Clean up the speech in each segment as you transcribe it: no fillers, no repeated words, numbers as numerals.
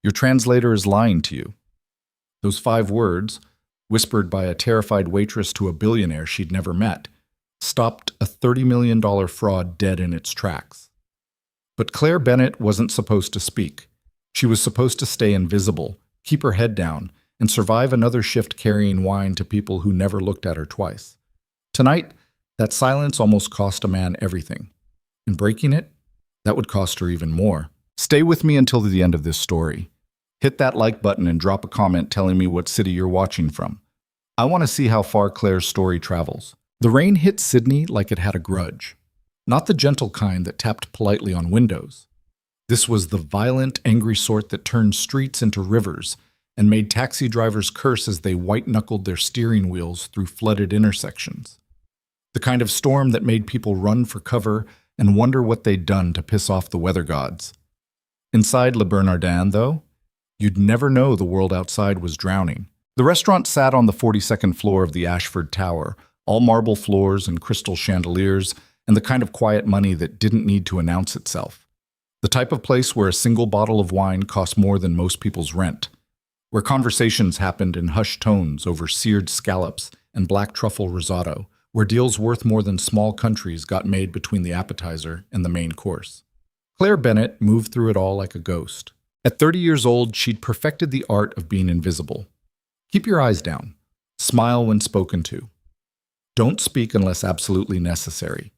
Your translator is lying to you. Those 5 words, whispered by a terrified waitress to a billionaire she'd never met, stopped a $30 million fraud dead in its tracks. But Claire Bennett wasn't supposed to speak. She was supposed to stay invisible, keep her head down, and survive another shift carrying wine to people who never looked at her twice. Tonight, that silence almost cost a man everything. And breaking it, that would cost her even more. Stay with me until the end of this story. Hit that like button and drop a comment telling me what city you're watching from. I want to see how far Claire's story travels. The rain hit Sydney like it had a grudge. Not the gentle kind that tapped politely on windows. This was the violent, angry sort that turned streets into rivers and made taxi drivers curse as they white-knuckled their steering wheels through flooded intersections. The kind of storm that made people run for cover and wonder what they'd done to piss off the weather gods. Inside Le Bernardin, though, you'd never know the world outside was drowning. The restaurant sat on the 42nd floor of the Ashford Tower, all marble floors and crystal chandeliers, and the kind of quiet money that didn't need to announce itself. The type of place where a single bottle of wine cost more than most people's rent. Where conversations happened in hushed tones over seared scallops and black truffle risotto. Where deals worth more than small countries got made between the appetizer and the main course. Claire Bennett moved through it all like a ghost. At 30 years old, she'd perfected the art of being invisible. Keep your eyes down. Smile when spoken to. Don't speak unless absolutely necessary.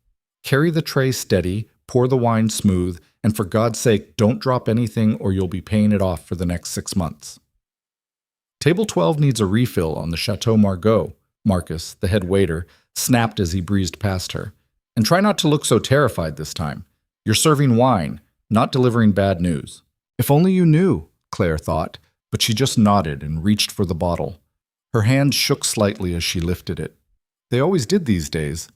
Carry the tray steady, pour the wine smooth, and for God's sake, don't drop anything or you'll be paying it off for the next 6 months. Table 12 needs a refill on the Chateau Margaux, Marcus, the head waiter, snapped as he breezed past her. And try not to look so terrified this time. You're serving wine, not delivering bad news. If only you knew, Claire thought, but she just nodded and reached for the bottle. Her hand shook slightly as she lifted it. They always did these days.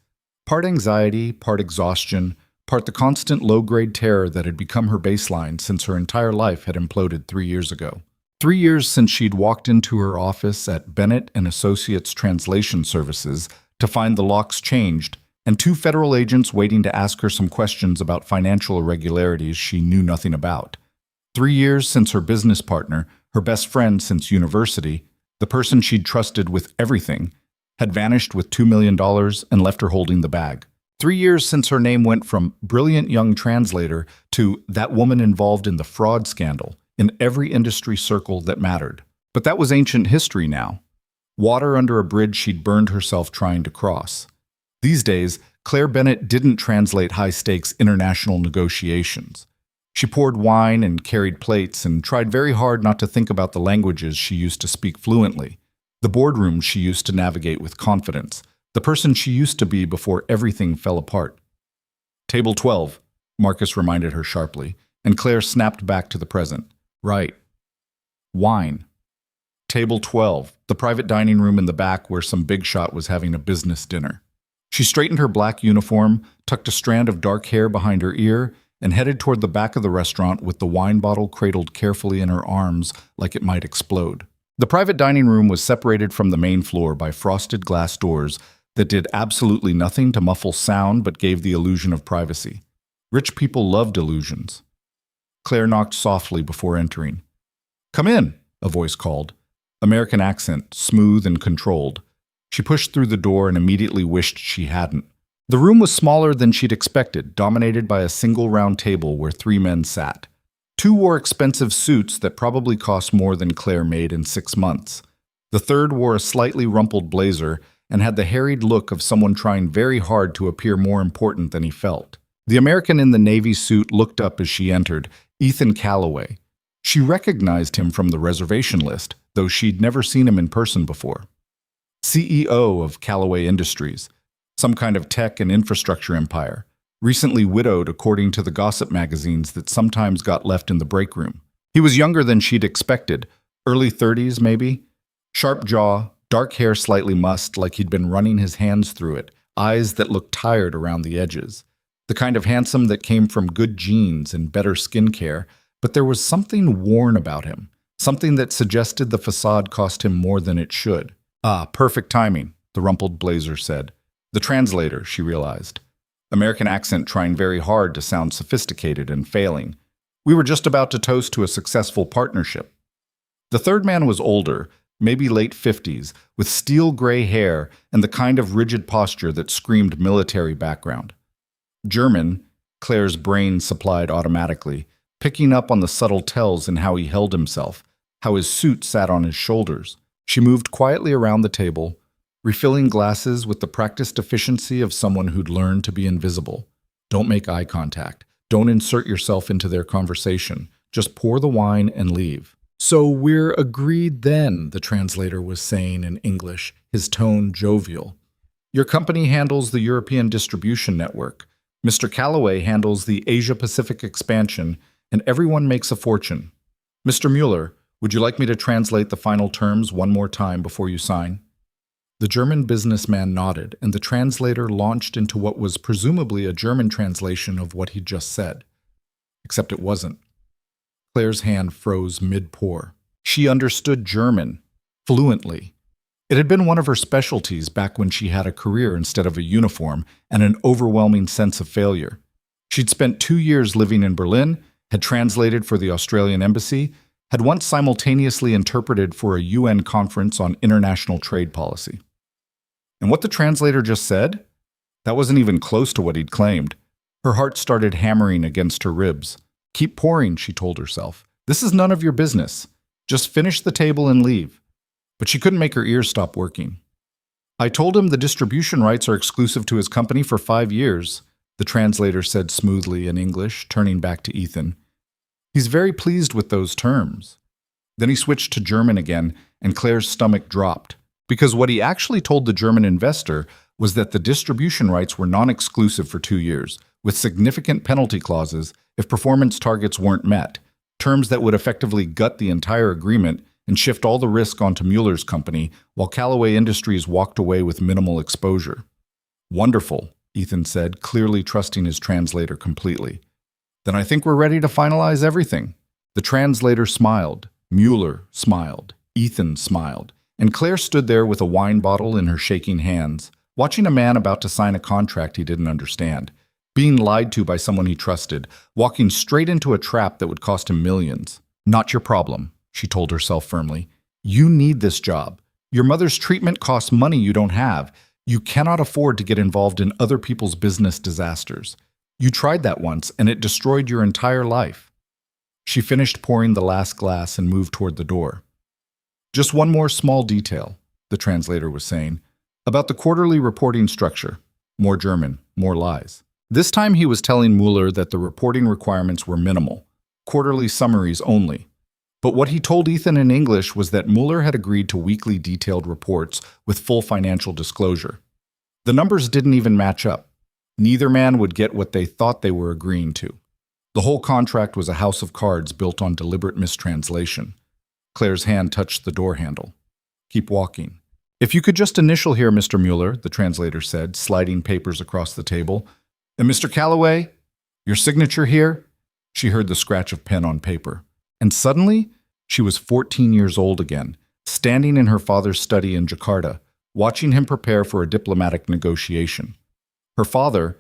Part anxiety, part exhaustion, part the constant low-grade terror that had become her baseline since her entire life had imploded 3 years ago. 3 years since she'd walked into her office at Bennett and Associates Translation Services to find the locks changed and 2 federal agents waiting to ask her some questions about financial irregularities she knew nothing about. 3 years since her business partner, her best friend since university, the person she'd trusted with everything, had vanished with $2 million and left her holding the bag. 3 years since her name went from brilliant young translator to that woman involved in the fraud scandal in every industry circle that mattered. But that was ancient history now. Water under a bridge she'd burned herself trying to cross. These days, Claire Bennett didn't translate high-stakes international negotiations. She poured wine and carried plates and tried very hard not to think about the languages she used to speak fluently, the boardrooms she used to navigate with confidence, the person she used to be before everything fell apart. Table 12, Marcus reminded her sharply, and Claire snapped back to the present. Right. Wine. Table 12, the private dining room in the back where some big shot was having a business dinner. She straightened her black uniform, tucked a strand of dark hair behind her ear, and headed toward the back of the restaurant with the wine bottle cradled carefully in her arms like it might explode. The private dining room was separated from the main floor by frosted glass doors that did absolutely nothing to muffle sound but gave the illusion of privacy. Rich people loved illusions. Claire knocked softly before entering. "Come in," a voice called. American accent, smooth and controlled. She pushed through the door and immediately wished she hadn't. The room was smaller than she'd expected, dominated by a single round table where 3 men sat. 2 wore expensive suits that probably cost more than Claire made in 6 months. The third wore a slightly rumpled blazer and had the harried look of someone trying very hard to appear more important than he felt. The American in the navy suit looked up as she entered, Ethan Calloway. She recognized him from the reservation list, though she'd never seen him in person before. CEO of Calloway Industries, some kind of tech and infrastructure empire, recently widowed according to the gossip magazines that sometimes got left in the break room. He was younger than she'd expected, early 30s maybe. Sharp jaw, dark hair slightly mussed like he'd been running his hands through it, eyes that looked tired around the edges. The kind of handsome that came from good genes and better skincare, but there was something worn about him, something that suggested the facade cost him more than it should. Ah, perfect timing, the rumpled blazer said. The translator, she realized. American accent trying very hard to sound sophisticated and failing. We were just about to toast to a successful partnership. The third man was older, maybe late 50s, with steel gray hair and the kind of rigid posture that screamed military background. German, Claire's brain supplied automatically, picking up on the subtle tells in how he held himself, how his suit sat on his shoulders. She moved quietly around the table, refilling glasses with the practiced efficiency of someone who'd learned to be invisible. Don't make eye contact. Don't insert yourself into their conversation. Just pour the wine and leave. So we're agreed then, the translator was saying in English, his tone jovial. Your company handles the European distribution network. Mr. Calloway handles the Asia-Pacific expansion, and everyone makes a fortune. Mr. Mueller, would you like me to translate the final terms one more time before you sign? The German businessman nodded, and the translator launched into what was presumably a German translation of what he'd just said. Except it wasn't. Claire's hand froze mid-pour. She understood German, fluently. It had been one of her specialties back when she had a career instead of a uniform and an overwhelming sense of failure. She'd spent 2 years living in Berlin, had translated for the Australian embassy, had once simultaneously interpreted for a UN conference on international trade policy. And what the translator just said? That wasn't even close to what he'd claimed. Her heart started hammering against her ribs. Keep pouring, she told herself. This is none of your business. Just finish the table and leave. But she couldn't make her ears stop working. I told him the distribution rights are exclusive to his company for 5 years, the translator said smoothly in English, turning back to Ethan. He's very pleased with those terms. Then he switched to German again, and Claire's stomach dropped, because what he actually told the German investor was that the distribution rights were non-exclusive for 2 years, with significant penalty clauses if performance targets weren't met, terms that would effectively gut the entire agreement and shift all the risk onto Mueller's company, while Callaway Industries walked away with minimal exposure. Wonderful, Ethan said, clearly trusting his translator completely. Then I think we're ready to finalize everything. The translator smiled, Mueller smiled, Ethan smiled, and Claire stood there with a wine bottle in her shaking hands, watching a man about to sign a contract he didn't understand, being lied to by someone he trusted, walking straight into a trap that would cost him millions. Not your problem, she told herself firmly. You need this job. Your mother's treatment costs money you don't have. You cannot afford to get involved in other people's business disasters. You tried that once, and it destroyed your entire life. She finished pouring the last glass and moved toward the door. Just one more small detail, the translator was saying, about the quarterly reporting structure. More German, more lies. This time he was telling Mueller that the reporting requirements were minimal, quarterly summaries only. But what he told Ethan in English was that Mueller had agreed to weekly detailed reports with full financial disclosure. The numbers didn't even match up. Neither man would get what they thought they were agreeing to. The whole contract was a house of cards built on deliberate mistranslation. Claire's hand touched the door handle. Keep walking. If you could just initial here, Mr. Mueller, the translator said, sliding papers across the table. And Mr. Calloway, your signature here? She heard the scratch of pen on paper. And suddenly, she was 14 years old again, standing in her father's study in Jakarta, watching him prepare for a diplomatic negotiation. Her father,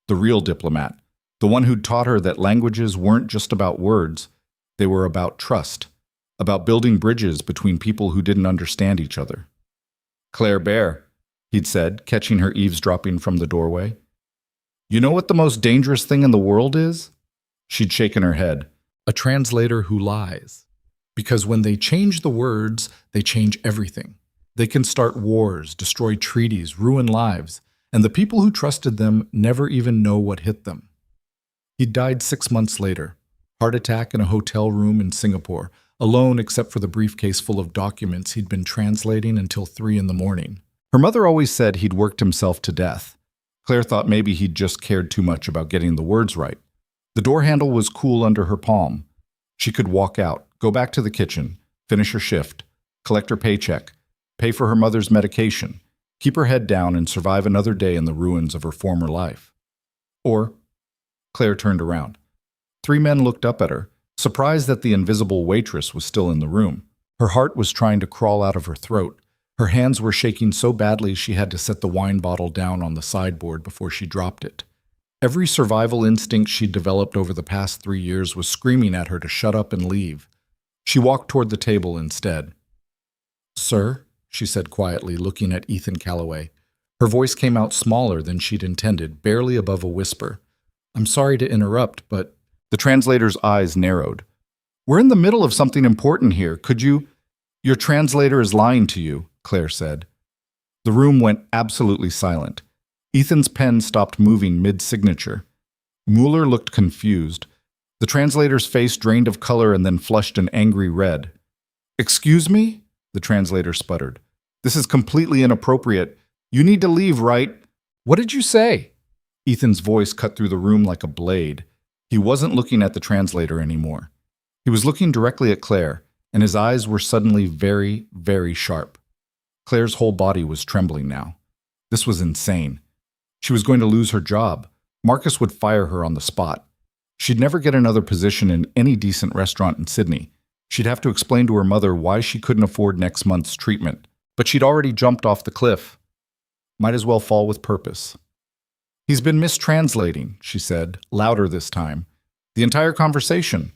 the real diplomat, the one who'd taught her that languages weren't just about words, they were about trust, about building bridges between people who didn't understand each other. Claire Bear, he'd said, catching her eavesdropping from the doorway. You know what the most dangerous thing in the world is? She'd shaken her head. A translator who lies. Because when they change the words, they change everything. They can start wars, destroy treaties, ruin lives, and the people who trusted them never even know what hit them. He died 6 months later. Heart attack in a hotel room in Singapore, alone except for the briefcase full of documents he'd been translating until 3 a.m. Her mother always said he'd worked himself to death. Claire thought maybe he'd just cared too much about getting the words right. The door handle was cool under her palm. She could walk out, go back to the kitchen, finish her shift, collect her paycheck, pay for her mother's medication, keep her head down and survive another day in the ruins of her former life. Or, Claire turned around. 3 men looked up at her, surprised that the invisible waitress was still in the room. Her heart was trying to crawl out of her throat. Her hands were shaking so badly she had to set the wine bottle down on the sideboard before she dropped it. Every survival instinct she'd developed over the past 3 years was screaming at her to shut up and leave. She walked toward the table instead. "Sir," she said quietly, looking at Ethan Calloway. Her voice came out smaller than she'd intended, barely above a whisper. "I'm sorry to interrupt, but—" The translator's eyes narrowed. "We're in the middle of something important here. Could you—" "Your translator is lying to you," Claire said. The room went absolutely silent. Ethan's pen stopped moving mid-signature. Mueller looked confused. The translator's face drained of color and then flushed an angry red. "Excuse me?" the translator sputtered. "This is completely inappropriate. You need to leave, right?" "What did you say?" Ethan's voice cut through the room like a blade. He wasn't looking at the translator anymore. He was looking directly at Claire, and his eyes were suddenly very, very sharp. Claire's whole body was trembling now. This was insane. She was going to lose her job. Marcus would fire her on the spot. She'd never get another position in any decent restaurant in Sydney. She'd have to explain to her mother why she couldn't afford next month's treatment. But she'd already jumped off the cliff. Might as well fall with purpose. "He's been mistranslating," she said, louder this time. "The entire conversation.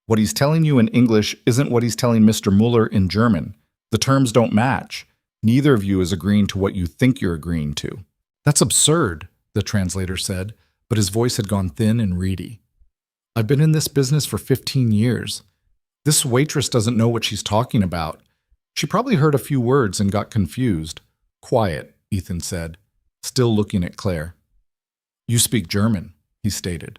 What he's telling you in English isn't what he's telling Mr. Mueller in German. The terms don't match. Neither of you is agreeing to what you think you're agreeing to." "That's absurd," the translator said, but his voice had gone thin and reedy. "I've been in this business for 15 years. This waitress doesn't know what she's talking about. She probably heard a few words and got confused." "Quiet," Ethan said, still looking at Claire. "You speak German," he stated.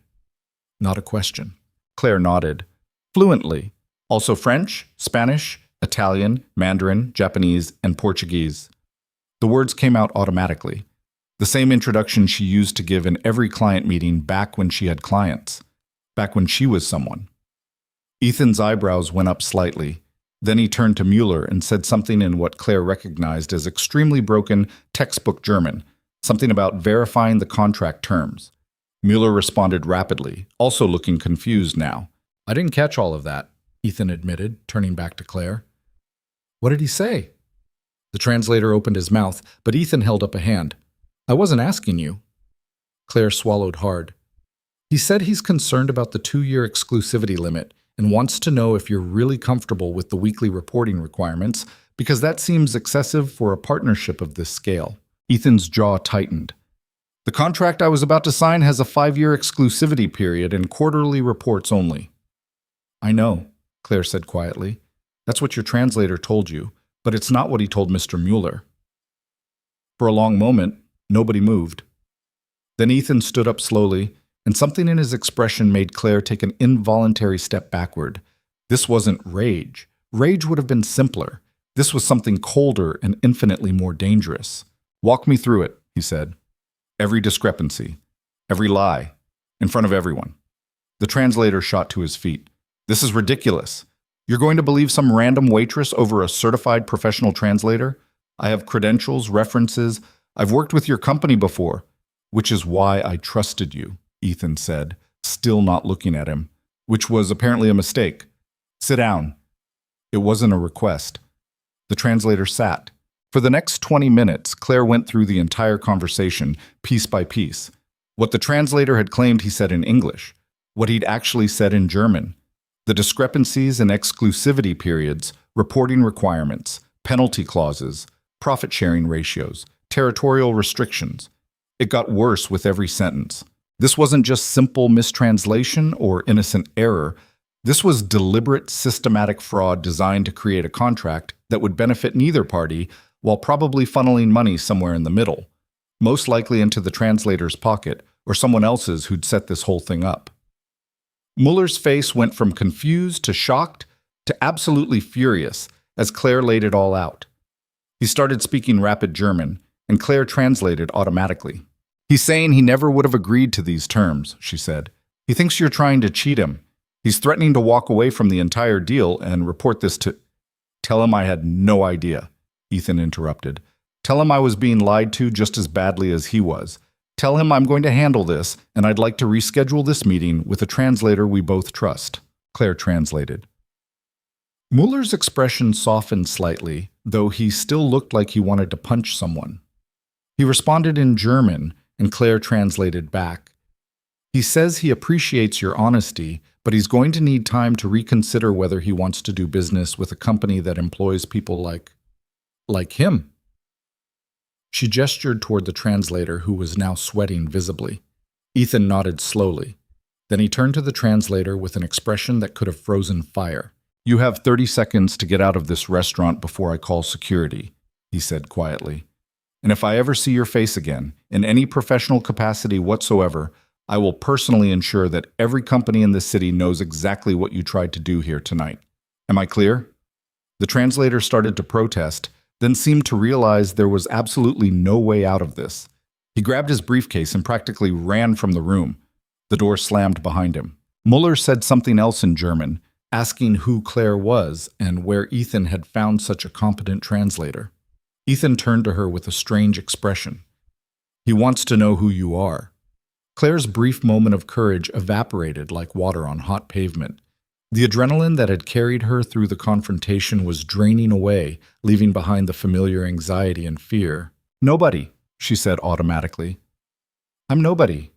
Not a question. Claire nodded. "Fluently. Also French, Spanish, Italian, Mandarin, Japanese, and Portuguese." The words came out automatically. The same introduction she used to give in every client meeting back when she had clients. Back when she was someone. Ethan's eyebrows went up slightly. Then he turned to Mueller and said something in what Claire recognized as extremely broken textbook German, something about verifying the contract terms. Mueller responded rapidly, also looking confused now. "I didn't catch all of that," Ethan admitted, turning back to Claire. "What did he say?" The translator opened his mouth, but Ethan held up a hand. "I wasn't asking you." Claire swallowed hard. "He said he's concerned about the 2-year exclusivity limit and wants to know if you're really comfortable with the weekly reporting requirements, because that seems excessive for a partnership of this scale." Ethan's jaw tightened. "The contract I was about to sign has a 5-year exclusivity period and quarterly reports only." "I know," Claire said quietly. "That's what your translator told you, but it's not what he told Mr. Mueller." For a long moment, nobody moved. Then Ethan stood up slowly, and something in his expression made Claire take an involuntary step backward. This wasn't rage. Rage would have been simpler. This was something colder and infinitely more dangerous. "Walk me through it," he said. "Every discrepancy, every lie, in front of everyone." The translator shot to his feet. "This is ridiculous. You're going to believe some random waitress over a certified professional translator? I have credentials, references. I've worked with your company before." "Which is why I trusted you," Ethan said, still not looking at him, "which was apparently a mistake. Sit down." It wasn't a request. The translator sat. For the next 20 minutes, Claire went through the entire conversation, piece by piece. What the translator had claimed he said in English, what he'd actually said in German, the discrepancies and exclusivity periods, reporting requirements, penalty clauses, profit-sharing ratios, territorial restrictions. It got worse with every sentence. This wasn't just simple mistranslation or innocent error. This was deliberate, systematic fraud designed to create a contract that would benefit neither party while probably funneling money somewhere in the middle, most likely into the translator's pocket or someone else's who'd set this whole thing up. Mueller's face went from confused to shocked to absolutely furious as Claire laid it all out. He started speaking rapid German, and Claire translated automatically. "He's saying he never would have agreed to these terms," she said. "He thinks you're trying to cheat him. He's threatening to walk away from the entire deal and report this to—" "Tell him I had no idea," Ethan interrupted. "Tell him I was being lied to just as badly as he was. Tell him I'm going to handle this, and I'd like to reschedule this meeting with a translator we both trust." Claire translated. Mueller's expression softened slightly, though he still looked like he wanted to punch someone. He responded in German, and Claire translated back. He says he appreciates your honesty, but he's going to need time to reconsider whether he wants to do business with a company that employs people like him. She gestured toward the translator, who was now sweating visibly. Ethan nodded slowly. Then he turned to the translator with an expression that could have frozen fire. "You have 30 seconds to get out of this restaurant before I call security," he said quietly. "And if I ever see your face again, in any professional capacity whatsoever, I will personally ensure that every company in this city knows exactly what you tried to do here tonight. Am I clear?" The translator started to protest, then seemed to realize there was absolutely no way out of this. He grabbed his briefcase and practically ran from the room. The door slammed behind him. Muller said something else in German, asking who Claire was and where Ethan had found such a competent translator. Ethan turned to her with a strange expression. "He wants to know who you are." Claire's brief moment of courage evaporated like water on hot pavement. The adrenaline that had carried her through the confrontation was draining away, leaving behind the familiar anxiety and fear. "Nobody," she said automatically. "I'm nobody.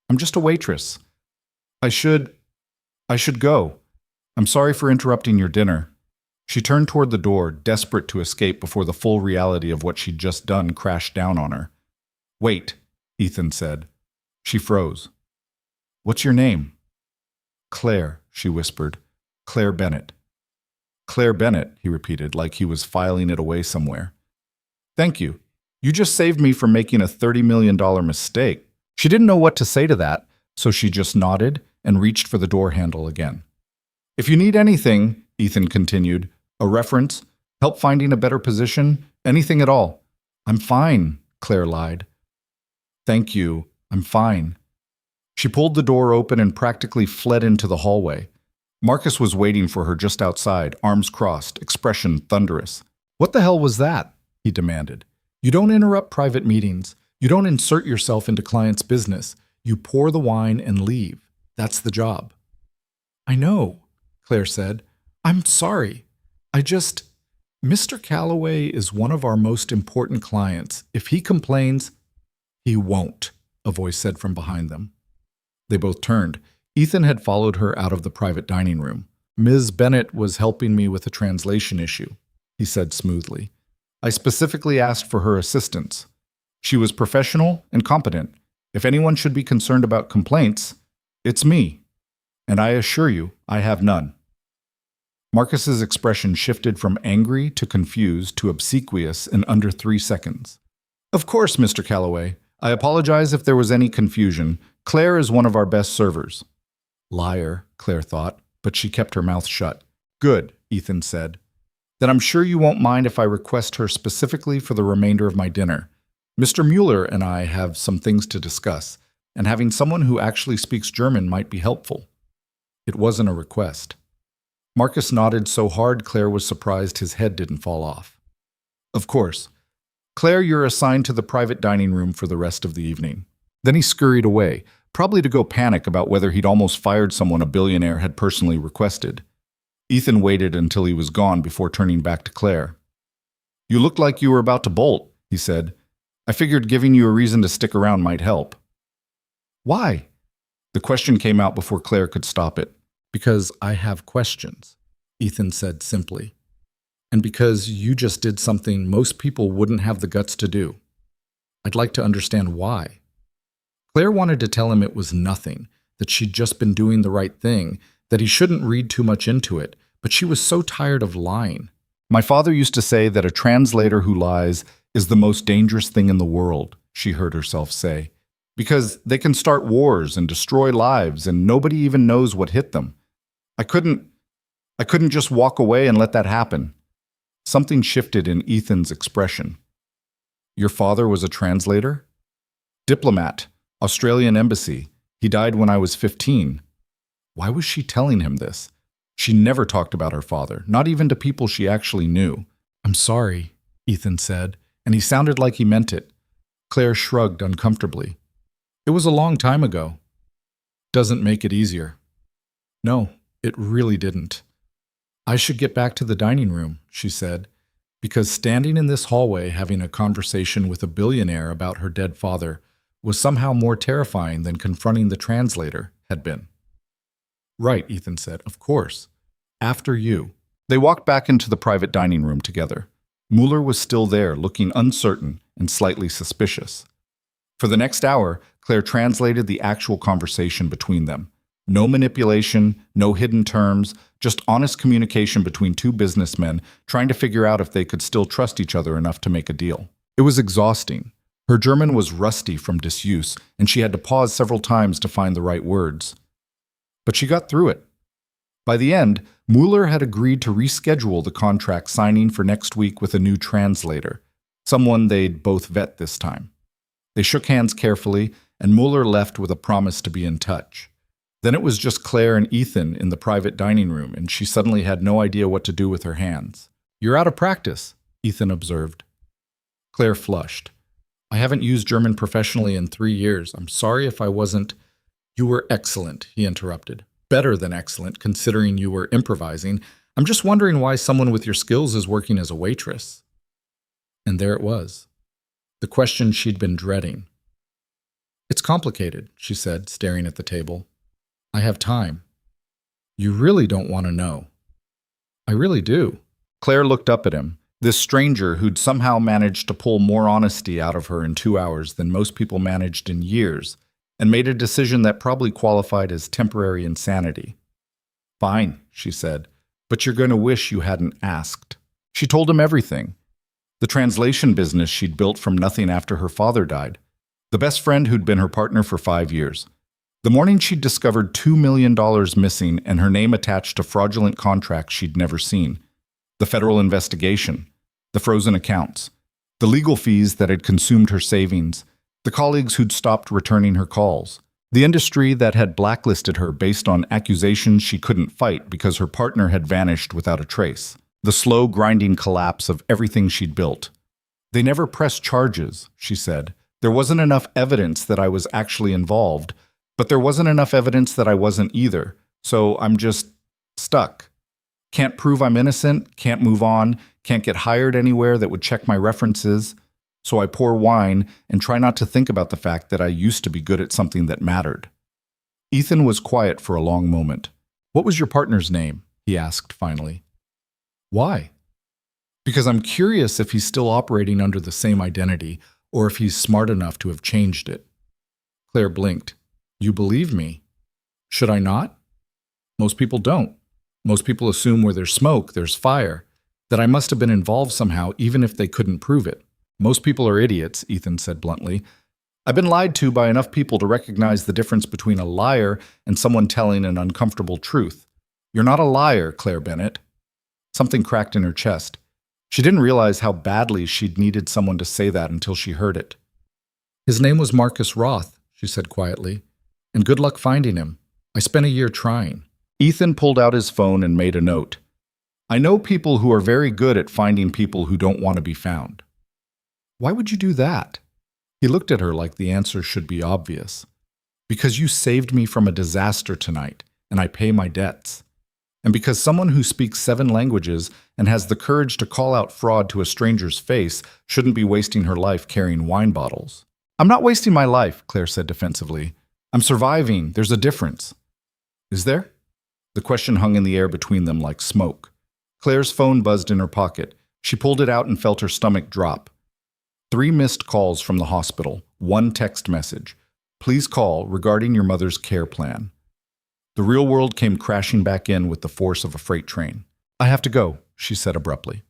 I'm just a waitress. I should go. I'm sorry for interrupting your dinner." She turned toward the door, desperate to escape before the full reality of what she'd just done crashed down on her. "Wait," Ethan said. She froze. "What's your name?" "Claire," she whispered. "Claire Bennett." "Claire Bennett," he repeated, like he was filing it away somewhere. "Thank you. You just saved me from making a $30 million mistake." She didn't know what to say to that, so she just nodded and reached for the door handle again. "If you need anything," Ethan continued, "a reference, help finding a better position, anything at all." "I'm fine," Claire lied. "Thank you. I'm fine." She pulled the door open and practically fled into the hallway. Marcus was waiting for her just outside, arms crossed, expression thunderous. "What the hell was that?" he demanded. "You don't interrupt private meetings. You don't insert yourself into clients' business. You pour the wine and leave. That's the job." "I know," Claire said. "I'm sorry. Mr. Calloway is one of our most important clients. If he complains—" "He won't," a voice said from behind them. They both turned. Ethan had followed her out of the private dining room. "Ms. Bennett was helping me with a translation issue," he said smoothly. "I specifically asked for her assistance. She was professional and competent. If anyone should be concerned about complaints, it's me. And I assure you, I have none." Marcus's expression shifted from angry to confused to obsequious in under 3 seconds. "Of course, Mr. Calloway. I apologize if there was any confusion. Claire is one of our best servers." Liar, Claire thought, but she kept her mouth shut. "Good," Ethan said. "Then I'm sure you won't mind if I request her specifically for the remainder of my dinner. Mr. Mueller and I have some things to discuss, and having someone who actually speaks German might be helpful." It wasn't a request. Marcus nodded so hard Claire was surprised his head didn't fall off. "Of course. Claire, you're assigned to the private dining room for the rest of the evening." Then he scurried away, probably to go panic about whether he'd almost fired someone a billionaire had personally requested. Ethan waited until he was gone before turning back to Claire. "You looked like you were about to bolt," he said. "I figured giving you a reason to stick around might help." "Why?" The question came out before Claire could stop it. "Because I have questions," Ethan said simply. "And because you just did something most people wouldn't have the guts to do. I'd like to understand why." Claire wanted to tell him it was nothing, that she'd just been doing the right thing, that he shouldn't read too much into it, but she was so tired of lying. "My father used to say that a translator who lies is the most dangerous thing in the world," she heard herself say, "because they can start wars and destroy lives and nobody even knows what hit them. I couldn't just walk away and let that happen." Something shifted in Ethan's expression. "Your father was a translator?" "Diplomat, Australian embassy. He died when I was 15. Why was she telling him this? She never talked about her father, not even to people she actually knew. "I'm sorry," Ethan said, and he sounded like he meant it. Claire shrugged uncomfortably. "It was a long time ago." "Doesn't make it easier." "No, it really didn't." "I should get back to the dining room," she said, because standing in this hallway having a conversation with a billionaire about her dead father was somehow more terrifying than confronting the translator had been. Right, Ethan said. Of course. After you. They walked back into the private dining room together. Mueller was still there, looking uncertain and slightly suspicious. For the next hour, Claire translated the actual conversation between them. No manipulation, no hidden terms, just honest communication between two businessmen trying to figure out if they could still trust each other enough to make a deal. It was exhausting. Her German was rusty from disuse, and she had to pause several times to find the right words. But she got through it. By the end, Mueller had agreed to reschedule the contract signing for next week with a new translator, someone they'd both vet this time. They shook hands carefully, and Mueller left with a promise to be in touch. Then it was just Claire and Ethan in the private dining room, and she suddenly had no idea what to do with her hands. "You're out of practice," Ethan observed. Claire flushed. "I haven't used German professionally in 3 years. I'm sorry if I wasn't—" "You were excellent," he interrupted. "Better than excellent, considering you were improvising. I'm just wondering why someone with your skills is working as a waitress." And there it was. The question she'd been dreading. "It's complicated," she said, staring at the table. "I have time." "You really don't want to know." "I really do." Claire looked up at him, this stranger who'd somehow managed to pull more honesty out of her in 2 hours than most people managed in years, and made a decision that probably qualified as temporary insanity. "Fine," she said, "but you're going to wish you hadn't asked." She told him everything. The translation business she'd built from nothing after her father died. The best friend who'd been her partner for 5 years. The morning she'd discovered $2 million missing and her name attached to fraudulent contracts she'd never seen. The federal investigation. The frozen accounts. The legal fees that had consumed her savings. The colleagues who'd stopped returning her calls. The industry that had blacklisted her based on accusations she couldn't fight because her partner had vanished without a trace. The slow, grinding collapse of everything she'd built. "They never pressed charges," she said. "There wasn't enough evidence that I was actually involved, but there wasn't enough evidence that I wasn't either, so I'm just stuck. Can't prove I'm innocent, can't move on, can't get hired anywhere that would check my references. So I pour wine and try not to think about the fact that I used to be good at something that mattered." Ethan was quiet for a long moment. "What was your partner's name?" he asked finally. "Why?" "Because I'm curious if he's still operating under the same identity, or if he's smart enough to have changed it." Claire blinked. "You believe me? Should I not?" "Most people don't. Most people assume where there's smoke, there's fire, that I must have been involved somehow even if they couldn't prove it." "Most people are idiots," Ethan said bluntly. "I've been lied to by enough people to recognize the difference between a liar and someone telling an uncomfortable truth. You're not a liar, Claire Bennett." Something cracked in her chest. She didn't realize how badly she'd needed someone to say that until she heard it. "His name was Marcus Roth," she said quietly. "And good luck finding him. I spent a year trying." Ethan pulled out his phone and made a note. "I know people who are very good at finding people who don't want to be found." "Why would you do that?" He looked at her like the answer should be obvious. "Because you saved me from a disaster tonight, and I pay my debts. And because someone who speaks 7 languages and has the courage to call out fraud to a stranger's face shouldn't be wasting her life carrying wine bottles." "I'm not wasting my life," Claire said defensively. "I'm surviving. There's a difference." "Is there?" The question hung in the air between them like smoke. Claire's phone buzzed in her pocket. She pulled it out and felt her stomach drop. 3 missed calls from the hospital, 1 text message. "Please call regarding your mother's care plan." The real world came crashing back in with the force of a freight train. "I have to go," she said abruptly.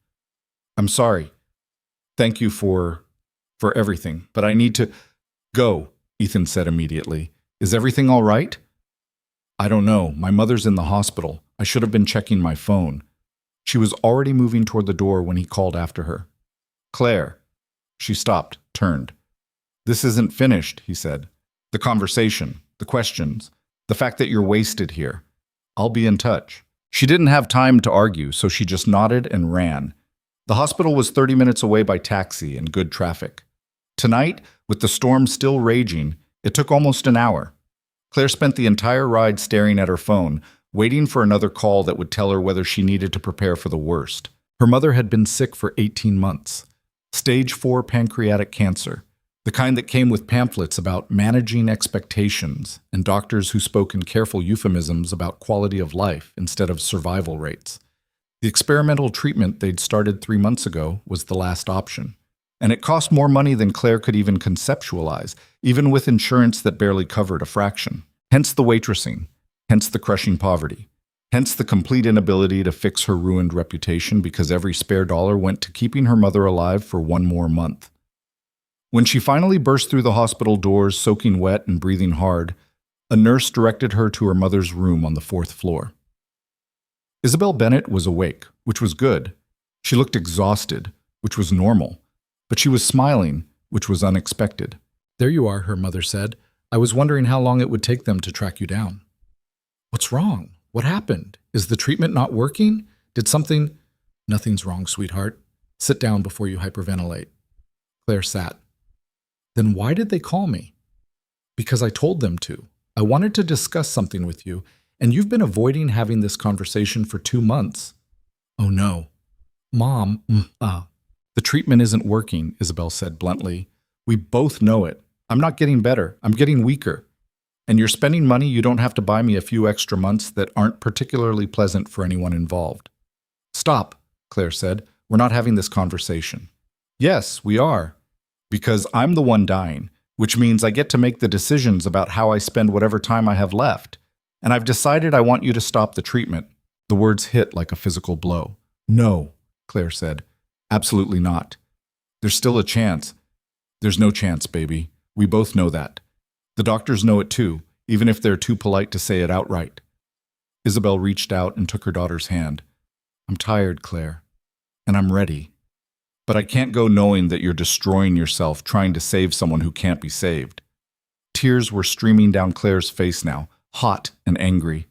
"I'm sorry. Thank you for everything, but I need to go," Ethan said immediately. "Is everything all right?" "I don't know. My mother's in the hospital. I should have been checking my phone." She was already moving toward the door when he called after her. "Claire." She stopped, turned. "This isn't finished," he said. "The conversation, the questions, the fact that you're wasted here. I'll be in touch." She didn't have time to argue, so she just nodded and ran. The hospital was 30 minutes away by taxi and good traffic. Tonight, with the storm still raging, it took almost an hour. Claire spent the entire ride staring at her phone, waiting for another call that would tell her whether she needed to prepare for the worst. Her mother had been sick for 18 months. Stage 4 pancreatic cancer. The kind that came with pamphlets about managing expectations and doctors who spoke in careful euphemisms about quality of life instead of survival rates. The experimental treatment they'd started 3 months ago was the last option, and it cost more money than Claire could even conceptualize, even with insurance that barely covered a fraction. Hence the waitressing, hence the crushing poverty, hence the complete inability to fix her ruined reputation because every spare dollar went to keeping her mother alive for one more month. When she finally burst through the hospital doors, soaking wet and breathing hard, a nurse directed her to her mother's room on the 4th floor. Isabel Bennett was awake, which was good. She looked exhausted, which was normal, but she was smiling, which was unexpected. "There you are," her mother said. "I was wondering how long it would take them to track you down." "What's wrong? What happened? Is the treatment not working? Did something—" "Nothing's wrong, sweetheart. Sit down before you hyperventilate." Claire sat. "Then why did they call me?" "Because I told them to. I wanted to discuss something with you, and you've been avoiding having this conversation for 2 months." "Oh no." "Mom, the treatment isn't working," Isabel said bluntly. "We both know it. I'm not getting better. I'm getting weaker. And you're spending money you don't have to buy me a few extra months that aren't particularly pleasant for anyone involved." "Stop," Claire said. "We're not having this conversation." "Yes, we are. Because I'm the one dying, which means I get to make the decisions about how I spend whatever time I have left. And I've decided I want you to stop the treatment." The words hit like a physical blow. "No," Claire said. "Absolutely not. There's still a chance." "There's no chance, baby. We both know that. The doctors know it too, even if they're too polite to say it outright." Isabel reached out and took her daughter's hand. "I'm tired, Claire, and I'm ready. But I can't go knowing that you're destroying yourself trying to save someone who can't be saved." Tears were streaming down Claire's face now, hot and angry.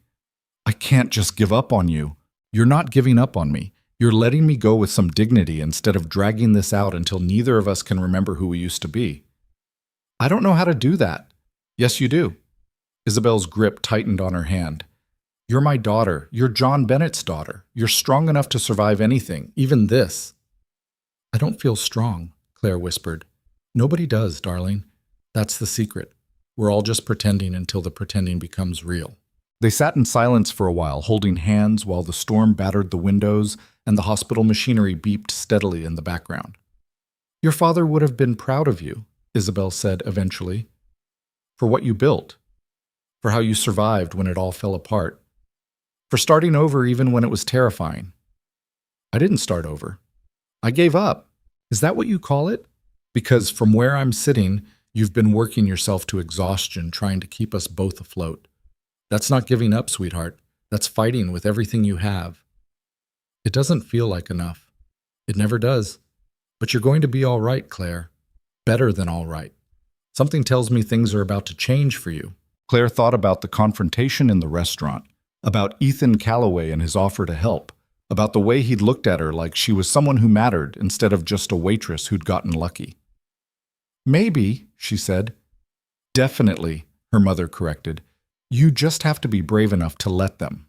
"I can't just give up on you." "You're not giving up on me. You're letting me go with some dignity instead of dragging this out until neither of us can remember who we used to be." "I don't know how to do that." "Yes, you do." Isabel's grip tightened on her hand. "You're my daughter. You're John Bennett's daughter. You're strong enough to survive anything, even this." "I don't feel strong," Claire whispered. "Nobody does, darling. That's the secret. We're all just pretending until the pretending becomes real." They sat in silence for a while, holding hands while the storm battered the windows and the hospital machinery beeped steadily in the background. "Your father would have been proud of you," Isabel said eventually. "For what you built. For how you survived when it all fell apart. For starting over even when it was terrifying." "I didn't start over. I gave up. Is that what you call it? Because from where I'm sitting, you've been working yourself to exhaustion trying to keep us both afloat. That's not giving up, sweetheart. That's fighting with everything you have." "It doesn't feel like enough. It never does. But you're going to be all right, Claire. Better than all right. Something tells me things are about to change for you." Claire thought about the confrontation in the restaurant, about Ethan Calloway and his offer to help, about the way he'd looked at her like she was someone who mattered instead of just a waitress who'd gotten lucky. "Maybe," she said. "Definitely," her mother corrected. "You just have to be brave enough to let them."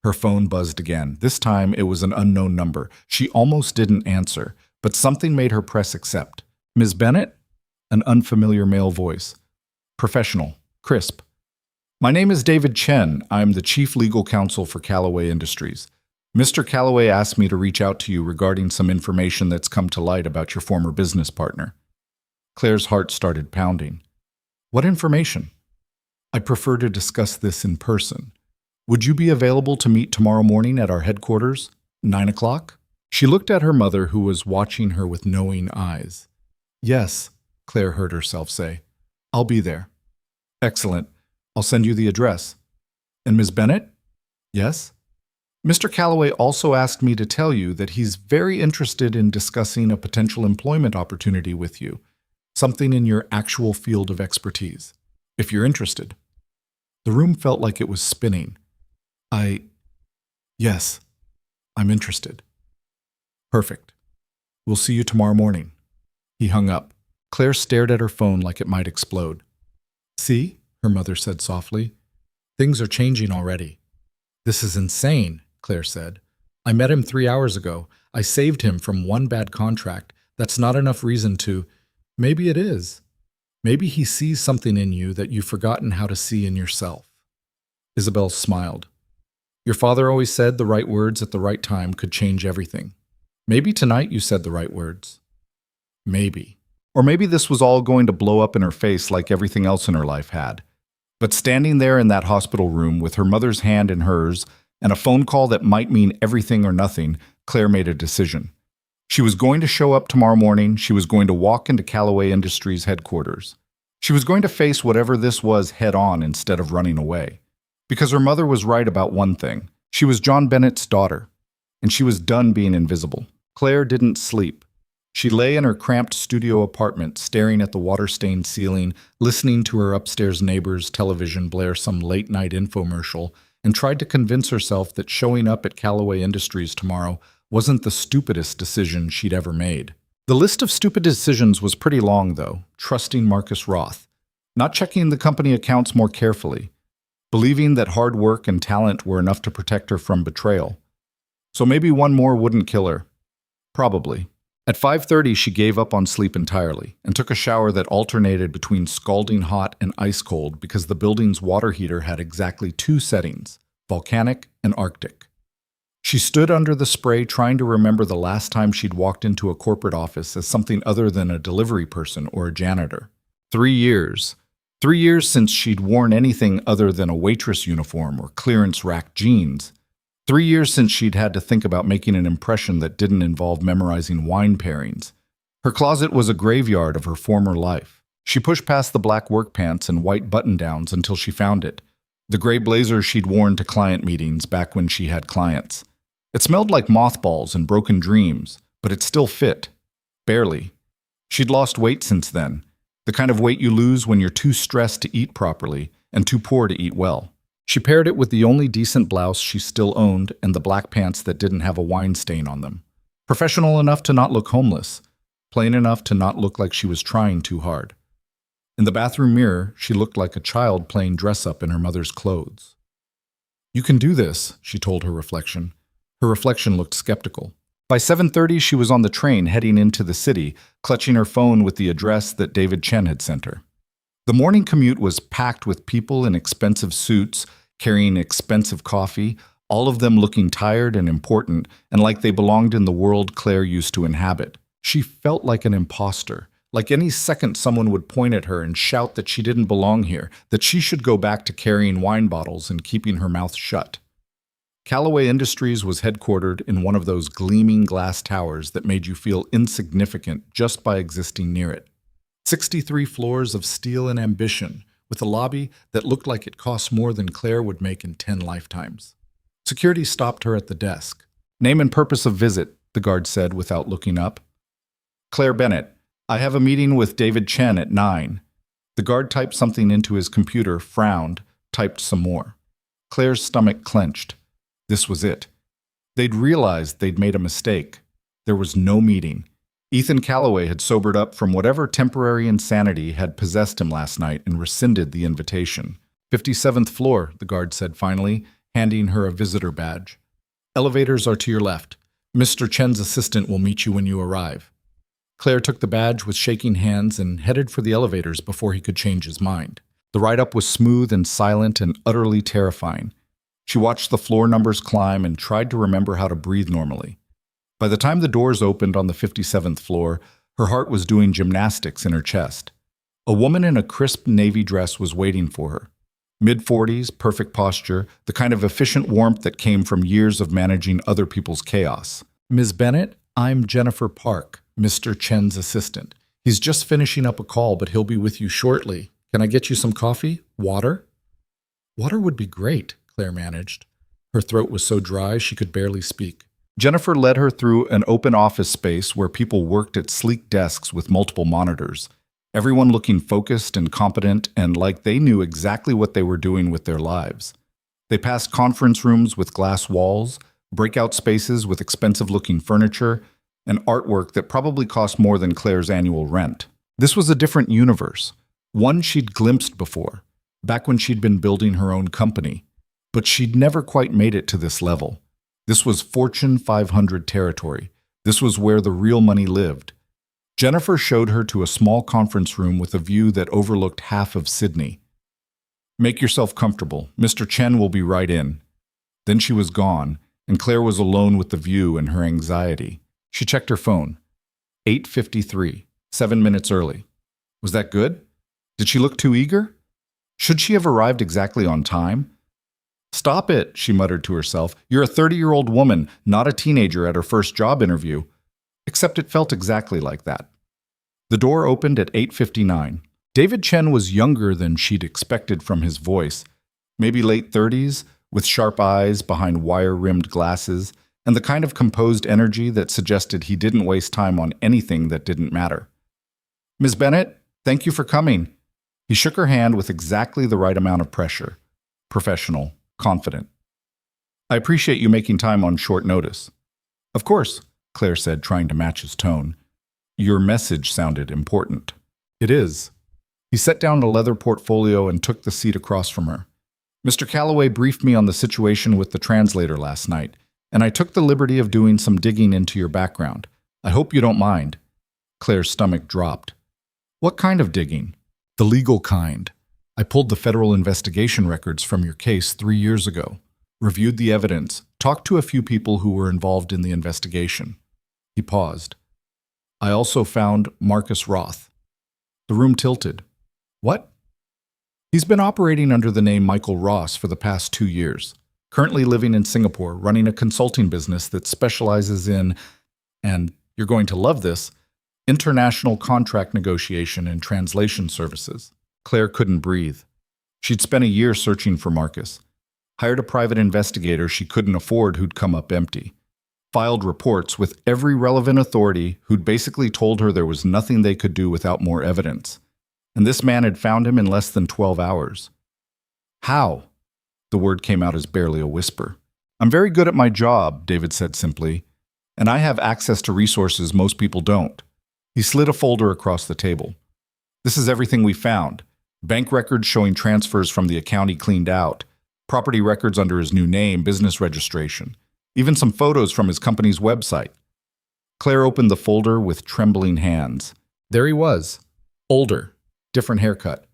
Her phone buzzed again. This time it was an unknown number. She almost didn't answer, but something made her press accept. "Ms. Bennett?" An unfamiliar male voice. Professional. Crisp. "My name is David Chen. I'm the Chief Legal Counsel for Calloway Industries. Mr. Calloway asked me to reach out to you regarding some information that's come to light about your former business partner." Claire's heart started pounding. "What information?" "I prefer to discuss this in person. Would you be available to meet tomorrow morning at our headquarters, 9 o'clock? She looked at her mother, who was watching her with knowing eyes. "Yes," Claire heard herself say. "I'll be there." "Excellent. I'll send you the address." "And Ms. Bennett?" "Yes?" "Mr. Calloway also asked me to tell you that he's very interested in discussing a potential employment opportunity with you, something in your actual field of expertise, if you're interested." The room felt like it was spinning. Yes, I'm interested." "Perfect. We'll see you tomorrow morning." He hung up. Claire stared at her phone like it might explode. "See?" her mother said softly. "Things are changing already." "This is insane," Claire said. "I met him 3 hours ago. I saved him from one bad contract. That's not enough reason to—" "Maybe it is," Maybe he sees something in you that you've forgotten how to see in yourself. Isabel smiled. Your father always said the right words at the right time could change everything. Maybe tonight you said the right words. Maybe. Or maybe this was all going to blow up in her face like everything else in her life had. But standing there in that hospital room with her mother's hand in hers and a phone call that might mean everything or nothing, Claire made a decision. She was going to show up tomorrow morning. She was going to walk into Callaway Industries headquarters. She was going to face whatever this was head on instead of running away. Because her mother was right about one thing. She was John Bennett's daughter, and she was done being invisible. Claire didn't sleep. She lay in her cramped studio apartment, staring at the water-stained ceiling, listening to her upstairs neighbor's television blare some late-night infomercial, and tried to convince herself that showing up at Callaway Industries tomorrow wasn't the stupidest decision she'd ever made. The list of stupid decisions was pretty long, though. Trusting Marcus Roth, not checking the company accounts more carefully, believing that hard work and talent were enough to protect her from betrayal. So maybe one more wouldn't kill her. Probably. At 5:30, she gave up on sleep entirely and took a shower that alternated between scalding hot and ice cold because the building's water heater had exactly two settings, volcanic and Arctic. She stood under the spray trying to remember the last time she'd walked into a corporate office as something other than a delivery person or a janitor. 3 years. 3 years since she'd worn anything other than a waitress uniform or clearance rack jeans. 3 years since she'd had to think about making an impression that didn't involve memorizing wine pairings. Her closet was a graveyard of her former life. She pushed past the black work pants and white button-downs until she found it. The gray blazer she'd worn to client meetings back when she had clients. It smelled like mothballs and broken dreams, but it still fit. Barely. She'd lost weight since then. The kind of weight you lose when you're too stressed to eat properly and too poor to eat well. She paired it with the only decent blouse she still owned and the black pants that didn't have a wine stain on them. Professional enough to not look homeless. Plain enough to not look like she was trying too hard. In the bathroom mirror, she looked like a child playing dress-up in her mother's clothes. You can do this, she told her reflection. Her reflection looked skeptical. By 7:30, she was on the train heading into the city, clutching her phone with the address that David Chen had sent her. The morning commute was packed with people in expensive suits, carrying expensive coffee, all of them looking tired and important and like they belonged in the world Claire used to inhabit. She felt like an imposter, like any second someone would point at her and shout that she didn't belong here, that she should go back to carrying wine bottles and keeping her mouth shut. Callaway Industries was headquartered in one of those gleaming glass towers that made you feel insignificant just by existing near it. 63 floors of steel and ambition, with a lobby that looked like it cost more than Claire would make in 10 lifetimes. Security stopped her at the desk. Name and purpose of visit, the guard said without looking up. Claire Bennett, I have a meeting with David Chen at 9. The guard typed something into his computer, frowned, typed some more. Claire's stomach clenched. This was it. They'd realized they'd made a mistake. There was no meeting. Ethan Callaway had sobered up from whatever temporary insanity had possessed him last night and rescinded the invitation. 57th floor, the guard said finally, handing her a visitor badge. Elevators are to your left. Mr. Chen's assistant will meet you when you arrive. Claire took the badge with shaking hands and headed for the elevators before he could change his mind. The ride-up was smooth and silent and utterly terrifying. She watched the floor numbers climb and tried to remember how to breathe normally. By the time the doors opened on the 57th floor, her heart was doing gymnastics in her chest. A woman in a crisp navy dress was waiting for her. Mid-40s, perfect posture, the kind of efficient warmth that came from years of managing other people's chaos. Ms. Bennett, I'm Jennifer Park, Mr. Chen's assistant. He's just finishing up a call, but he'll be with you shortly. Can I get you some coffee? Water? Water would be great, Claire managed. Her throat was so dry she could barely speak. Jennifer led her through an open office space where people worked at sleek desks with multiple monitors, everyone looking focused and competent and like they knew exactly what they were doing with their lives. They passed conference rooms with glass walls, breakout spaces with expensive-looking furniture, and artwork that probably cost more than Claire's annual rent. This was a different universe, one she'd glimpsed before, back when she'd been building her own company. But she'd never quite made it to this level. This was Fortune 500 territory. This was where the real money lived. Jennifer showed her to a small conference room with a view that overlooked half of Sydney. "Make yourself comfortable. Mr. Chen will be right in." Then she was gone, and Claire was alone with the view and her anxiety. She checked her phone. 8:53, 7 minutes early. Was that good? Did she look too eager? Should she have arrived exactly on time? "Stop it," she muttered to herself. "You're a 30-year-old woman, not a teenager at her first job interview." Except it felt exactly like that. The door opened at 8:59. David Chen was younger than she'd expected from his voice, maybe late 30s, with sharp eyes behind wire-rimmed glasses, and the kind of composed energy that suggested he didn't waste time on anything that didn't matter. "Ms. Bennett, thank you for coming." He shook her hand with exactly the right amount of pressure. Professional, confident. "I appreciate you making time on short notice." "Of course," Claire said, trying to match his tone. "Your message sounded important." "It is." He set down a leather portfolio and took the seat across from her. "Mr. Calloway briefed me on the situation with the translator last night, and I took the liberty of doing some digging into your background. I hope you don't mind." Claire's stomach dropped. "What kind of digging?" "The legal kind. I pulled the federal investigation records from your case 3 years ago, reviewed the evidence, talked to a few people who were involved in the investigation." He paused. "I also found Marcus Roth." The room tilted. "What?" "He's been operating under the name Michael Ross for the past 2 years, currently living in Singapore, running a consulting business that specializes in, and you're going to love this, international contract negotiation and translation services." Claire couldn't breathe. She'd spent a year searching for Marcus, hired a private investigator she couldn't afford who'd come up empty, filed reports with every relevant authority who'd basically told her there was nothing they could do without more evidence. And this man had found him in less than 12 hours. "How?" The word came out as barely a whisper. "I'm very good at my job," David said simply, "and I have access to resources most people don't." He slid a folder across the table. "This is everything we found. Bank records showing transfers from the account he cleaned out, property records under his new name, business registration, even some photos from his company's website." Claire opened the folder with trembling hands. There he was, older, different haircut,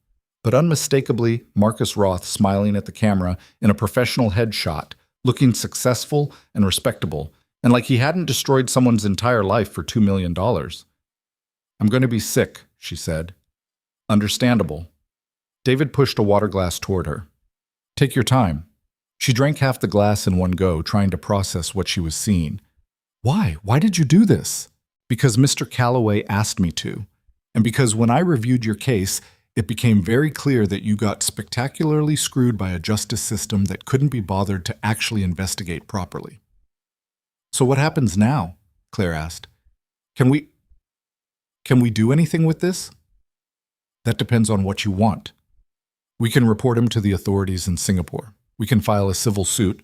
but unmistakably Marcus Roth smiling at the camera in a professional headshot, looking successful and respectable, and like he hadn't destroyed someone's entire life for $2 million. "I'm going to be sick," she said. "Understandable." David pushed a water glass toward her. "Take your time." She drank half the glass in one go, trying to process what she was seeing. "Why? Why did you do this?" "Because Mr. Calloway asked me to. And because when I reviewed your case, it became very clear that you got spectacularly screwed by a justice system that couldn't be bothered to actually investigate properly." "So what happens now?" Claire asked. Can we do anything with this?" "That depends on what you want. We can report him to the authorities in Singapore. We can file a civil suit.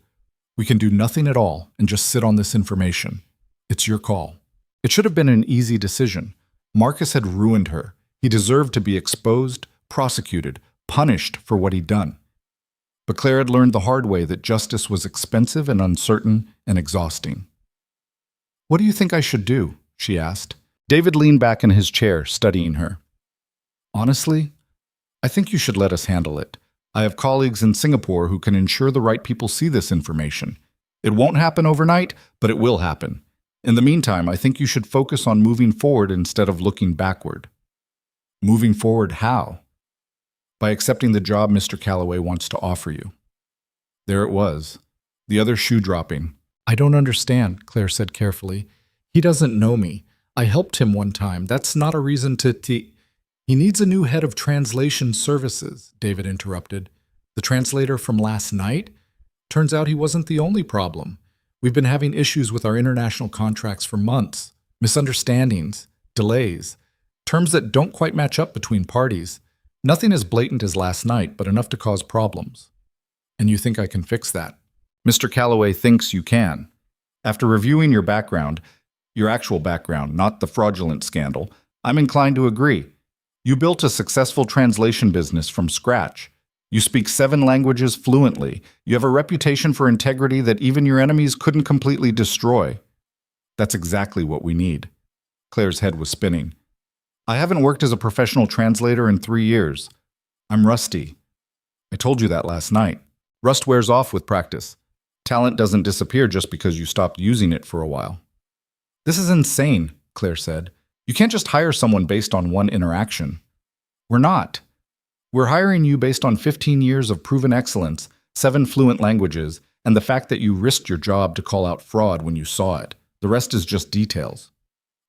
We can do nothing at all and just sit on this information. It's your call." It should have been an easy decision. Marcus had ruined her. He deserved to be exposed, prosecuted, punished for what he'd done. But Claire had learned the hard way that justice was expensive and uncertain and exhausting. "What do you think I should do?" she asked. David leaned back in his chair, studying her. "Honestly, I think you should let us handle it. I have colleagues in Singapore who can ensure the right people see this information. It won't happen overnight, but it will happen. In the meantime, I think you should focus on moving forward instead of looking backward." "Moving forward how?" "By accepting the job Mr. Calloway wants to offer you." There it was, the other shoe dropping. "I don't understand," Claire said carefully. "He doesn't know me. I helped him one time. That's not a reason to "He needs a new head of translation services," David interrupted. "The translator from last night? Turns out he wasn't the only problem. We've been having issues with our international contracts for months. Misunderstandings, delays, terms that don't quite match up between parties. Nothing as blatant as last night, but enough to cause problems." "And you think I can fix that?" "Mr. Calloway thinks you can. After reviewing your background, your actual background, not the fraudulent scandal, I'm inclined to agree. You built a successful translation business from scratch. You speak 7 languages fluently. You have a reputation for integrity that even your enemies couldn't completely destroy. That's exactly what we need." Claire's head was spinning. I haven't worked as a professional translator in 3 years. I'm rusty. I told you that last night. Rust wears off with practice. Talent doesn't disappear just because you stopped using it for a while. This is insane, Claire said. You can't just hire someone based on one interaction. We're not. We're hiring you based on 15 years of proven excellence, 7 fluent languages, and the fact that you risked your job to call out fraud when you saw it. The rest is just details.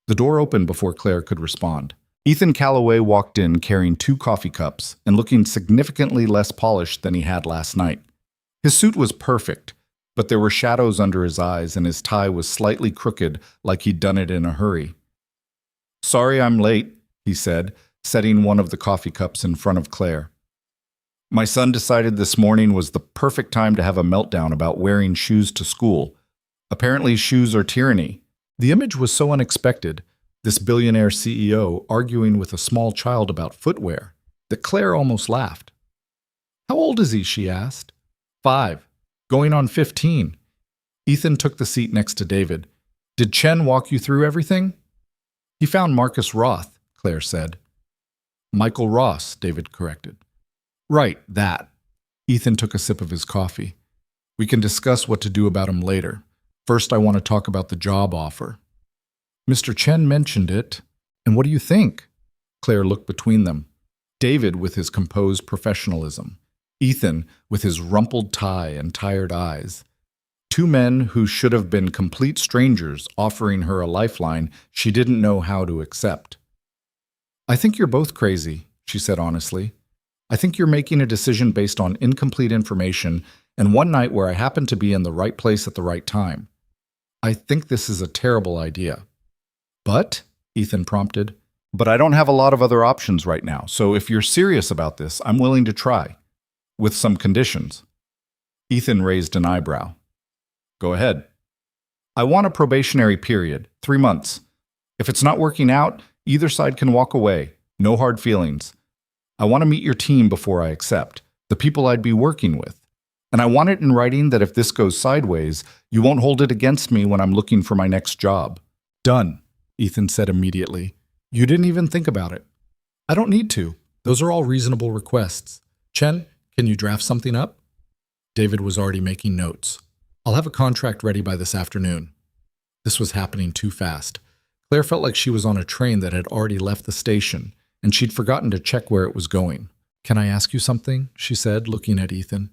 The door opened before Claire could respond. Ethan Calloway walked in carrying 2 coffee cups and looking significantly less polished than he had last night. His suit was perfect, but there were shadows under his eyes and his tie was slightly crooked like he'd done it in a hurry. "Sorry I'm late," he said, setting one of the coffee cups in front of Claire. "My son decided this morning was the perfect time to have a meltdown about wearing shoes to school. Apparently shoes are tyranny." The image was so unexpected, this billionaire CEO arguing with a small child about footwear, that Claire almost laughed. "How old is he?" she asked. 5, going on 15. Ethan took the seat next to David. "Did Chen walk you through everything?" "He found Marcus Roth," Claire said. "Michael Ross," David corrected. "Right, that." Ethan took a sip of his coffee. "We can discuss what to do about him later. First, I want to talk about the job offer." "Mr. Chen mentioned it. And what do you think?" Claire looked between them. David with his composed professionalism. Ethan with his rumpled tie and tired eyes. 2 men who should have been complete strangers offering her a lifeline she didn't know how to accept. "I think you're both crazy," she said honestly. "I think you're making a decision based on incomplete information and one night where I happened to be in the right place at the right time. I think this is a terrible idea." "But," Ethan prompted, "but I don't have a lot of other options right now, so if you're serious about this, I'm willing to try. With some conditions." Ethan raised an eyebrow. "Go ahead." "I want a probationary period, 3 months. If it's not working out, either side can walk away. No hard feelings. I want to meet your team before I accept, the people I'd be working with. And I want it in writing that if this goes sideways, you won't hold it against me when I'm looking for my next job." "Done," Ethan said immediately. "You didn't even think about it." "I don't need to. Those are all reasonable requests. Chen, can you draft something up?" David was already making notes. "I'll have a contract ready by this afternoon." This was happening too fast. Claire felt like she was on a train that had already left the station, and she'd forgotten to check where it was going. "Can I ask you something?" she said, looking at Ethan.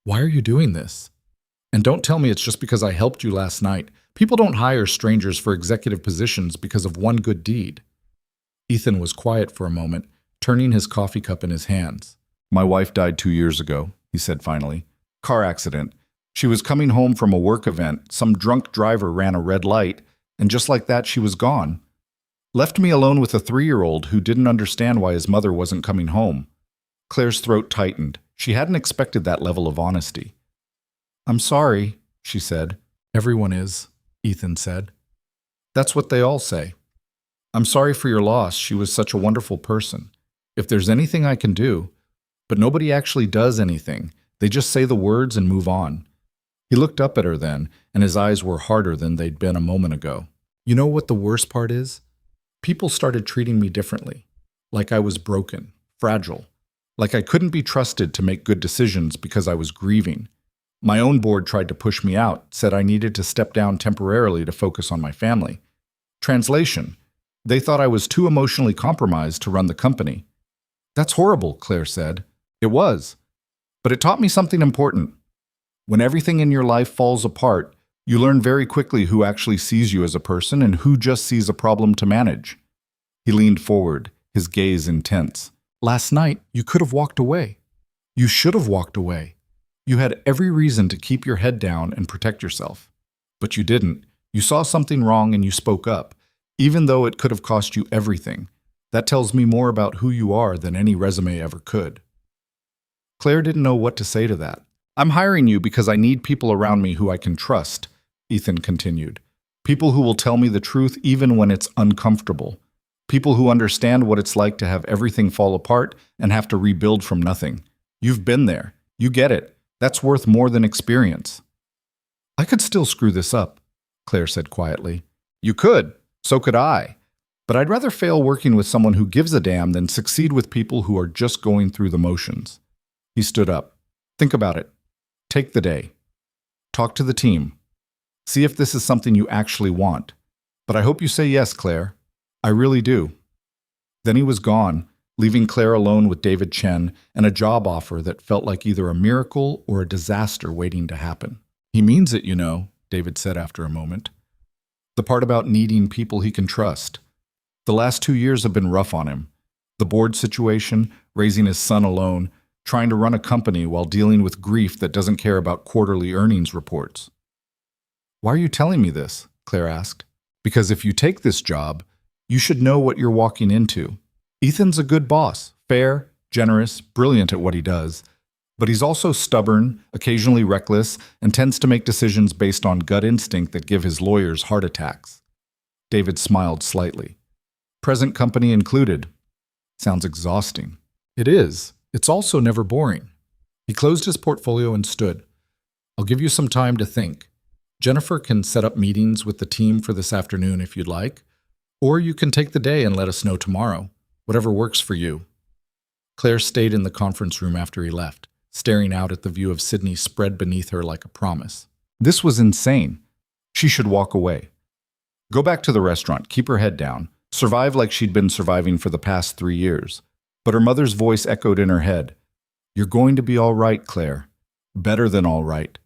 "Why are you doing this? And don't tell me it's just because I helped you last night. People don't hire strangers for executive positions because of one good deed." Ethan was quiet for a moment, turning his coffee cup in his hands. "My wife died 2 years ago," he said finally. "Car accident. She was coming home from a work event. Some drunk driver ran a red light, and just like that, she was gone. Left me alone with a 3-year-old who didn't understand why his mother wasn't coming home." Claire's throat tightened. She hadn't expected that level of honesty. "I'm sorry," she said. "Everyone is," Ethan said. "That's what they all say. I'm sorry for your loss. She was such a wonderful person. If there's anything I can do..." But nobody actually does anything. They just say the words and move on. He looked up at her then, and his eyes were harder than they'd been a moment ago. "You know what the worst part is? People started treating me differently. Like I was broken, fragile. Like I couldn't be trusted to make good decisions because I was grieving. My own board tried to push me out, said I needed to step down temporarily to focus on my family. Translation: they thought I was too emotionally compromised to run the company." "That's horrible," Claire said. "It was. But it taught me something important. When everything in your life falls apart, you learn very quickly who actually sees you as a person and who just sees a problem to manage." He leaned forward, his gaze intense. "Last night, you could have walked away. You should have walked away. You had every reason to keep your head down and protect yourself. But you didn't. You saw something wrong and you spoke up, even though it could have cost you everything. That tells me more about who you are than any resume ever could." Claire didn't know what to say to that. "I'm hiring you because I need people around me who I can trust," Ethan continued. "People who will tell me the truth even when it's uncomfortable. People who understand what it's like to have everything fall apart and have to rebuild from nothing. You've been there. You get it. That's worth more than experience." "I could still screw this up," Claire said quietly. "You could. So could I. But I'd rather fail working with someone who gives a damn than succeed with people who are just going through the motions. He stood up. Think about it. Take the day. Talk to the team. See if this is something you actually want. But I hope you say yes, Claire. I really do. Then he was gone, leaving Claire alone with David Chen and a job offer that felt like either a miracle or a disaster waiting to happen. He means it, you know, David said after a moment. The part about needing people he can trust. The last 2 years have been rough on him. The board situation, raising his son alone, trying to run a company while dealing with grief that doesn't care about quarterly earnings reports. Why are you telling me this? Claire asked. Because if you take this job, you should know what you're walking into. Ethan's a good boss, fair, generous, brilliant at what he does, but he's also stubborn, occasionally reckless, and tends to make decisions based on gut instinct that give his lawyers heart attacks. David smiled slightly. Present company included. Sounds exhausting. It is. It's also never boring. He closed his portfolio and stood. I'll give you some time to think. Jennifer can set up meetings with the team for this afternoon if you'd like, or you can take the day and let us know tomorrow, whatever works for you. Claire stayed in the conference room after he left, staring out at the view of Sydney spread beneath her like a promise. This was insane. She should walk away. Go back to the restaurant, keep her head down, survive like she'd been surviving for the past 3 years. But her mother's voice echoed in her head. You're going to be all right, Claire. Better than all right.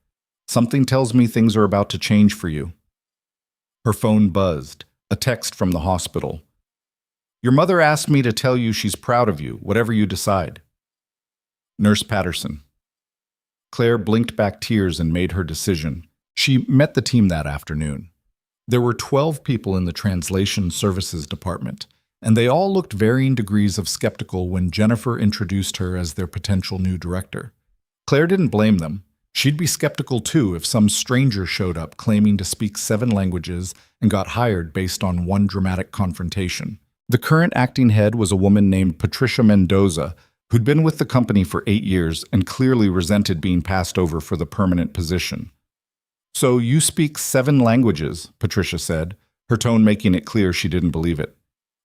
Something tells me things are about to change for you. Her phone buzzed, a text from the hospital. Your mother asked me to tell you she's proud of you, whatever you decide. Nurse Patterson. Claire blinked back tears and made her decision. She met the team that afternoon. There were 12 people in the translation services department, and they all looked varying degrees of skeptical when Jennifer introduced her as their potential new director. Claire didn't blame them. She'd be skeptical too if some stranger showed up claiming to speak 7 languages and got hired based on one dramatic confrontation. The current acting head was a woman named Patricia Mendoza, who'd been with the company for 8 years and clearly resented being passed over for the permanent position. So you speak 7 languages, Patricia said, her tone making it clear she didn't believe it.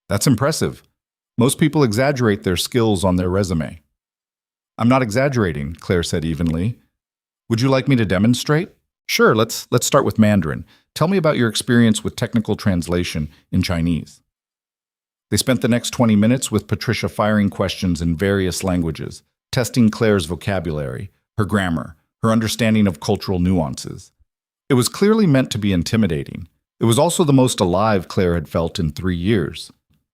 That's impressive. Most people exaggerate their skills on their resume. I'm not exaggerating, Claire said evenly. Would you like me to demonstrate? Sure, let's start with Mandarin. Tell me about your experience with technical translation in Chinese. They spent the next 20 minutes with Patricia firing questions in various languages, testing Claire's vocabulary, her grammar, her understanding of cultural nuances. It was clearly meant to be intimidating. It was also the most alive Claire had felt in 3 years.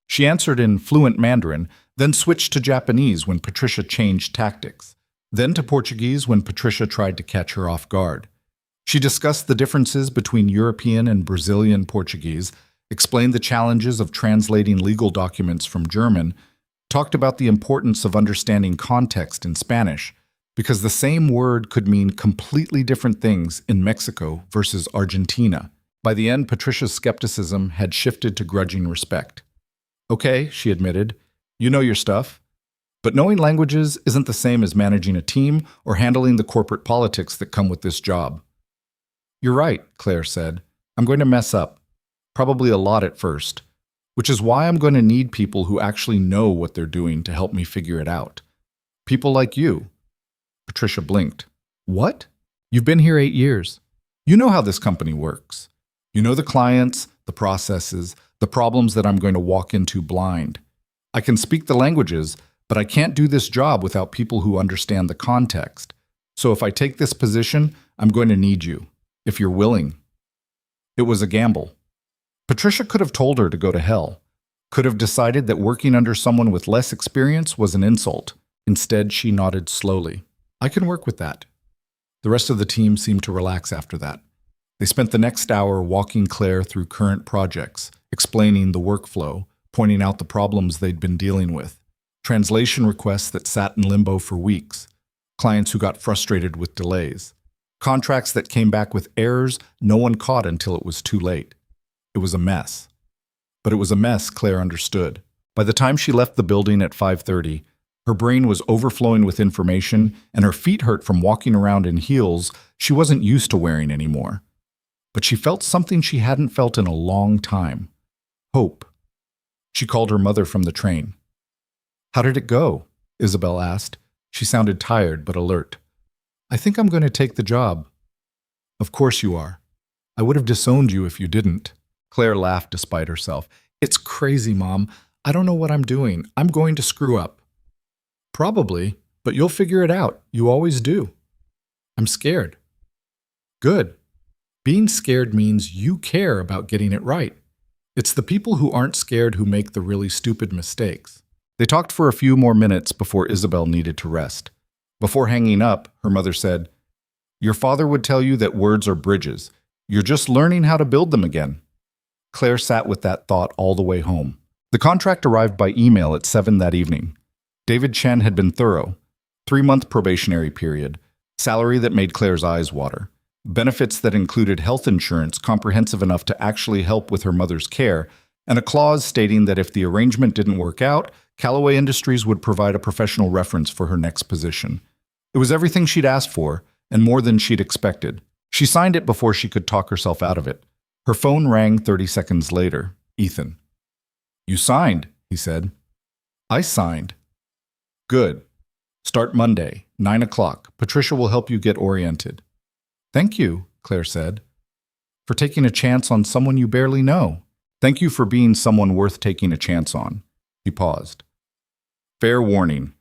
She answered in fluent Mandarin, then switched to Japanese when Patricia changed tactics, then to Portuguese when Patricia tried to catch her off guard. She discussed the differences between European and Brazilian Portuguese, explained the challenges of translating legal documents from German, talked about the importance of understanding context in Spanish, because the same word could mean completely different things in Mexico versus Argentina. By the end, Patricia's skepticism had shifted to grudging respect. Okay, she admitted, you know your stuff. But knowing languages isn't the same as managing a team or handling the corporate politics that come with this job. You're right, Claire said. I'm going to mess up. Probably a lot at first. Which is why I'm going to need people who actually know what they're doing to help me figure it out. People like you. Patricia blinked. What? You've been here 8 years. You know how this company works. You know the clients, the processes, the problems that I'm going to walk into blind. I can speak the languages, but I can't do this job without people who understand the context. So if I take this position, I'm going to need you, if you're willing. It was a gamble. Patricia could have told her to go to hell, could have decided that working under someone with less experience was an insult. Instead, she nodded slowly. I can work with that. The rest of the team seemed to relax after that. They spent the next hour walking Claire through current projects, explaining the workflow, pointing out the problems they'd been dealing with, translation requests that sat in limbo for weeks, clients who got frustrated with delays, contracts that came back with errors no one caught until it was too late. It was a mess. But it was a mess Claire understood. By the time she left the building at 5:30, her brain was overflowing with information and her feet hurt from walking around in heels she wasn't used to wearing anymore. But she felt something she hadn't felt in a long time. Hope. She called her mother from the train. "How did it go?" Isabel asked. She sounded tired but alert. "I think I'm going to take the job." "Of course you are. I would have disowned you if you didn't." Claire laughed despite herself. "It's crazy, Mom. I don't know what I'm doing. I'm going to screw up." "Probably, but you'll figure it out. You always do." "I'm scared." "Good. Being scared means you care about getting it right. It's the people who aren't scared who make the really stupid mistakes." They talked for a few more minutes before Isabel needed to rest. Before hanging up, her mother said, "Your father would tell you that words are bridges. You're just learning how to build them again." Claire sat with that thought all the way home. The contract arrived by email at 7 that evening. David Chen had been thorough. 3-month probationary period. Salary that made Claire's eyes water. Benefits that included health insurance comprehensive enough to actually help with her mother's care, and a clause stating that if the arrangement didn't work out, Callaway Industries would provide a professional reference for her next position. It was everything she'd asked for, and more than she'd expected. She signed it before she could talk herself out of it. Her phone rang 30 seconds later. Ethan. "You signed," he said. "I signed." "Good. Start Monday, 9 o'clock. Patricia will help you get oriented." "Thank you," Claire said, "for taking a chance on someone you barely know. Thank you for being someone worth taking a chance on." He paused. "Fair warning.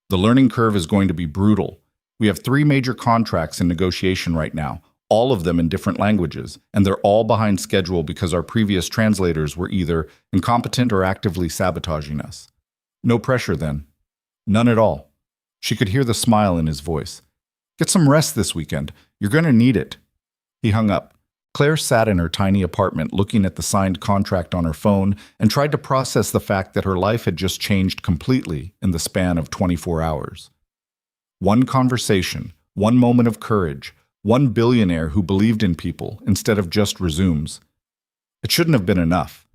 The learning curve is going to be brutal. We have 3 major contracts in negotiation right now, all of them in different languages, and they're all behind schedule because our previous translators were either incompetent or actively sabotaging us. No pressure then. None at all." She could hear the smile in his voice. "Get some rest this weekend. You're going to need it." He hung up. Claire sat in her tiny apartment looking at the signed contract on her phone and tried to process the fact that her life had just changed completely in the span of 24 hours. One conversation, one moment of courage, one billionaire who believed in people instead of just resumes. It shouldn't have been enough.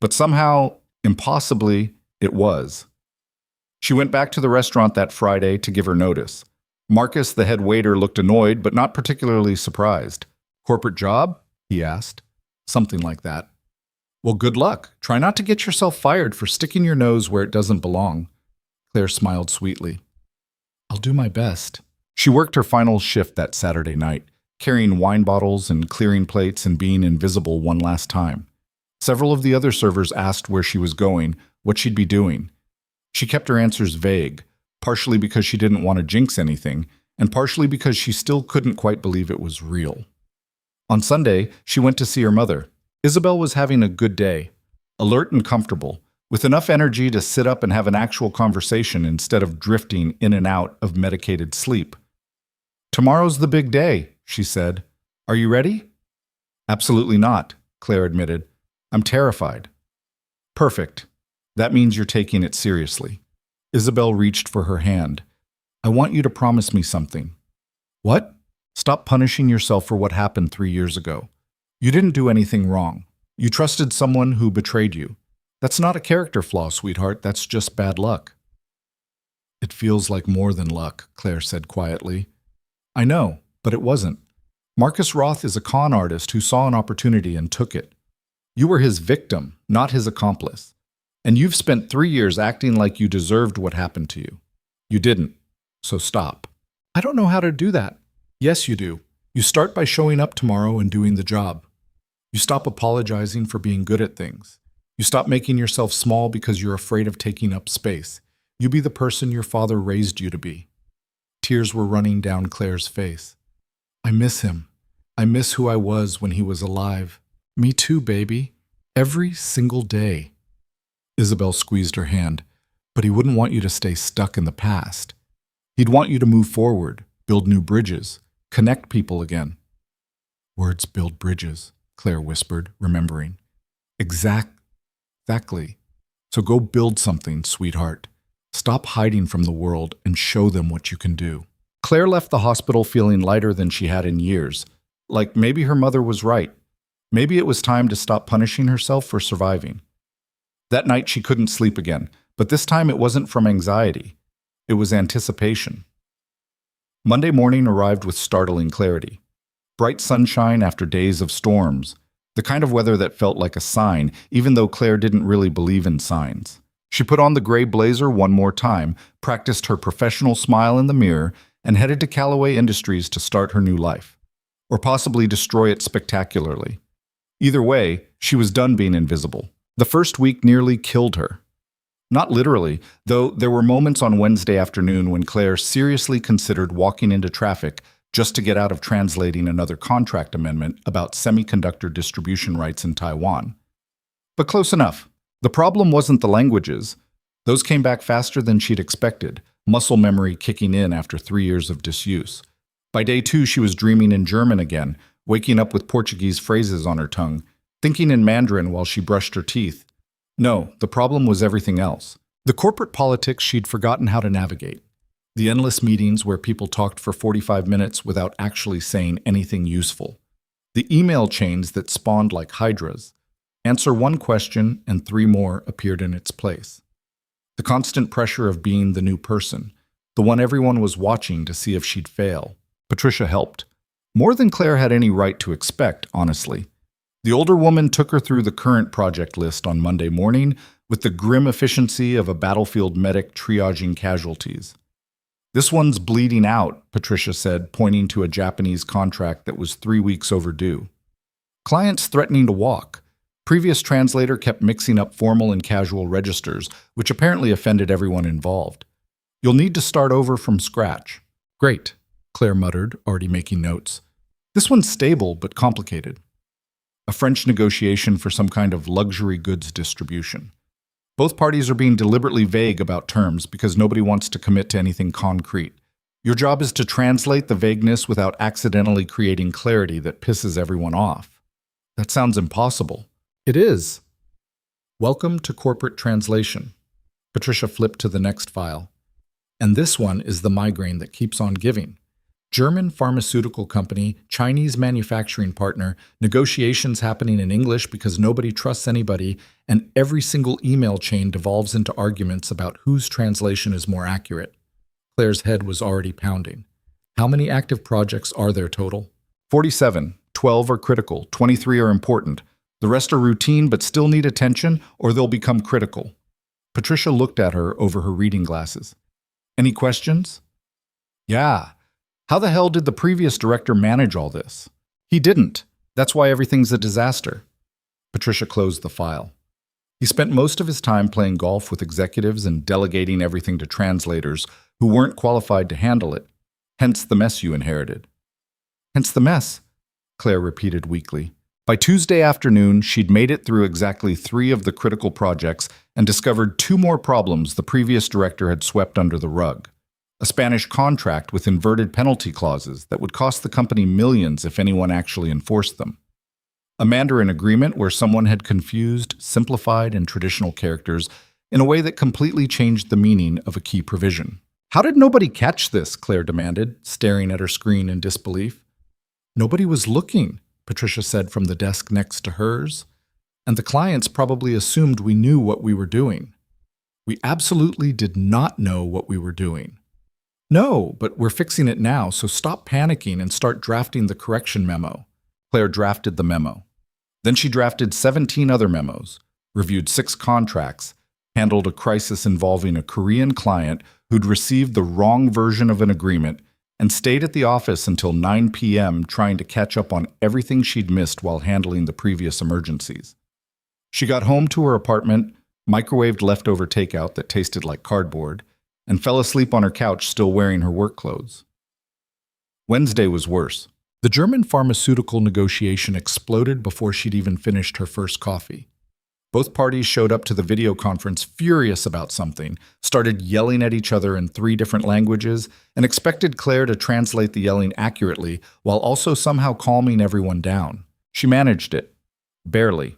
But somehow, impossibly, it was. She went back to the restaurant that Friday to give her notice. Marcus, the head waiter, looked annoyed but not particularly surprised. "Corporate job?" he asked. "Something like that." "Well, good luck. Try not to get yourself fired for sticking your nose where it doesn't belong." Claire smiled sweetly. "I'll do my best." She worked her final shift that Saturday night, carrying wine bottles and clearing plates and being invisible one last time. Several of the other servers asked where she was going, what she'd be doing. She kept her answers vague, partially because she didn't want to jinx anything, and partially because she still couldn't quite believe it was real. On Sunday, she went to see her mother. Isabel was having a good day, alert and comfortable, with enough energy to sit up and have an actual conversation instead of drifting in and out of medicated sleep. "Tomorrow's the big day," she said. "Are you ready?" "Absolutely not," Claire admitted. "I'm terrified." "Perfect. That means you're taking it seriously." Isabel reached for her hand. "I want you to promise me something." "What?" "Stop punishing yourself for what happened 3 years ago. You didn't do anything wrong. You trusted someone who betrayed you. That's not a character flaw, sweetheart. That's just bad luck." "It feels like more than luck," Claire said quietly. "I know, but it wasn't. Marcus Roth is a con artist who saw an opportunity and took it. You were his victim, not his accomplice. And you've spent 3 years acting like you deserved what happened to you. You didn't. So stop." "I don't know how to do that." "Yes, you do. You start by showing up tomorrow and doing the job. You stop apologizing for being good at things. You stop making yourself small because you're afraid of taking up space. You be the person your father raised you to be." Tears were running down Claire's face. "I miss him. I miss who I was when he was alive." "Me too, baby. Every single day." Isabel squeezed her hand. "But he wouldn't want you to stay stuck in the past. He'd want you to move forward, build new bridges, connect people again." "Words build bridges," Claire whispered, remembering. Exactly. So go build something, sweetheart. Stop hiding from the world and show them what you can do." Claire left the hospital feeling lighter than she had in years. Like maybe her mother was right. Maybe it was time to stop punishing herself for surviving. That night she couldn't sleep again, but this time it wasn't from anxiety. It was anticipation. Monday morning arrived with startling clarity. Bright sunshine after days of storms. The kind of weather that felt like a sign, even though Claire didn't really believe in signs. She put on the gray blazer one more time, practiced her professional smile in the mirror, and headed to Callaway Industries to start her new life. Or possibly destroy it spectacularly. Either way, she was done being invisible. The first week nearly killed her. Not literally, though there were moments on Wednesday afternoon when Claire seriously considered walking into traffic just to get out of translating another contract amendment about semiconductor distribution rights in Taiwan. But close enough. The problem wasn't the languages. Those came back faster than she'd expected, muscle memory kicking in after 3 years of disuse. By day 2, she was dreaming in German again, waking up with Portuguese phrases on her tongue, thinking in Mandarin while she brushed her teeth. No, the problem was everything else. The corporate politics she'd forgotten how to navigate. The endless meetings where people talked for 45 minutes without actually saying anything useful. The email chains that spawned like hydras. Answer one question and 3 more appeared in its place. The constant pressure of being the new person, the one everyone was watching to see if she'd fail. Patricia helped. More than Claire had any right to expect, honestly. The older woman took her through the current project list on Monday morning with the grim efficiency of a battlefield medic triaging casualties. This one's bleeding out, Patricia said, pointing to a Japanese contract that was 3 weeks overdue. Clients threatening to walk. Previous translator kept mixing up formal and casual registers, which apparently offended everyone involved. You'll need to start over from scratch. Great, Claire muttered, already making notes. This one's stable but complicated. A French negotiation for some kind of luxury goods distribution. Both parties are being deliberately vague about terms because nobody wants to commit to anything concrete. Your job is to translate the vagueness without accidentally creating clarity that pisses everyone off. That sounds impossible. It is. Welcome to corporate translation. Patricia flipped to the next file. And this one is the migraine that keeps on giving. German pharmaceutical company, Chinese manufacturing partner, negotiations happening in English because nobody trusts anybody, and every single email chain devolves into arguments about whose translation is more accurate. Claire's head was already pounding. How many active projects are there total? 47. 12 are critical, 23 are important. The rest are routine but still need attention, or they'll become critical. Patricia looked at her over her reading glasses. Any questions? Yeah. How the hell did the previous director manage all this? He didn't. That's why everything's a disaster. Patricia closed the file. He spent most of his time playing golf with executives and delegating everything to translators who weren't qualified to handle it. Hence the mess you inherited. Hence the mess, Claire repeated weakly. By Tuesday afternoon, she'd made it through exactly 3 of the critical projects and discovered 2 more problems the previous director had swept under the rug. A Spanish contract with inverted penalty clauses that would cost the company millions if anyone actually enforced them. A Mandarin agreement where someone had confused, simplified, and traditional characters in a way that completely changed the meaning of a key provision. How did nobody catch this? Claire demanded, staring at her screen in disbelief. Nobody was looking, Patricia said from the desk next to hers, and the clients probably assumed we knew what we were doing. We absolutely did not know what we were doing. No, but we're fixing it now, so stop panicking and start drafting the correction memo. Claire drafted the memo. Then she drafted 17 other memos, reviewed 6 contracts, handled a crisis involving a Korean client who'd received the wrong version of an agreement, and stayed at the office until 9 p.m. trying to catch up on everything she'd missed while handling the previous emergencies. She got home to her apartment, microwaved leftover takeout that tasted like cardboard, and fell asleep on her couch still wearing her work clothes. Wednesday was worse. The German pharmaceutical negotiation exploded before she'd even finished her first coffee. Both parties showed up to the video conference furious about something, started yelling at each other in 3 different languages, and expected Claire to translate the yelling accurately while also somehow calming everyone down. She managed it. Barely.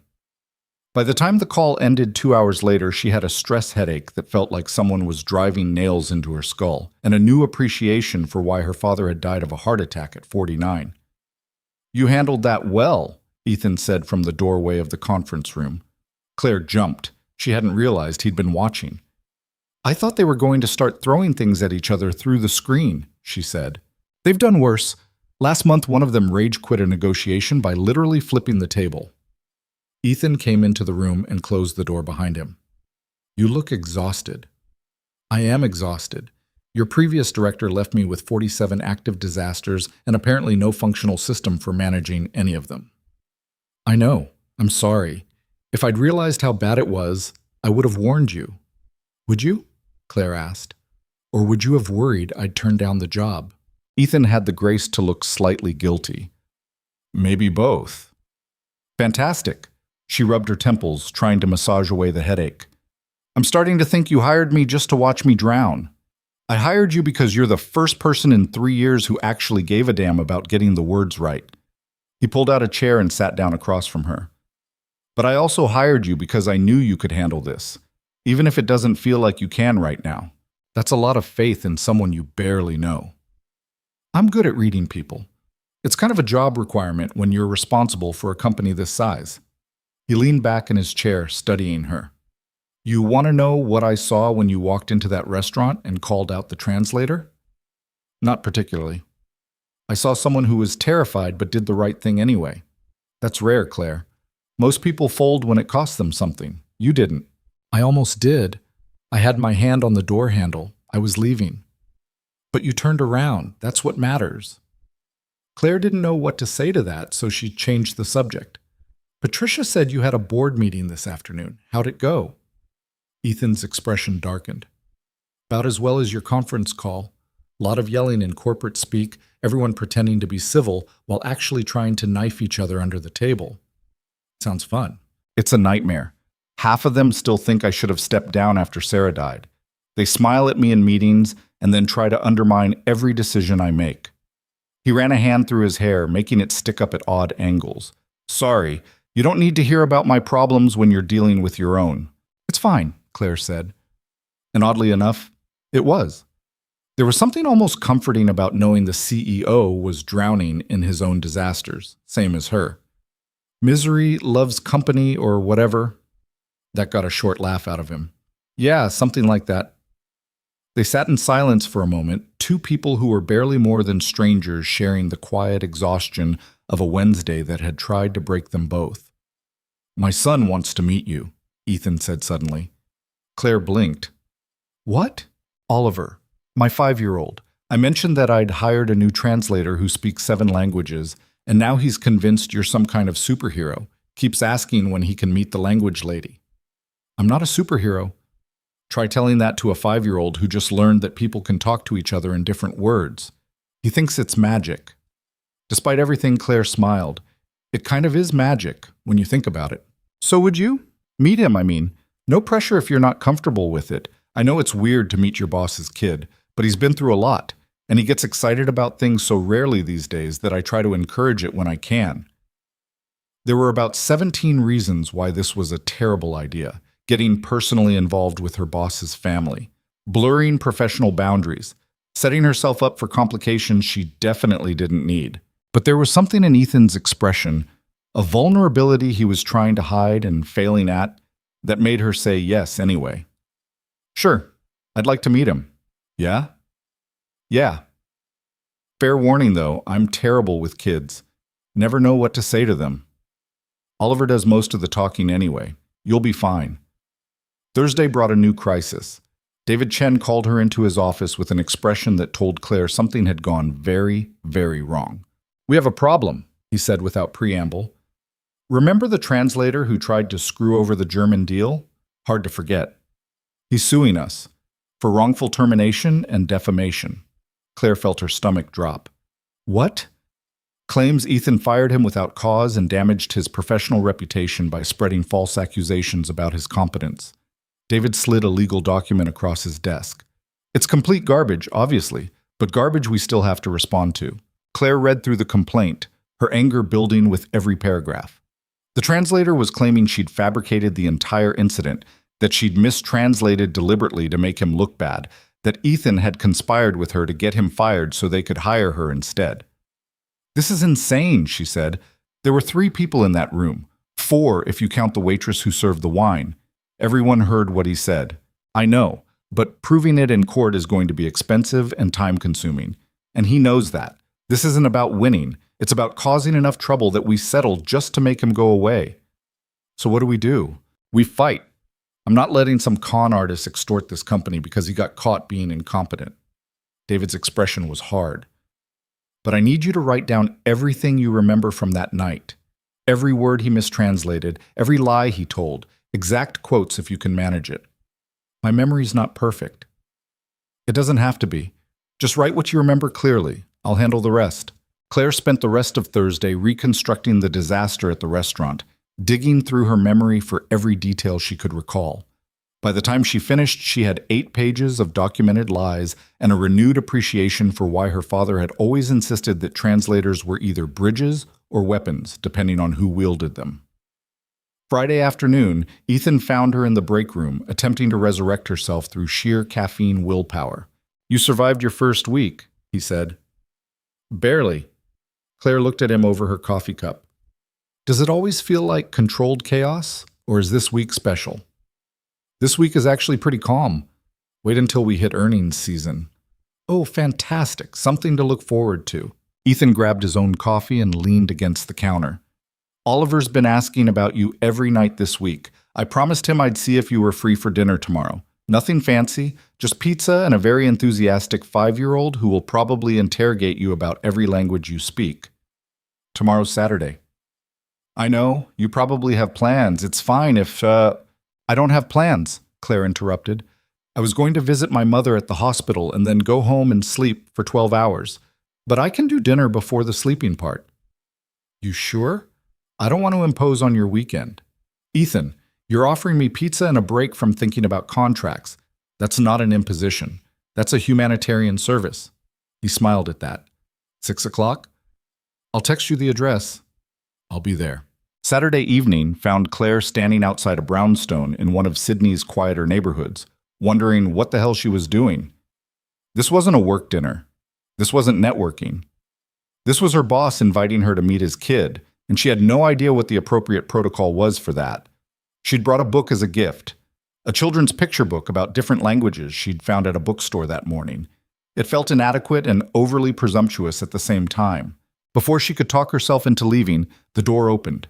By the time the call ended 2 hours later, she had a stress headache that felt like someone was driving nails into her skull, and a new appreciation for why her father had died of a heart attack at 49. You handled that well, Ethan said from the doorway of the conference room. Claire jumped. She hadn't realized he'd been watching. I thought they were going to start throwing things at each other through the screen, she said. They've done worse. Last month, one of them rage quit a negotiation by literally flipping the table. Ethan came into the room and closed the door behind him. You look exhausted. I am exhausted. Your previous director left me with 47 active disasters and apparently no functional system for managing any of them. I know. I'm sorry. If I'd realized how bad it was, I would have warned you. Would you? Claire asked. Or would you have worried I'd turn down the job? Ethan had the grace to look slightly guilty. Maybe both. Fantastic. She rubbed her temples, trying to massage away the headache. I'm starting to think you hired me just to watch me drown. I hired you because you're the first person in 3 years who actually gave a damn about getting the words right. He pulled out a chair and sat down across from her. But I also hired you because I knew you could handle this, even if it doesn't feel like you can right now. That's a lot of faith in someone you barely know. I'm good at reading people. It's kind of a job requirement when you're responsible for a company this size. He leaned back in his chair, studying her. You want to know what I saw when you walked into that restaurant and called out the translator? Not particularly. I saw someone who was terrified but did the right thing anyway. That's rare, Claire. Most people fold when it costs them something. You didn't. I almost did. I had my hand on the door handle. I was leaving. But you turned around. That's what matters. Claire didn't know what to say to that, so she changed the subject. Patricia said you had a board meeting this afternoon. How'd it go? Ethan's expression darkened. About as well as your conference call. A lot of yelling in corporate speak, everyone pretending to be civil while actually trying to knife each other under the table. Sounds fun. It's a nightmare. Half of them still think I should have stepped down after Sarah died. They smile at me in meetings and then try to undermine every decision I make. He ran a hand through his hair, making it stick up at odd angles. Sorry, you don't need to hear about my problems when you're dealing with your own. It's fine, Claire said. And oddly enough, it was. There was something almost comforting about knowing the CEO was drowning in his own disasters, same as her. Misery loves company or whatever. That got a short laugh out of him. Yeah, something like that. They sat in silence for a moment, two people who were barely more than strangers sharing the quiet exhaustion of a Wednesday that had tried to break them both. My son wants to meet you, Ethan said suddenly. Claire blinked. What? Oliver, my 5-year-old. I mentioned that I'd hired a new translator who speaks 7 languages, and now he's convinced you're some kind of superhero. Keeps asking when he can meet the language lady. I'm not a superhero. Try telling that to a 5-year-old who just learned that people can talk to each other in different words. He thinks it's magic. Despite everything, Claire smiled. It kind of is magic when you think about it. So would you? Meet him, I mean. No pressure if you're not comfortable with it. I know it's weird to meet your boss's kid, but he's been through a lot, and he gets excited about things so rarely these days that I try to encourage it when I can. There were about 17 reasons why this was a terrible idea. Getting personally involved with her boss's family, blurring professional boundaries, setting herself up for complications she definitely didn't need. But there was something in Ethan's expression, a vulnerability he was trying to hide and failing at, that made her say yes anyway. Sure, I'd like to meet him. Yeah? Yeah. Fair warning though, I'm terrible with kids. Never know what to say to them. Oliver does most of the talking anyway. You'll be fine. Thursday brought a new crisis. David Chen called her into his office with an expression that told Claire something had gone very, very wrong. We have a problem, he said without preamble. Remember the translator who tried to screw over the German deal? Hard to forget. He's suing us for wrongful termination and defamation. Claire felt her stomach drop. What? Claims Ethan fired him without cause and damaged his professional reputation by spreading false accusations about his competence. David slid a legal document across his desk. It's complete garbage, obviously, but garbage we still have to respond to. Claire read through the complaint, her anger building with every paragraph. The translator was claiming she'd fabricated the entire incident, that she'd mistranslated deliberately to make him look bad, that Ethan had conspired with her to get him fired so they could hire her instead. This is insane, she said. There were 3 people in that room, 4 if you count the waitress who served the wine. Everyone heard what he said. I know, but proving it in court is going to be expensive and time-consuming. And he knows that. This isn't about winning. It's about causing enough trouble that we settle just to make him go away. So what do we do? We fight. I'm not letting some con artist extort this company because he got caught being incompetent. David's expression was hard. But I need you to write down everything you remember from that night. Every word he mistranslated, every lie he told, exact quotes if you can manage it. My memory's not perfect. It doesn't have to be. Just write what you remember clearly. I'll handle the rest. Claire spent the rest of Thursday reconstructing the disaster at the restaurant, digging through her memory for every detail she could recall. By the time she finished, she had 8 pages of documented lies and a renewed appreciation for why her father had always insisted that translators were either bridges or weapons, depending on who wielded them. Friday afternoon, Ethan found her in the break room, attempting to resurrect herself through sheer caffeine willpower. "You survived your first week," he said. "Barely." Claire looked at him over her coffee cup. "Does it always feel like controlled chaos, or is this week special?" "This week is actually pretty calm. Wait until we hit earnings season." "Oh, fantastic. Something to look forward to." Ethan grabbed his own coffee and leaned against the counter. "Oliver's been asking about you every night this week. I promised him I'd see if you were free for dinner tomorrow. Nothing fancy, just pizza and a very enthusiastic 5-year-old who will probably interrogate you about every language you speak. Tomorrow's Saturday." "I know, you probably have plans. It's fine if, "I don't have plans," Claire interrupted. "I was going to visit my mother at the hospital and then go home and sleep for 12 hours. But I can do dinner before the sleeping part." "You sure? I don't want to impose on your weekend." "Ethan, you're offering me pizza and a break from thinking about contracts. That's not an imposition. That's a humanitarian service." He smiled at that. 6 o'clock? "I'll text you the address." "I'll be there." Saturday evening found Claire standing outside a brownstone in one of Sydney's quieter neighborhoods, wondering what the hell she was doing. This wasn't a work dinner. This wasn't networking. This was her boss inviting her to meet his kid, and she had no idea what the appropriate protocol was for that. She'd brought a book as a gift, a children's picture book about different languages she'd found at a bookstore that morning. It felt inadequate and overly presumptuous at the same time. Before she could talk herself into leaving, the door opened.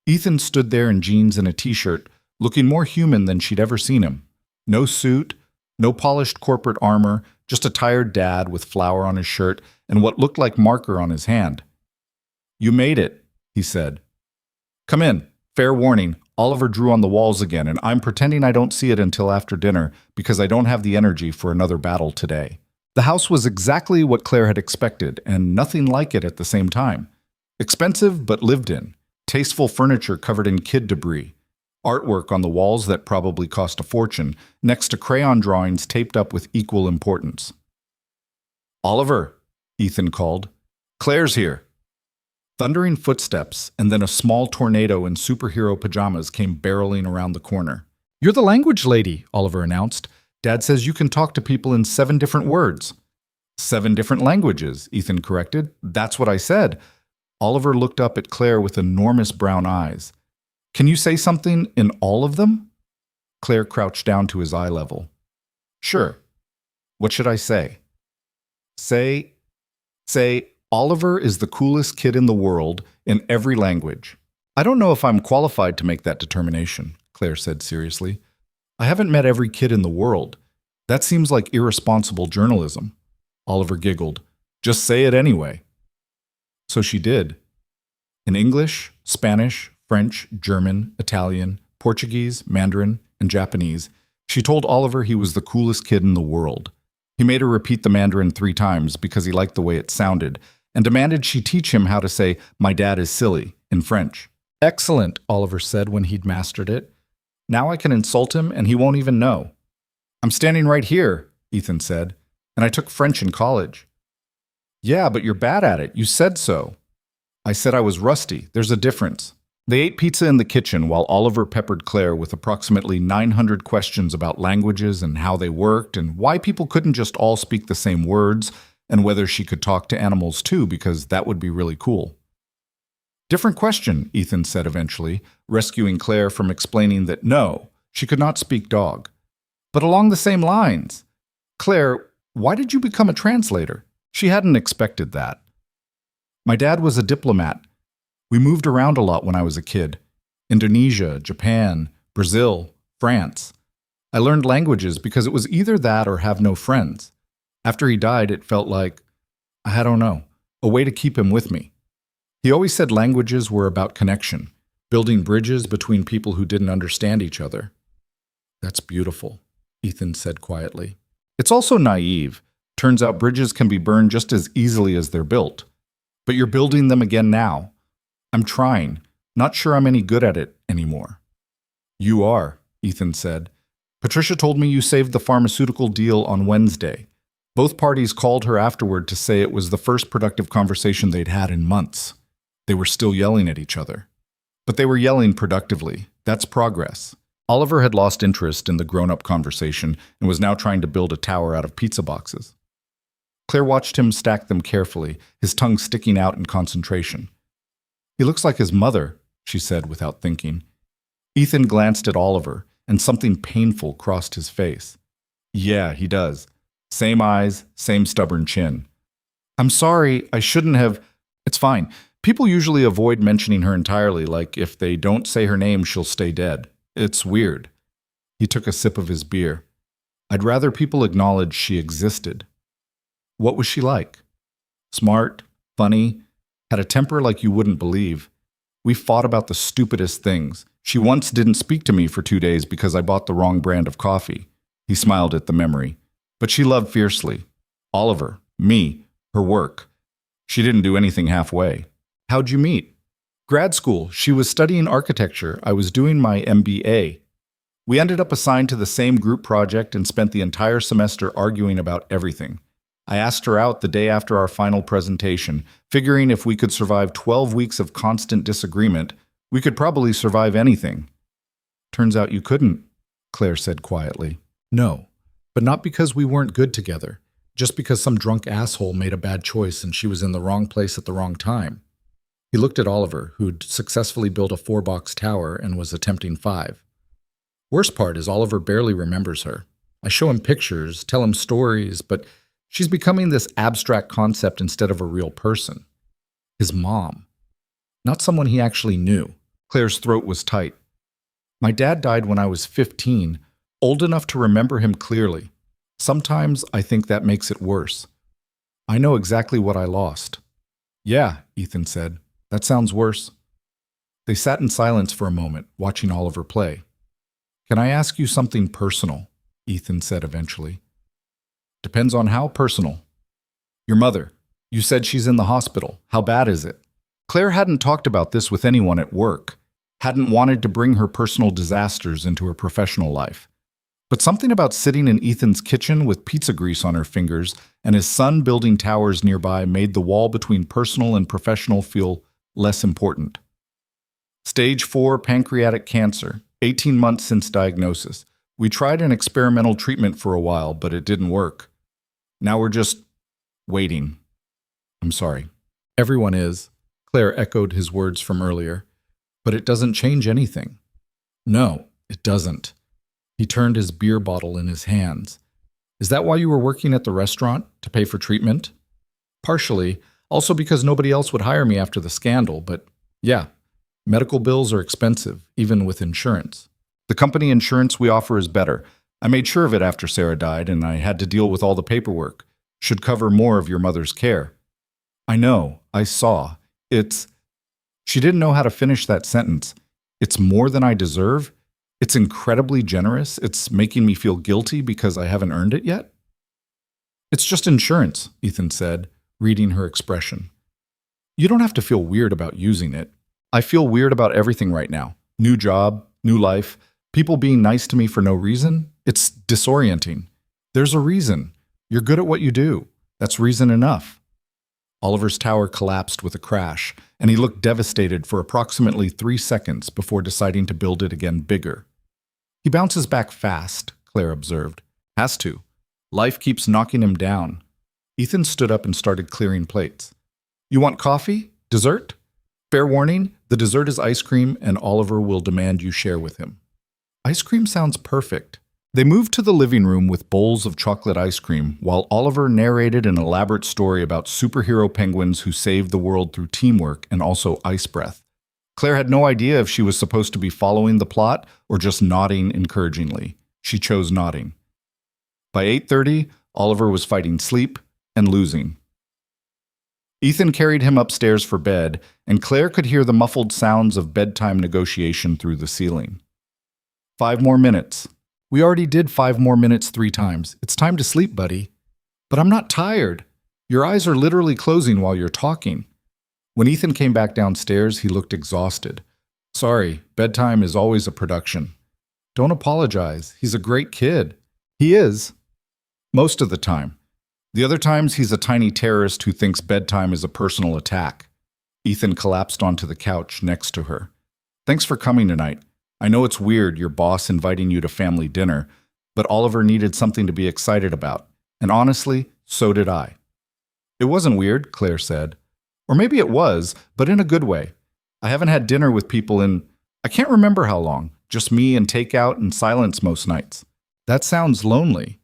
Ethan stood there in jeans and a t-shirt, looking more human than she'd ever seen him. No suit, no polished corporate armor, just a tired dad with flour on his shirt and what looked like marker on his hand. "You made it," he said. "Come in. Fair warning, Oliver drew on the walls again, and I'm pretending I don't see it until after dinner because I don't have the energy for another battle today." The house was exactly what Claire had expected, and nothing like it at the same time. Expensive, but lived in. Tasteful furniture covered in kid debris. Artwork on the walls that probably cost a fortune, next to crayon drawings taped up with equal importance. "Oliver," Ethan called. "Claire's here." Thundering footsteps, and then a small tornado in superhero pajamas came barreling around the corner. "You're the language lady," Oliver announced. "Dad says you can talk to people in 7 different words." 7 different languages, Ethan corrected. "That's what I said." Oliver looked up at Claire with enormous brown eyes. "Can you say something in all of them?" Claire crouched down to his eye level. "Sure. What should I say?" Say, Oliver is the coolest kid in the world in every language." "I don't know if I'm qualified to make that determination," Claire said seriously. "I haven't met every kid in the world. That seems like irresponsible journalism." Oliver giggled. "Just say it anyway." So she did. In English, Spanish, French, German, Italian, Portuguese, Mandarin, and Japanese, she told Oliver he was the coolest kid in the world. He made her repeat the Mandarin 3 times because he liked the way it sounded, and demanded she teach him how to say, "My dad is silly," in French. "Excellent," Oliver said when he'd mastered it. "Now I can insult him and he won't even know." "I'm standing right here," Ethan said, "and I took French in college." "Yeah, but you're bad at it. You said so." "I said I was rusty. There's a difference." They ate pizza in the kitchen while Oliver peppered Claire with approximately 900 questions about languages and how they worked and why people couldn't just all speak the same words and whether she could talk to animals too because that would be really cool. "Different question," Ethan said eventually, rescuing Claire from explaining that no, she could not speak dog. "But along the same lines. Claire, why did you become a translator?" She hadn't expected that. "My dad was a diplomat. We moved around a lot when I was a kid. Indonesia, Japan, Brazil, France. I learned languages because it was either that or have no friends. After he died, it felt like, I don't know, a way to keep him with me. He always said languages were about connection, building bridges between people who didn't understand each other. That's beautiful, Ethan said quietly. It's also naive. Turns out bridges can be burned just as easily as they're built. But you're building them again now. I'm trying. Not sure I'm any good at it anymore. You are, Ethan said. Patricia told me you saved the pharmaceutical deal on Wednesday. Both parties called her afterward to say it was the first productive conversation they'd had in months. They were still yelling at each other. But they were yelling productively. That's progress. Oliver had lost interest in the grown-up conversation and was now trying to build a tower out of pizza boxes. Claire watched him stack them carefully, his tongue sticking out in concentration. He looks like his mother, she said without thinking. Ethan glanced at Oliver, and something painful crossed his face. Yeah, he does. Same eyes, same stubborn chin. I'm sorry, I shouldn't have. It's fine. People usually avoid mentioning her entirely, like if they don't say her name, she'll stay dead. It's weird. He took a sip of his beer. I'd rather people acknowledge she existed. What was she like? Smart, funny, had a temper like you wouldn't believe. We fought about the stupidest things. She once didn't speak to me for 2 days because I bought the wrong brand of coffee. He smiled at the memory. But she loved fiercely. Oliver, me, her work. She didn't do anything halfway. How'd you meet? Grad school. She was studying architecture. I was doing my MBA. We ended up assigned to the same group project and spent the entire semester arguing about everything. I asked her out the day after our final presentation, figuring if we could survive 12 weeks of constant disagreement, we could probably survive anything. Turns out you couldn't, Claire said quietly. No, but not because we weren't good together, just because some drunk asshole made a bad choice and she was in the wrong place at the wrong time. He looked at Oliver, who'd successfully built a 4-box tower and was attempting 5. Worst part is Oliver barely remembers her. I show him pictures, tell him stories, but she's becoming this abstract concept instead of a real person. His mom. Not someone he actually knew. Claire's throat was tight. My dad died when I was 15, old enough to remember him clearly. Sometimes I think that makes it worse. I know exactly what I lost. Yeah, Ethan said. That sounds worse. They sat in silence for a moment, watching Oliver play. Can I ask you something personal? Ethan said eventually. Depends on how personal. Your mother. You said she's in the hospital. How bad is it? Claire hadn't talked about this with anyone at work, hadn't wanted to bring her personal disasters into her professional life. But something about sitting in Ethan's kitchen with pizza grease on her fingers and his son building towers nearby made the wall between personal and professional feel less important. Stage 4 pancreatic cancer, 18 months since diagnosis. We tried an experimental treatment for a while, but it didn't work. Now we're just waiting. I'm sorry. Everyone is, Claire echoed his words from earlier. But it doesn't change anything. No, it doesn't. He turned his beer bottle in his hands. Is that why you were working at the restaurant, to pay for treatment? Partially, also because nobody else would hire me after the scandal, but yeah, medical bills are expensive, even with insurance. The company insurance we offer is better. I made sure of it after Sarah died, and I had to deal with all the paperwork. Should cover more of your mother's care. I know, I saw. She didn't know how to finish that sentence. It's more than I deserve. It's incredibly generous. It's making me feel guilty because I haven't earned it yet. It's just insurance, Ethan said, reading her expression. You don't have to feel weird about using it. I feel weird about everything right now. New job, new life, people being nice to me for no reason. It's disorienting. There's a reason. You're good at what you do. That's reason enough. Oliver's tower collapsed with a crash, and he looked devastated for approximately 3 seconds before deciding to build it again bigger. He bounces back fast, Claire observed. Has to. Life keeps knocking him down. Ethan stood up and started clearing plates. You want coffee? Dessert? Fair warning, the dessert is ice cream, and Oliver will demand you share with him. Ice cream sounds perfect. They moved to the living room with bowls of chocolate ice cream while Oliver narrated an elaborate story about superhero penguins who saved the world through teamwork and also ice breath. Claire had no idea if she was supposed to be following the plot or just nodding encouragingly. She chose nodding. By 8:30, Oliver was fighting sleep and losing. Ethan carried him upstairs for bed, and Claire could hear the muffled sounds of bedtime negotiation through the ceiling. 5 more minutes. We already did 5 more minutes 3 times. It's time to sleep, buddy. But I'm not tired. Your eyes are literally closing while you're talking. When Ethan came back downstairs, he looked exhausted. Sorry, bedtime is always a production. Don't apologize. He's a great kid. He is. Most of the time. The other times, he's a tiny terrorist who thinks bedtime is a personal attack. Ethan collapsed onto the couch next to her. Thanks for coming tonight. I know it's weird, your boss inviting you to family dinner, but Oliver needed something to be excited about. And honestly, so did I. It wasn't weird, Claire said. Or maybe it was, but in a good way. I haven't had dinner with people in, I can't remember how long, just me and takeout and silence most nights. That sounds lonely.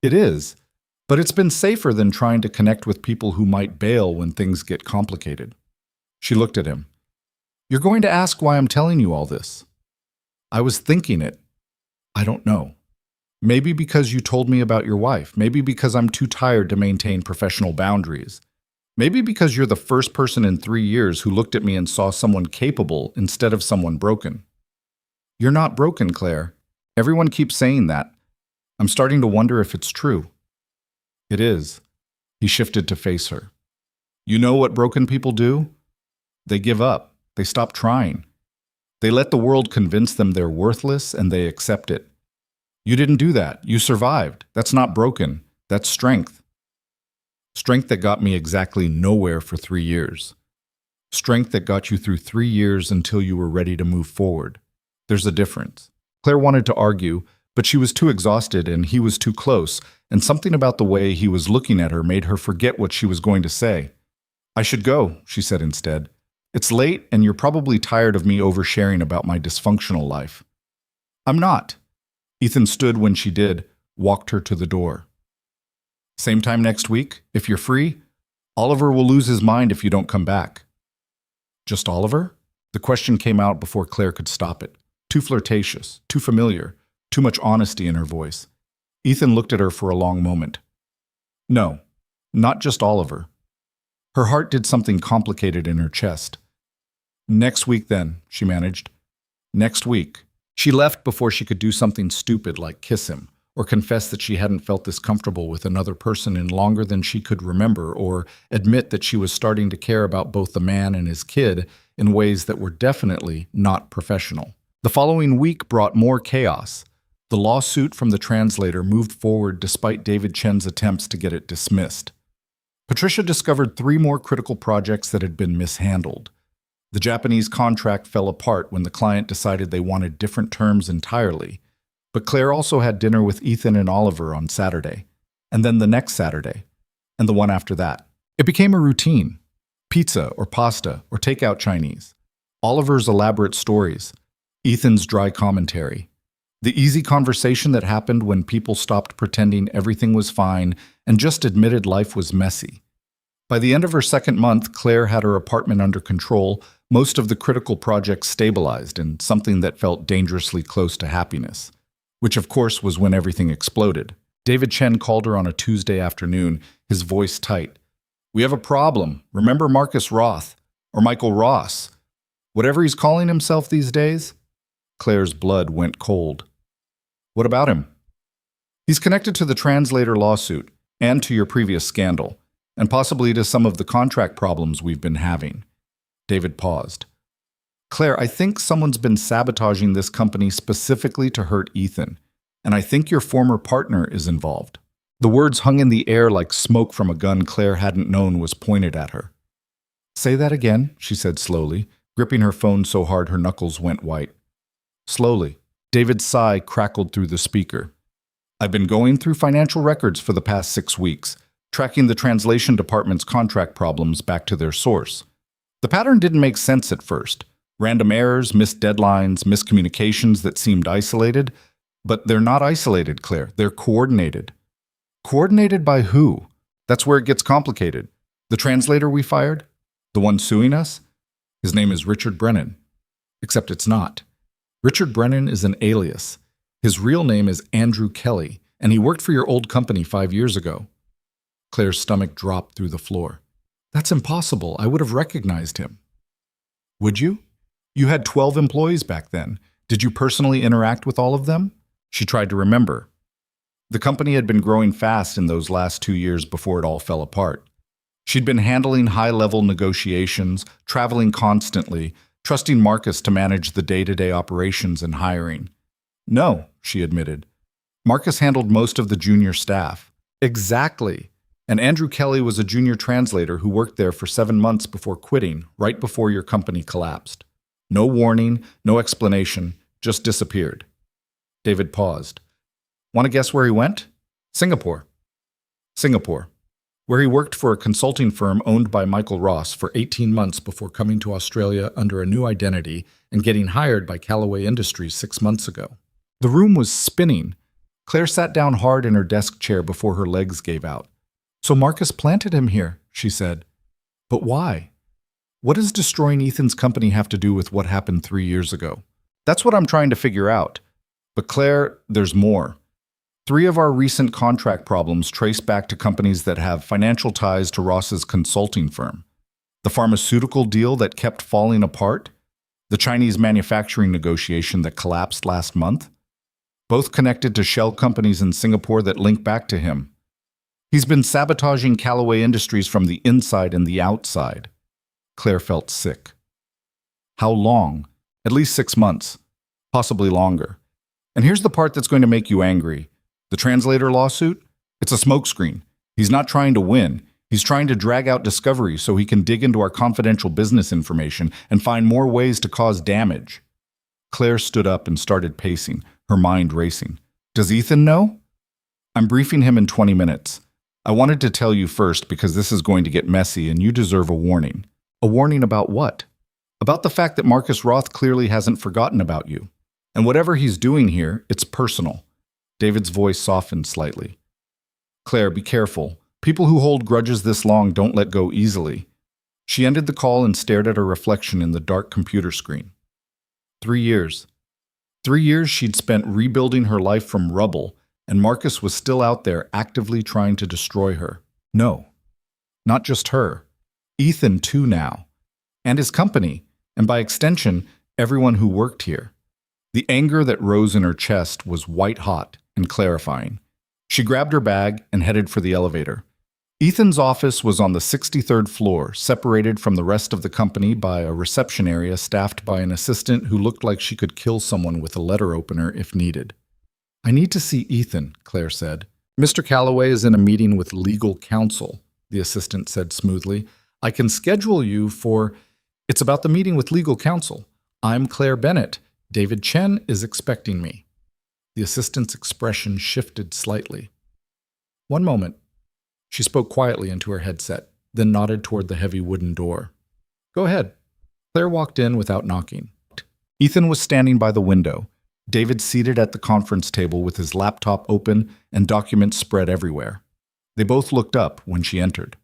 It is, but it's been safer than trying to connect with people who might bail when things get complicated. She looked at him. You're going to ask why I'm telling you all this. I was thinking it. I don't know. Maybe because you told me about your wife. Maybe because I'm too tired to maintain professional boundaries. Maybe because you're the first person in 3 years who looked at me and saw someone capable instead of someone broken. You're not broken, Claire. Everyone keeps saying that. I'm starting to wonder if it's true. It is. He shifted to face her. You know what broken people do? They give up. They stop trying. They let the world convince them they're worthless and they accept it. You didn't do that. You survived. That's not broken. That's strength. Strength that got me exactly nowhere for 3 years. Strength that got you through 3 years until you were ready to move forward. There's a difference. Claire wanted to argue, but she was too exhausted and he was too close, and something about the way he was looking at her made her forget what she was going to say. I should go, she said instead. It's late and you're probably tired of me oversharing about my dysfunctional life. I'm not. Ethan stood when she did, walked her to the door. Same time next week, if you're free, Oliver will lose his mind if you don't come back. Just Oliver? The question came out before Claire could stop it. Too flirtatious, too familiar, too much honesty in her voice. Ethan looked at her for a long moment. No, not just Oliver. Her heart did something complicated in her chest. Next week then, she managed. Next week. She left before she could do something stupid like kiss him, or confess that she hadn't felt this comfortable with another person in longer than she could remember, or admit that she was starting to care about both the man and his kid in ways that were definitely not professional. The following week brought more chaos. The lawsuit from the Translator moved forward despite David Chen's attempts to get it dismissed. Patricia discovered 3 more critical projects that had been mishandled. The Japanese contract fell apart when the client decided they wanted different terms entirely. But Claire also had dinner with Ethan and Oliver on Saturday, and then the next Saturday, and the one after that. It became a routine. Pizza or pasta or takeout Chinese. Oliver's elaborate stories. Ethan's dry commentary. The easy conversation that happened when people stopped pretending everything was fine and just admitted life was messy. By the end of her 2nd month, Claire had her apartment under control, most of the critical projects stabilized, and something that felt dangerously close to happiness. Which, of course, was when everything exploded. David Chen called her on a Tuesday afternoon, his voice tight. We have a problem. Remember Marcus Roth? Or Michael Ross? Whatever he's calling himself these days? Claire's blood went cold. What about him? He's connected to the Translator lawsuit, and to your previous scandal, and possibly to some of the contract problems we've been having. David paused. Claire, I think someone's been sabotaging this company specifically to hurt Ethan, and I think your former partner is involved. The words hung in the air like smoke from a gun Claire hadn't known was pointed at her. Say that again, she said slowly, gripping her phone so hard her knuckles went white. Slowly, David's sigh crackled through the speaker. I've been going through financial records for the past 6 weeks, tracking the translation department's contract problems back to their source. The pattern didn't make sense at first. Random errors, missed deadlines, miscommunications that seemed isolated. But they're not isolated, Claire. They're coordinated. Coordinated by who? That's where it gets complicated. The translator we fired? The one suing us? His name is Richard Brennan. Except it's not. Richard Brennan is an alias. His real name is Andrew Kelly, and he worked for your old company 5 years ago. Claire's stomach dropped through the floor. That's impossible. I would have recognized him. Would you? You had 12 employees back then. Did you personally interact with all of them? She tried to remember. The company had been growing fast in those last 2 years before it all fell apart. She'd been handling high-level negotiations, traveling constantly, trusting Marcus to manage the day-to-day operations and hiring. No, she admitted. Marcus handled most of the junior staff. Exactly. And Andrew Kelly was a junior translator who worked there for 7 months before quitting, right before your company collapsed. No warning, no explanation, just disappeared. David paused. Want to guess where he went? Singapore. Singapore, where he worked for a consulting firm owned by Michael Ross for 18 months before coming to Australia under a new identity and getting hired by Callaway Industries 6 months ago. The room was spinning. Claire sat down hard in her desk chair before her legs gave out. So Marcus planted him here, she said. But why? What does destroying Ethan's company have to do with what happened 3 years ago? That's what I'm trying to figure out. But Claire, there's more. 3 of our recent contract problems trace back to companies that have financial ties to Ross's consulting firm. The pharmaceutical deal that kept falling apart, the Chinese manufacturing negotiation that collapsed last month, both connected to shell companies in Singapore that link back to him. He's been sabotaging Callaway Industries from the inside and the outside. Claire felt sick. How long? At least 6 months, possibly longer. And here's the part that's going to make you angry. The Translator lawsuit? It's a smokescreen. He's not trying to win. He's trying to drag out discovery so he can dig into our confidential business information and find more ways to cause damage. Claire stood up and started pacing, her mind racing. Does Ethan know? I'm briefing him in 20 minutes. I wanted to tell you first because this is going to get messy and you deserve a warning. A warning about what? About the fact that Marcus Roth clearly hasn't forgotten about you. And whatever he's doing here, it's personal. David's voice softened slightly. Claire, be careful. People who hold grudges this long don't let go easily. She ended the call and stared at her reflection in the dark computer screen. 3 years. 3 years she'd spent rebuilding her life from rubble, and Marcus was still out there actively trying to destroy her. No, not just her. Ethan too now. And his company, and by extension, everyone who worked here. The anger that rose in her chest was white-hot and clarifying. She grabbed her bag and headed for the elevator. Ethan's office was on the 63rd floor, separated from the rest of the company by a reception area staffed by an assistant who looked like she could kill someone with a letter opener if needed. I need to see Ethan, Claire said. Mr. Callaway is in a meeting with legal counsel, the assistant said smoothly. I can schedule you for... It's about the meeting with legal counsel. I'm Claire Bennett. David Chen is expecting me. The assistant's expression shifted slightly. One moment. She spoke quietly into her headset, then nodded toward the heavy wooden door. Go ahead. Claire walked in without knocking. Ethan was standing by the window, David seated at the conference table with his laptop open and documents spread everywhere. They both looked up when she entered.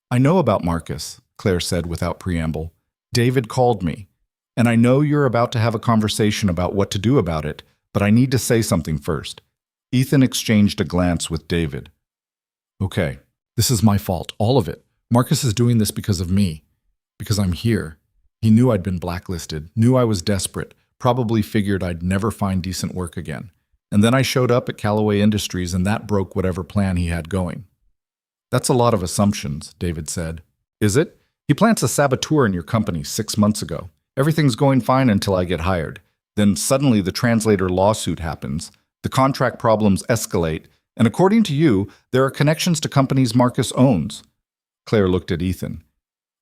I know about Marcus, Claire said without preamble. David called me. And I know you're about to have a conversation about what to do about it, but I need to say something first. Ethan exchanged a glance with David. Okay, this is my fault, all of it. Marcus is doing this because of me, because I'm here. He knew I'd been blacklisted, knew I was desperate, probably figured I'd never find decent work again. And then I showed up at Callaway Industries and that broke whatever plan he had going. That's a lot of assumptions, David said. Is it? He plants a saboteur in your company 6 months ago. Everything's going fine until I get hired. Then suddenly the Translator lawsuit happens, the contract problems escalate, and according to you, there are connections to companies Marcus owns. Claire looked at Ethan.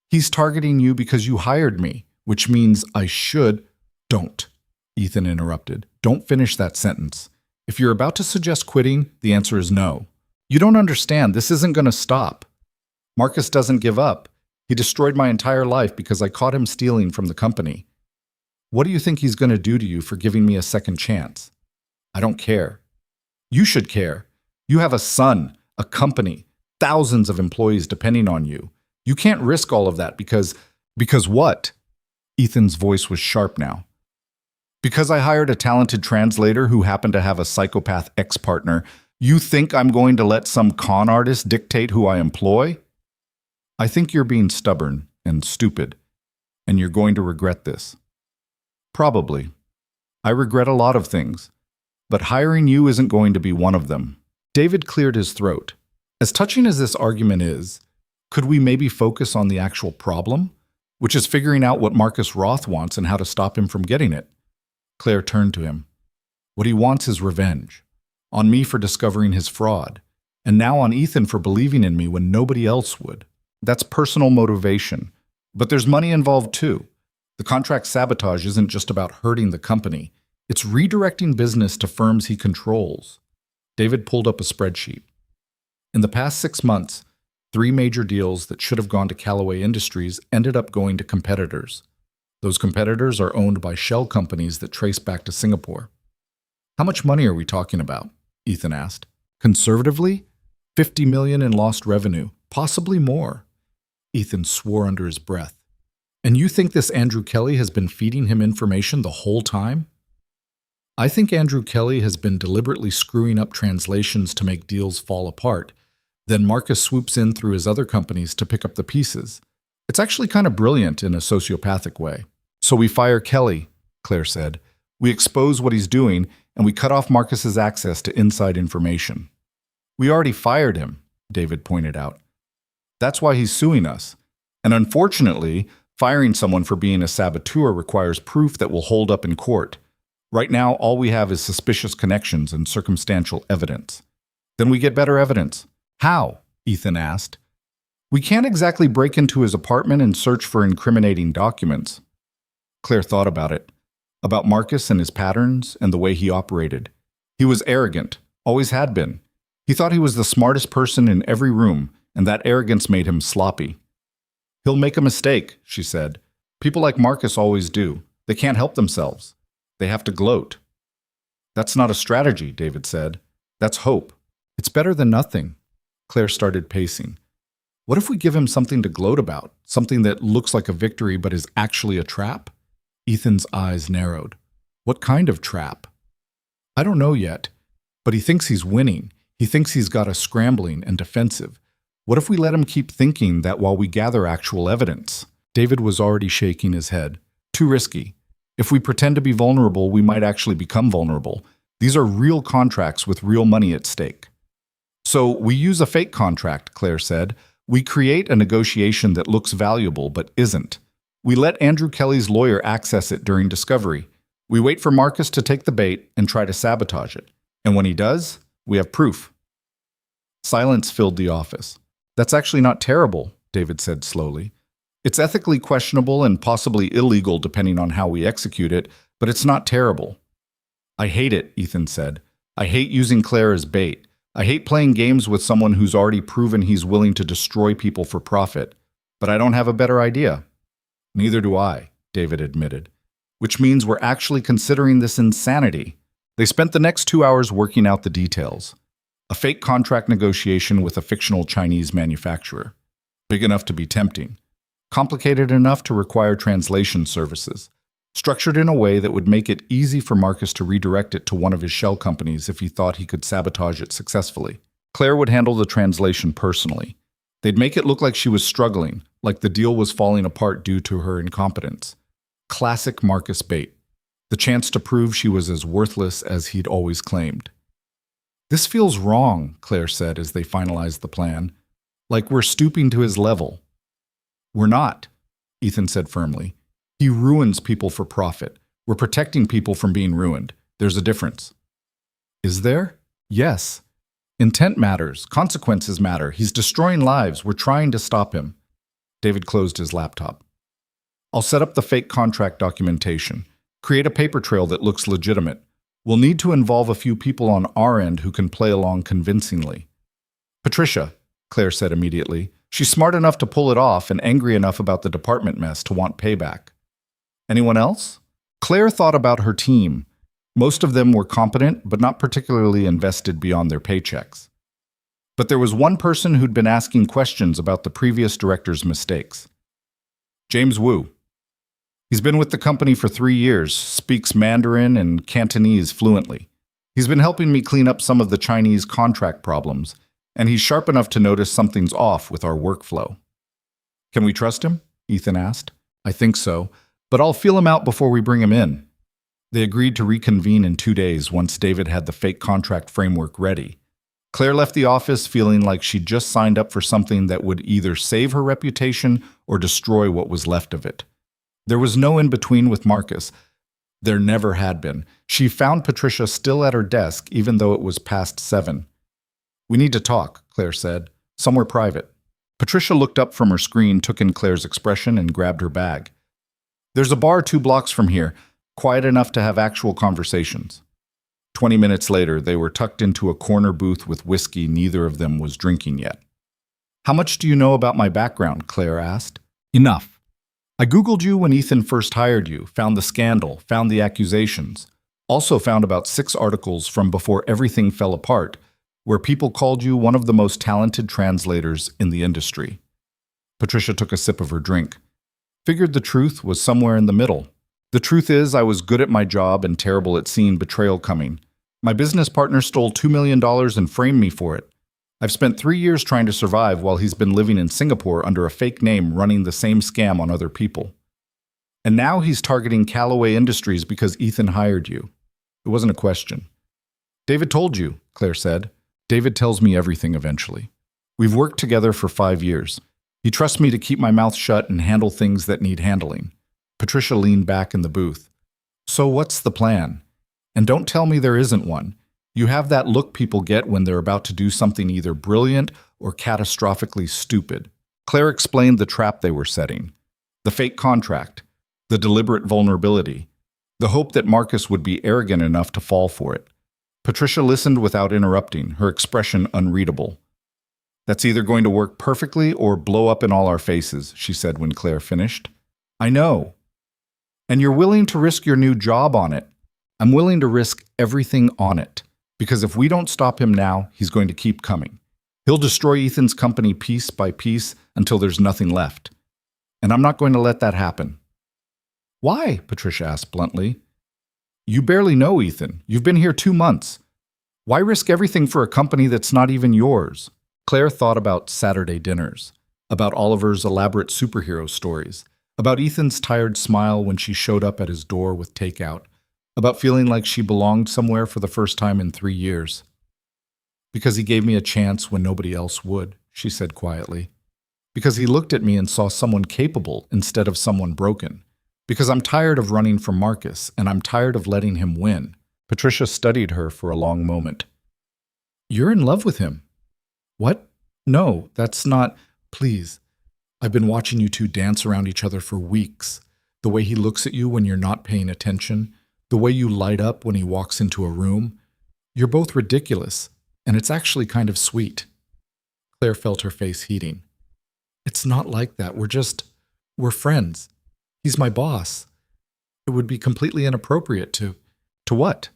He's targeting you because you hired me, which means I should... Don't, Ethan interrupted. Don't finish that sentence. If you're about to suggest quitting, the answer is no. You don't understand. This isn't going to stop. Marcus doesn't give up. He destroyed my entire life because I caught him stealing from the company. What do you think he's going to do to you for giving me a second chance? I don't care. You should care. You have a son, a company, thousands of employees depending on you. You can't risk all of that because what? Ethan's voice was sharp now. Because I hired a talented translator who happened to have a psychopath ex-partner, you think I'm going to let some con artist dictate who I employ? I think you're being stubborn and stupid, and you're going to regret this. Probably. I regret a lot of things, but hiring you isn't going to be one of them. David cleared his throat. As touching as this argument is, could we maybe focus on the actual problem, which is figuring out what Marcus Roth wants and how to stop him from getting it? Claire turned to him. What he wants is revenge. On me for discovering his fraud, and now on Ethan for believing in me when nobody else would. That's personal motivation. But there's money involved too. The contract sabotage isn't just about hurting the company. It's redirecting business to firms he controls. David pulled up a spreadsheet. In the past 6 months, 3 major deals that should have gone to Callaway Industries ended up going to competitors. Those competitors are owned by shell companies that trace back to Singapore. How much money are we talking about? Ethan asked. Conservatively, $50 million in lost revenue, possibly more. Ethan swore under his breath. And you think this Andrew Kelly has been feeding him information the whole time? I think Andrew Kelly has been deliberately screwing up translations to make deals fall apart. Then Marcus swoops in through his other companies to pick up the pieces. It's actually kind of brilliant in a sociopathic way. So we fire Kelly, Claire said. We expose what he's doing, and we cut off Marcus's access to inside information. We already fired him, David pointed out. That's why he's suing us. And unfortunately, firing someone for being a saboteur requires proof that will hold up in court. Right now, all we have is suspicious connections and circumstantial evidence. Then we get better evidence. How? Ethan asked. We can't exactly break into his apartment and search for incriminating documents. Claire thought about it, about Marcus and his patterns and the way he operated. He was arrogant, always had been. He thought he was the smartest person in every room, and that arrogance made him sloppy. He'll make a mistake, she said. People like Marcus always do. They can't help themselves. They have to gloat. That's not a strategy, David said. That's hope. It's better than nothing. Claire started pacing. What if we give him something to gloat about? Something that looks like a victory but is actually a trap? Ethan's eyes narrowed. What kind of trap? I don't know yet, but he thinks he's winning. He thinks he's got us scrambling and defensive. What if we let him keep thinking that while we gather actual evidence? David was already shaking his head. Too risky. If we pretend to be vulnerable, we might actually become vulnerable. These are real contracts with real money at stake. So we use a fake contract, Claire said. We create a negotiation that looks valuable but isn't. We let Andrew Kelly's lawyer access it during discovery. We wait for Marcus to take the bait and try to sabotage it. And when he does, we have proof. Silence filled the office. That's actually not terrible, David said slowly. It's ethically questionable and possibly illegal depending on how we execute it, but it's not terrible. I hate it, Ethan said. I hate using Claire as bait. I hate playing games with someone who's already proven he's willing to destroy people for profit. But I don't have a better idea. Neither do I, David admitted. Which means we're actually considering this insanity. They spent the next 2 hours working out the details. A fake contract negotiation with a fictional Chinese manufacturer. Big enough to be tempting. Complicated enough to require translation services. Structured in a way that would make it easy for Marcus to redirect it to one of his shell companies if he thought he could sabotage it successfully. Claire would handle the translation personally. They'd make it look like she was struggling, like the deal was falling apart due to her incompetence. Classic Marcus bait. The chance to prove she was as worthless as he'd always claimed. This feels wrong, Claire said as they finalized the plan. Like we're stooping to his level. We're not, Ethan said firmly. He ruins people for profit. We're protecting people from being ruined. There's a difference. Is there? Yes. Intent matters. Consequences matter. He's destroying lives. We're trying to stop him. David closed his laptop. I'll set up the fake contract documentation. Create a paper trail that looks legitimate. We'll need to involve a few people on our end who can play along convincingly. Patricia, Claire said immediately. She's smart enough to pull it off and angry enough about the department mess to want payback. Anyone else? Claire thought about her team. Most of them were competent, but not particularly invested beyond their paychecks. But there was one person who'd been asking questions about the previous director's mistakes. James Wu. He's been with the company for 3 years, speaks Mandarin and Cantonese fluently. He's been helping me clean up some of the Chinese contract problems, and he's sharp enough to notice something's off with our workflow. Can we trust him? Ethan asked. I think so, but I'll feel him out before we bring him in. They agreed to reconvene in 2 days once David had the fake contract framework ready. Claire left the office feeling like she'd just signed up for something that would either save her reputation or destroy what was left of it. There was no in-between with Marcus. There never had been. She found Patricia still at her desk, even though it was past 7. We need to talk, Claire said. Somewhere private. Patricia looked up from her screen, took in Claire's expression, and grabbed her bag. There's a bar 2 blocks from here, quiet enough to have actual conversations. 20 minutes later, they were tucked into a corner booth with whiskey neither of them was drinking yet. How much do you know about my background? Claire asked. Enough. I Googled you when Ethan first hired you, found the scandal, found the accusations. Also found about 6 articles from before everything fell apart, where people called you one of the most talented translators in the industry. Patricia took a sip of her drink. Figured the truth was somewhere in the middle. The truth is, I was good at my job and terrible at seeing betrayal coming. My business partner stole $2 million and framed me for it. I've spent 3 years trying to survive while he's been living in Singapore under a fake name running the same scam on other people. And now he's targeting Callaway Industries because Ethan hired you. It wasn't a question. David told you, Claire said. David tells me everything eventually. We've worked together for 5 years. He trusts me to keep my mouth shut and handle things that need handling. Patricia leaned back in the booth. So what's the plan? And don't tell me there isn't one. You have that look people get when they're about to do something either brilliant or catastrophically stupid. Claire explained the trap they were setting. The fake contract. The deliberate vulnerability. The hope that Marcus would be arrogant enough to fall for it. Patricia listened without interrupting, her expression unreadable. That's either going to work perfectly or blow up in all our faces, she said when Claire finished. I know. And you're willing to risk your new job on it. I'm willing to risk everything on it. Because if we don't stop him now, he's going to keep coming. He'll destroy Ethan's company piece by piece until there's nothing left. And I'm not going to let that happen. Why? Patricia asked bluntly. You barely know Ethan. You've been here 2 months. Why risk everything for a company that's not even yours? Claire thought about Saturday dinners, about Oliver's elaborate superhero stories, about Ethan's tired smile when she showed up at his door with takeout, about feeling like she belonged somewhere for the first time in 3 years. Because he gave me a chance when nobody else would, she said quietly. Because he looked at me and saw someone capable instead of someone broken. Because I'm tired of running from Marcus, and I'm tired of letting him win. Patricia studied her for a long moment. You're in love with him. What? No, that's not... Please. I've been watching you two dance around each other for weeks. The way he looks at you when you're not paying attention. The way you light up when he walks into a room. You're both ridiculous, and it's actually kind of sweet. Claire felt her face heating. It's not like that. We're friends. He's my boss. It would be completely inappropriate to... To what?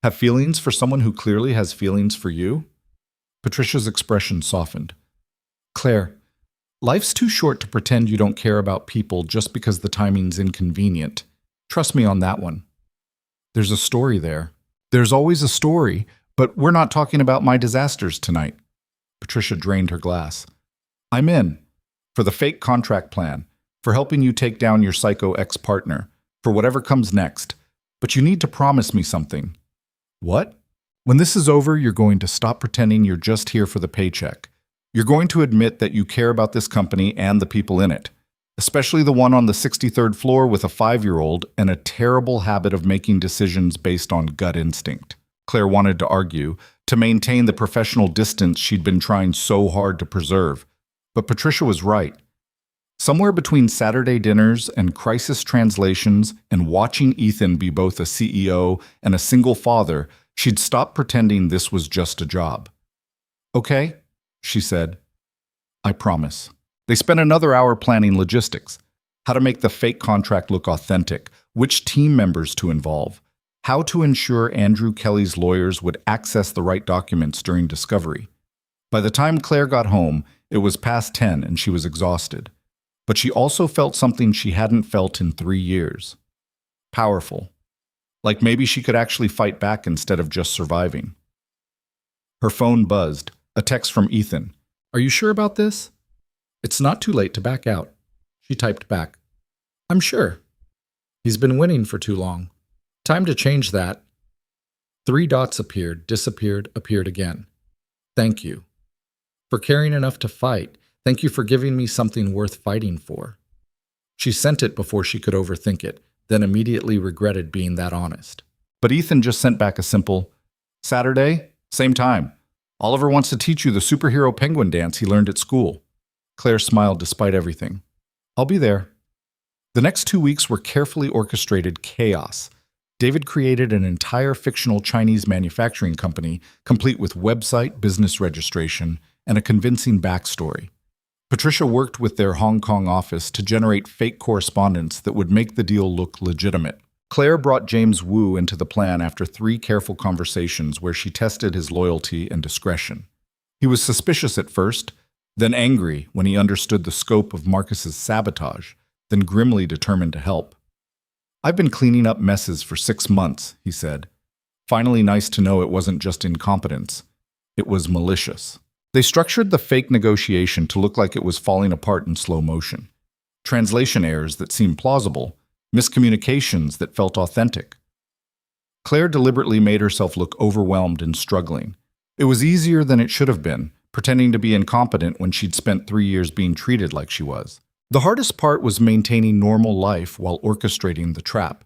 Have feelings for someone who clearly has feelings for you? Patricia's expression softened. Claire, life's too short to pretend you don't care about people just because the timing's inconvenient. Trust me on that one. There's a story there. There's always a story, but we're not talking about my disasters tonight. Patricia drained her glass. I'm in. For the fake contract plan. For helping you take down your psycho ex-partner. For whatever comes next. But you need to promise me something. What? When this is over, you're going to stop pretending you're just here for the paycheck. You're going to admit that you care about this company and the people in it. Especially the one on the 63rd floor with a 5-year-old and a terrible habit of making decisions based on gut instinct. Claire wanted to argue, to maintain the professional distance she'd been trying so hard to preserve. But Patricia was right. Somewhere between Saturday dinners and crisis translations and watching Ethan be both a CEO and a single father, she'd stopped pretending this was just a job. Okay, she said. I promise. They spent another hour planning logistics. How to make the fake contract look authentic, which team members to involve, how to ensure Andrew Kelly's lawyers would access the right documents during discovery. By the time Claire got home, it was past 10 and she was exhausted. But she also felt something she hadn't felt in 3 years. Powerful. Like maybe she could actually fight back instead of just surviving. Her phone buzzed. A text from Ethan. "Are you sure about this?" "It's not too late to back out." She typed back. "I'm sure. He's been winning for too long. Time to change that." 3 dots appeared, disappeared, appeared again. "Thank you. For caring enough to fight. Thank you for giving me something worth fighting for." She sent it before she could overthink it, then immediately regretted being that honest. But Ethan just sent back a simple, "Saturday, same time. Oliver wants to teach you the superhero penguin dance he learned at school." Claire smiled despite everything. "I'll be there." The next 2 weeks were carefully orchestrated chaos. David created an entire fictional Chinese manufacturing company, complete with website, business registration, and a convincing backstory. Patricia worked with their Hong Kong office to generate fake correspondence that would make the deal look legitimate. Claire brought James Wu into the plan after 3 careful conversations where she tested his loyalty and discretion. He was suspicious at first, then angry when he understood the scope of Marcus's sabotage, then grimly determined to help. "I've been cleaning up messes for 6 months," he said. Finally nice to know it wasn't just incompetence. It was malicious. They structured the fake negotiation to look like it was falling apart in slow motion. Translation errors that seemed plausible, miscommunications that felt authentic. Claire deliberately made herself look overwhelmed and struggling. It was easier than it should have been, pretending to be incompetent when she'd spent 3 years being treated like she was. The hardest part was maintaining normal life while orchestrating the trap.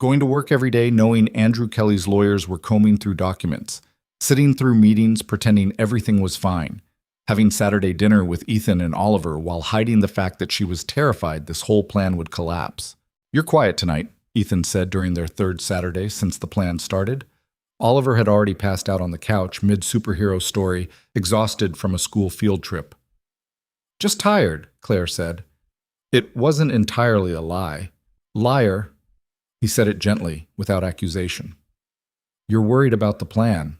Going to work every day knowing Andrew Kelly's lawyers were combing through documents, sitting through meetings pretending everything was fine, having Saturday dinner with Ethan and Oliver while hiding the fact that she was terrified this whole plan would collapse. "You're quiet tonight," Ethan said during their 3rd Saturday since the plan started. Oliver had already passed out on the couch mid-superhero story, exhausted from a school field trip. "Just tired," Claire said. It wasn't entirely a lie. "Liar," he said it gently, without accusation. "You're worried about the plan,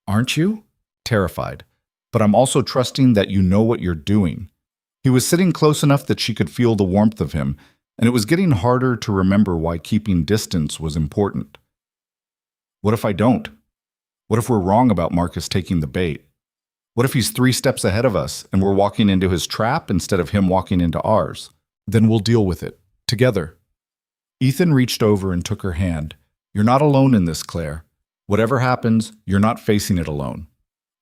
aren't you?" Terrified. "But I'm also trusting that you know what you're doing." He was sitting close enough that she could feel the warmth of him, and it was getting harder to remember why keeping distance was important. What if I don't? What if we're wrong about Marcus taking the bait? What if he's 3 steps ahead of us and we're walking into his trap instead of him walking into ours? Then we'll deal with it, together. Ethan reached over and took her hand. "You're not alone in this, Claire. Whatever happens, you're not facing it alone."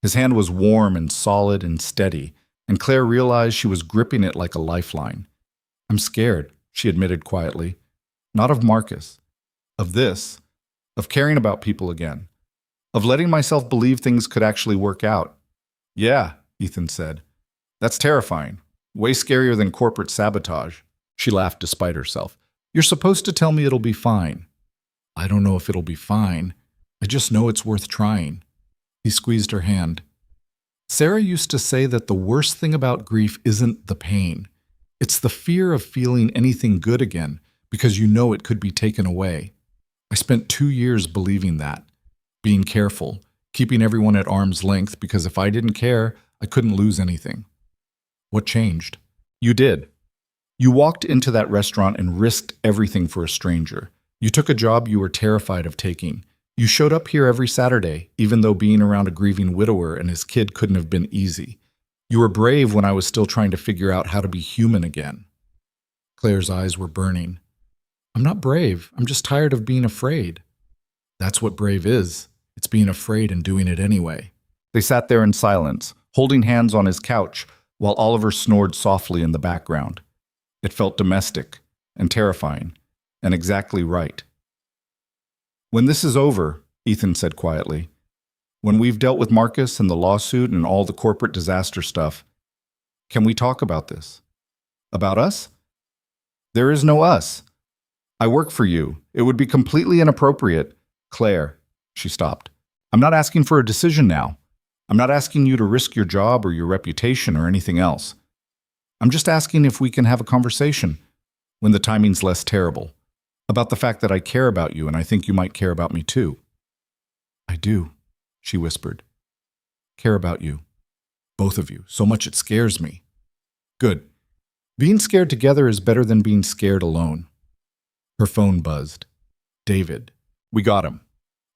His hand was warm and solid and steady, and Claire realized she was gripping it like a lifeline. "I'm scared," she admitted quietly. "Not of Marcus. Of this. Of caring about people again. Of letting myself believe things could actually work out." "Yeah," Ethan said. "That's terrifying. Way scarier than corporate sabotage." She laughed despite herself. "You're supposed to tell me it'll be fine." "I don't know if it'll be fine. I just know it's worth trying." He squeezed her hand. "Sarah used to say that the worst thing about grief isn't the pain. It's the fear of feeling anything good again, because you know it could be taken away. I spent 2 years believing that, being careful, keeping everyone at arm's length, because if I didn't care, I couldn't lose anything." "What changed?" "You did. You walked into that restaurant and risked everything for a stranger. You took a job you were terrified of taking. You showed up here every Saturday, even though being around a grieving widower and his kid couldn't have been easy. You were brave when I was still trying to figure out how to be human again." Claire's eyes were burning. "I'm not brave. I'm just tired of being afraid." "That's what brave is. It's being afraid and doing it anyway." They sat there in silence, holding hands on his couch, while Oliver snored softly in the background. It felt domestic and terrifying and exactly right. "When this is over," Ethan said quietly, "when we've dealt with Marcus and the lawsuit and all the corporate disaster stuff, can we talk about this? About us? There is no us. I work for you. It would be completely inappropriate." "Claire," she stopped. "I'm not asking for a decision now. I'm not asking you to risk your job or your reputation or anything else. I'm just asking if we can have a conversation, when the timing's less terrible, about the fact that I care about you and I think you might care about me too." "I do," she whispered. "Care about you. Both of you. So much it scares me." "Good. Being scared together is better than being scared alone. Her phone buzzed. David. We got him.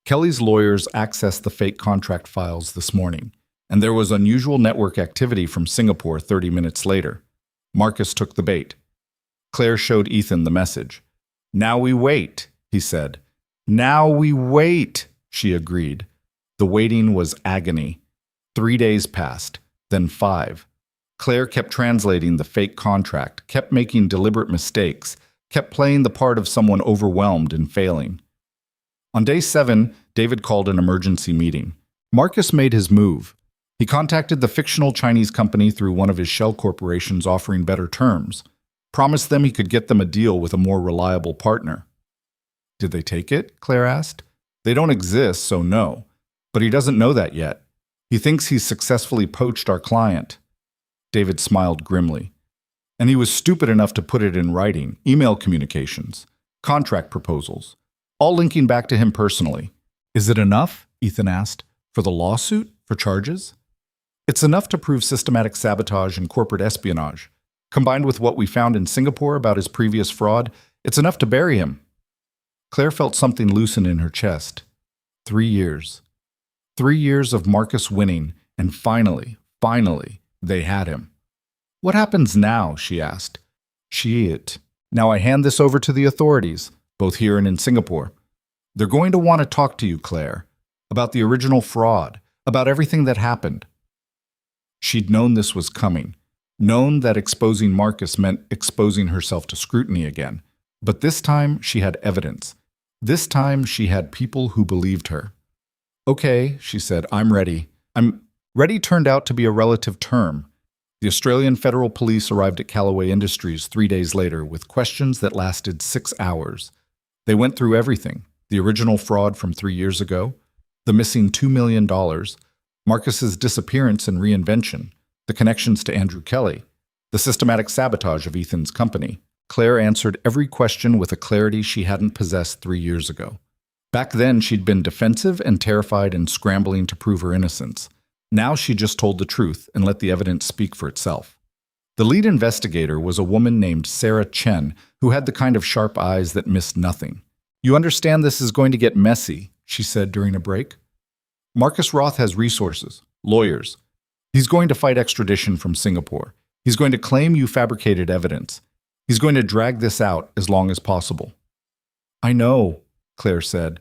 Kelly's lawyers accessed the fake contract files this morning, and there was unusual network activity from Singapore 30 minutes later. Marcus took the bait. Claire showed Ethan the message. Now we wait, he said. Now we wait, she agreed. The waiting was agony. 3 days passed, then 5. Claire kept translating the fake contract, kept making deliberate mistakes, kept playing the part of someone overwhelmed and failing. On day 7, David called an emergency meeting. Marcus made his move. He contacted the fictional Chinese company through one of his shell corporations offering better terms, promised them he could get them a deal with a more reliable partner. Did they take it? Claire asked. They don't exist, so no. But he doesn't know that yet. He thinks he's successfully poached our client. David smiled grimly. And he was stupid enough to put it in writing, email communications, contract proposals, all linking back to him personally. Is it enough? Ethan asked. For the lawsuit? For charges? It's enough to prove systematic sabotage and corporate espionage. Combined with what we found in Singapore about his previous fraud, it's enough to bury him. Claire felt something loosen in her chest. 3 years. 3 years of Marcus winning, and finally, they had him. What happens now? She asked. Now I hand this over to the authorities, both here and in Singapore. They're going to want to talk to you, Claire, about the original fraud, about everything that happened. She'd known this was coming, known that exposing Marcus meant exposing herself to scrutiny again. But this time she had evidence. This time she had people who believed her. Okay, she said, I'm ready. Ready turned out to be a relative term. The Australian Federal Police arrived at Callaway Industries 3 days later with questions that lasted 6 hours. They went through everything: the original fraud from 3 years ago, the missing $2 million, Marcus's disappearance and reinvention, the connections to Andrew Kelly, the systematic sabotage of Ethan's company. Claire answered every question with a clarity she hadn't possessed 3 years ago. Back then, she'd been defensive and terrified and scrambling to prove her innocence. Now she just told the truth and let the evidence speak for itself. The lead investigator was a woman named Sarah Chen, who had the kind of sharp eyes that missed nothing. You understand this is going to get messy, she said during a break. Marcus Roth has resources, lawyers. He's going to fight extradition from Singapore. He's going to claim you fabricated evidence. He's going to drag this out as long as possible. I know, Claire said.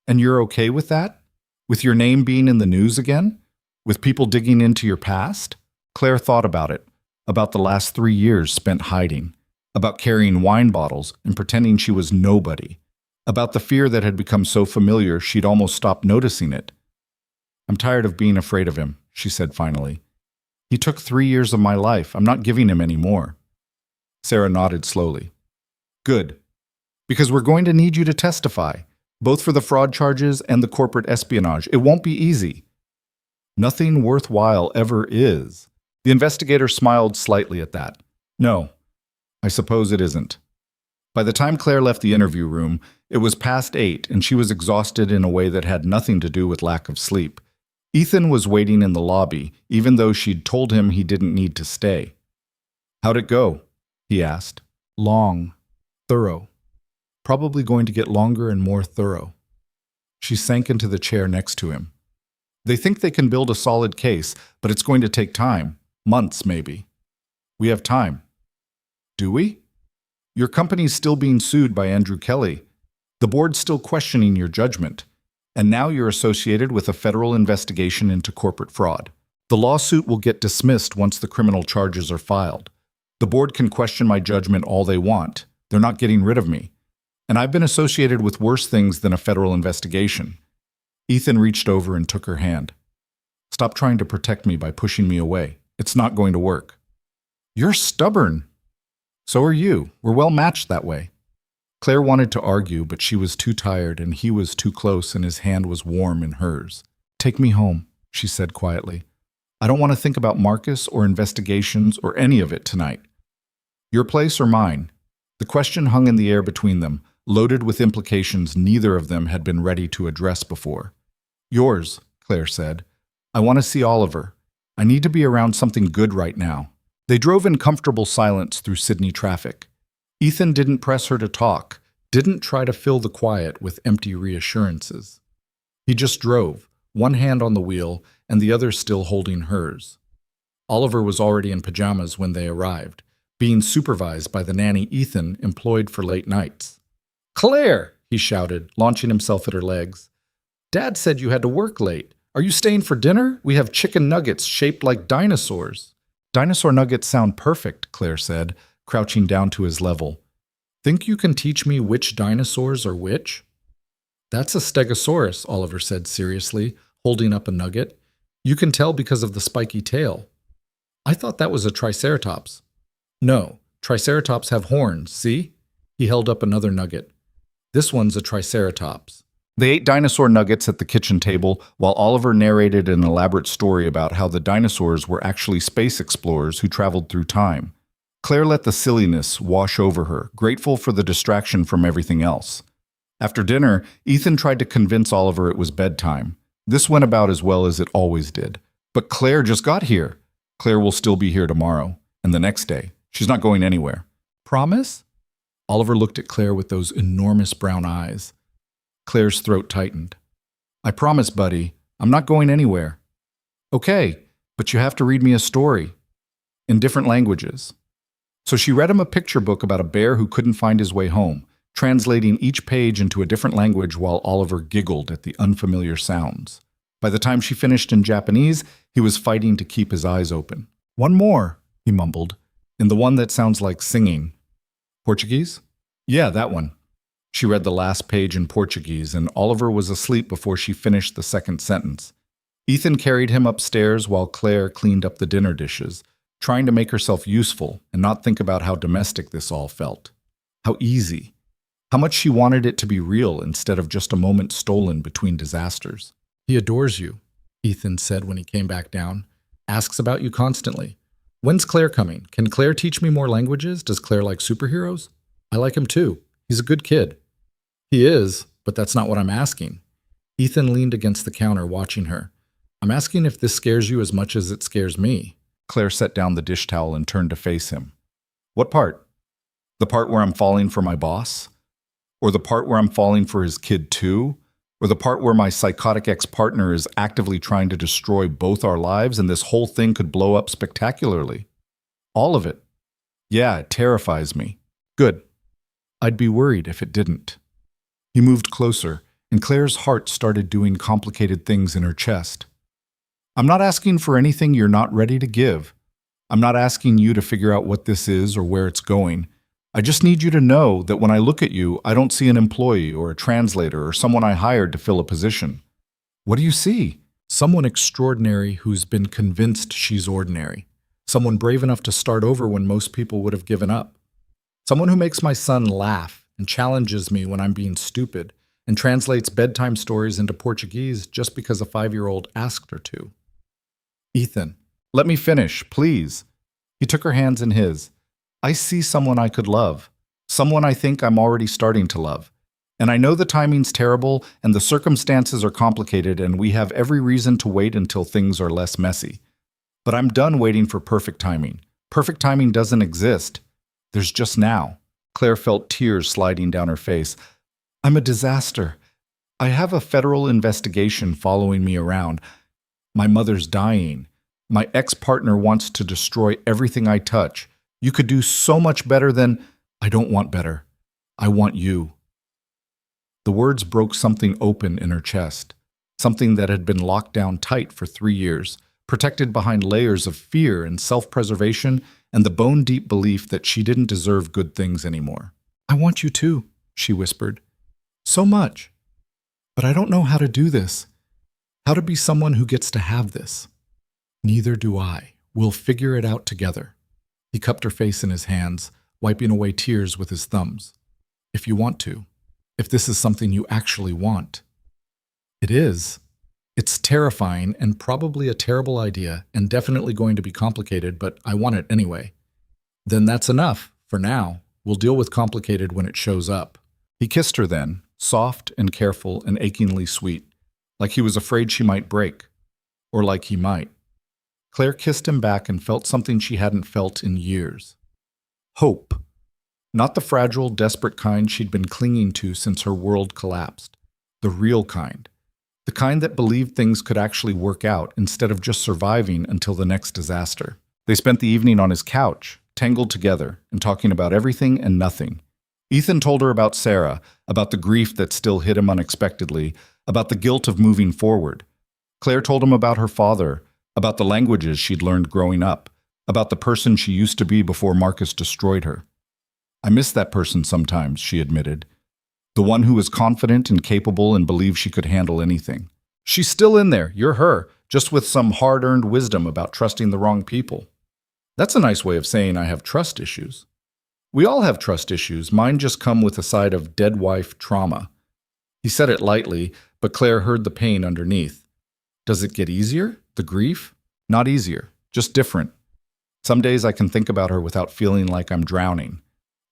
And you're okay with that? With your name being in the news again? With people digging into your past? Claire thought about it, about the last 3 years spent hiding, about carrying wine bottles and pretending she was nobody, about the fear that had become so familiar she'd almost stopped noticing it. I'm tired of being afraid of him, she said finally. He took 3 years of my life. I'm not giving him any more. Sarah nodded slowly. Good. Because we're going to need you to testify, both for the fraud charges and the corporate espionage. It won't be easy. Nothing worthwhile ever is. The investigator smiled slightly at that. No, I suppose it isn't. By the time Claire left the interview room, it was past 8 and she was exhausted in a way that had nothing to do with lack of sleep. Ethan was waiting in the lobby, even though she'd told him he didn't need to stay. How'd it go? He asked. Long. Thorough. Probably going to get longer and more thorough. She sank into the chair next to him. They think they can build a solid case, but it's going to take time. Months, maybe. We have time. Do we? Your company's still being sued by Andrew Kelly. The board's still questioning your judgment. And now you're associated with a federal investigation into corporate fraud. The lawsuit will get dismissed once the criminal charges are filed. The board can question my judgment all they want. They're not getting rid of me. And I've been associated with worse things than a federal investigation. Ethan reached over and took her hand. Stop trying to protect me by pushing me away. It's not going to work. You're stubborn. So are you. We're well matched that way. Claire wanted to argue, but she was too tired and he was too close and his hand was warm in hers. Take me home, she said quietly. I don't want to think about Marcus or investigations or any of it tonight. Your place or mine? The question hung in the air between them, loaded with implications neither of them had been ready to address before. Yours, Claire said. I want to see Oliver. I need to be around something good right now. They drove in comfortable silence through Sydney traffic. Ethan didn't press her to talk, didn't try to fill the quiet with empty reassurances. He just drove, one hand on the wheel and the other still holding hers. Oliver was already in pajamas when they arrived, being supervised by the nanny Ethan employed for late nights. "Claire!" he shouted, launching himself at her legs. "Dad said you had to work late. Are you staying for dinner? We have chicken nuggets shaped like dinosaurs." "Dinosaur nuggets sound perfect," Claire said, crouching down to his level. "Think you can teach me which dinosaurs are which?" "That's a stegosaurus," Oliver said seriously, holding up a nugget. "You can tell because of the spiky tail." "I thought that was a triceratops." "No, triceratops have horns, see?" He held up another nugget. "This one's a triceratops." They ate dinosaur nuggets at the kitchen table while Oliver narrated an elaborate story about how the dinosaurs were actually space explorers who traveled through time. Claire let the silliness wash over her, grateful for the distraction from everything else. After dinner, Ethan tried to convince Oliver it was bedtime. This went about as well as it always did. "But Claire just got here." "Claire will still be here tomorrow, and the next day. She's not going anywhere." "Promise?" Oliver looked at Claire with those enormous brown eyes. Claire's throat tightened. "I promise, buddy. I'm not going anywhere." "Okay, but you have to read me a story. In different languages." So she read him a picture book about a bear who couldn't find his way home, translating each page into a different language while Oliver giggled at the unfamiliar sounds. By the time she finished in Japanese, he was fighting to keep his eyes open. "One more," he mumbled, "in the one that sounds like singing." "Portuguese?" "Yeah, that one." She read the last page in Portuguese, and Oliver was asleep before she finished the second sentence. Ethan carried him upstairs while Claire cleaned up the dinner dishes, trying to make herself useful and not think about how domestic this all felt. How easy. How much she wanted it to be real instead of just a moment stolen between disasters. "He adores you," Ethan said when he came back down. "Asks about you constantly. When's Claire coming? Can Claire teach me more languages? Does Claire like superheroes? I like him too. He's a good kid." "He is, but that's not what I'm asking." Ethan leaned against the counter, watching her. "I'm asking if this scares you as much as it scares me." Claire set down the dish towel and turned to face him. "What part? The part where I'm falling for my boss? Or the part where I'm falling for his kid too? Or the part where my psychotic ex-partner is actively trying to destroy both our lives and this whole thing could blow up spectacularly?" "All of it." "Yeah, it terrifies me." "Good. I'd be worried if it didn't." He moved closer, and Claire's heart started doing complicated things in her chest. "I'm not asking for anything you're not ready to give. I'm not asking you to figure out what this is or where it's going. I just need you to know that when I look at you, I don't see an employee or a translator or someone I hired to fill a position." "What do you see?" "Someone extraordinary who's been convinced she's ordinary. Someone brave enough to start over when most people would have given up. Someone who makes my son laugh and challenges me when I'm being stupid and translates bedtime stories into Portuguese just because a 5-year-old asked her to." "Ethan, let me finish, please." He took her hands in his. "I see someone I could love. Someone I think I'm already starting to love. And I know the timing's terrible and the circumstances are complicated and we have every reason to wait until things are less messy. But I'm done waiting for perfect timing. Perfect timing doesn't exist. There's just now." Claire felt tears sliding down her face. "I'm a disaster. I have a federal investigation following me around. My mother's dying. My ex-partner wants to destroy everything I touch. You could do so much better than—" "I don't want better. I want you." The words broke something open in her chest, something that had been locked down tight for 3 years, protected behind layers of fear and self-preservation and the bone-deep belief that she didn't deserve good things anymore. "I want you too," she whispered. "So much. But I don't know how to do this. How to be someone who gets to have this." "Neither do I. We'll figure it out together." He cupped her face in his hands, wiping away tears with his thumbs. "If you want to. If this is something you actually want." "It is. It's terrifying and probably a terrible idea and definitely going to be complicated, but I want it anyway." "Then that's enough, for now. We'll deal with complicated when it shows up." He kissed her then, soft and careful and achingly sweet, like he was afraid she might break, or like he might. Claire kissed him back and felt something she hadn't felt in years. Hope. Not the fragile, desperate kind she'd been clinging to since her world collapsed. The real kind. The kind that believed things could actually work out instead of just surviving until the next disaster. They spent the evening on his couch, tangled together, and talking about everything and nothing. Ethan told her about Sarah, about the grief that still hit him unexpectedly, about the guilt of moving forward. Claire told him about her father, about the languages she'd learned growing up, about the person she used to be before Marcus destroyed her. I miss that person sometimes, she admitted. The one who was confident and capable and believed she could handle anything. She's still in there, you're her, just with some hard-earned wisdom about trusting the wrong people. That's a nice way of saying I have trust issues. We all have trust issues. Mine just come with a side of dead wife trauma. He said it lightly, but Claire heard the pain underneath. Does it get easier? The grief? Not easier, just different. Some days I can think about her without feeling like I'm drowning.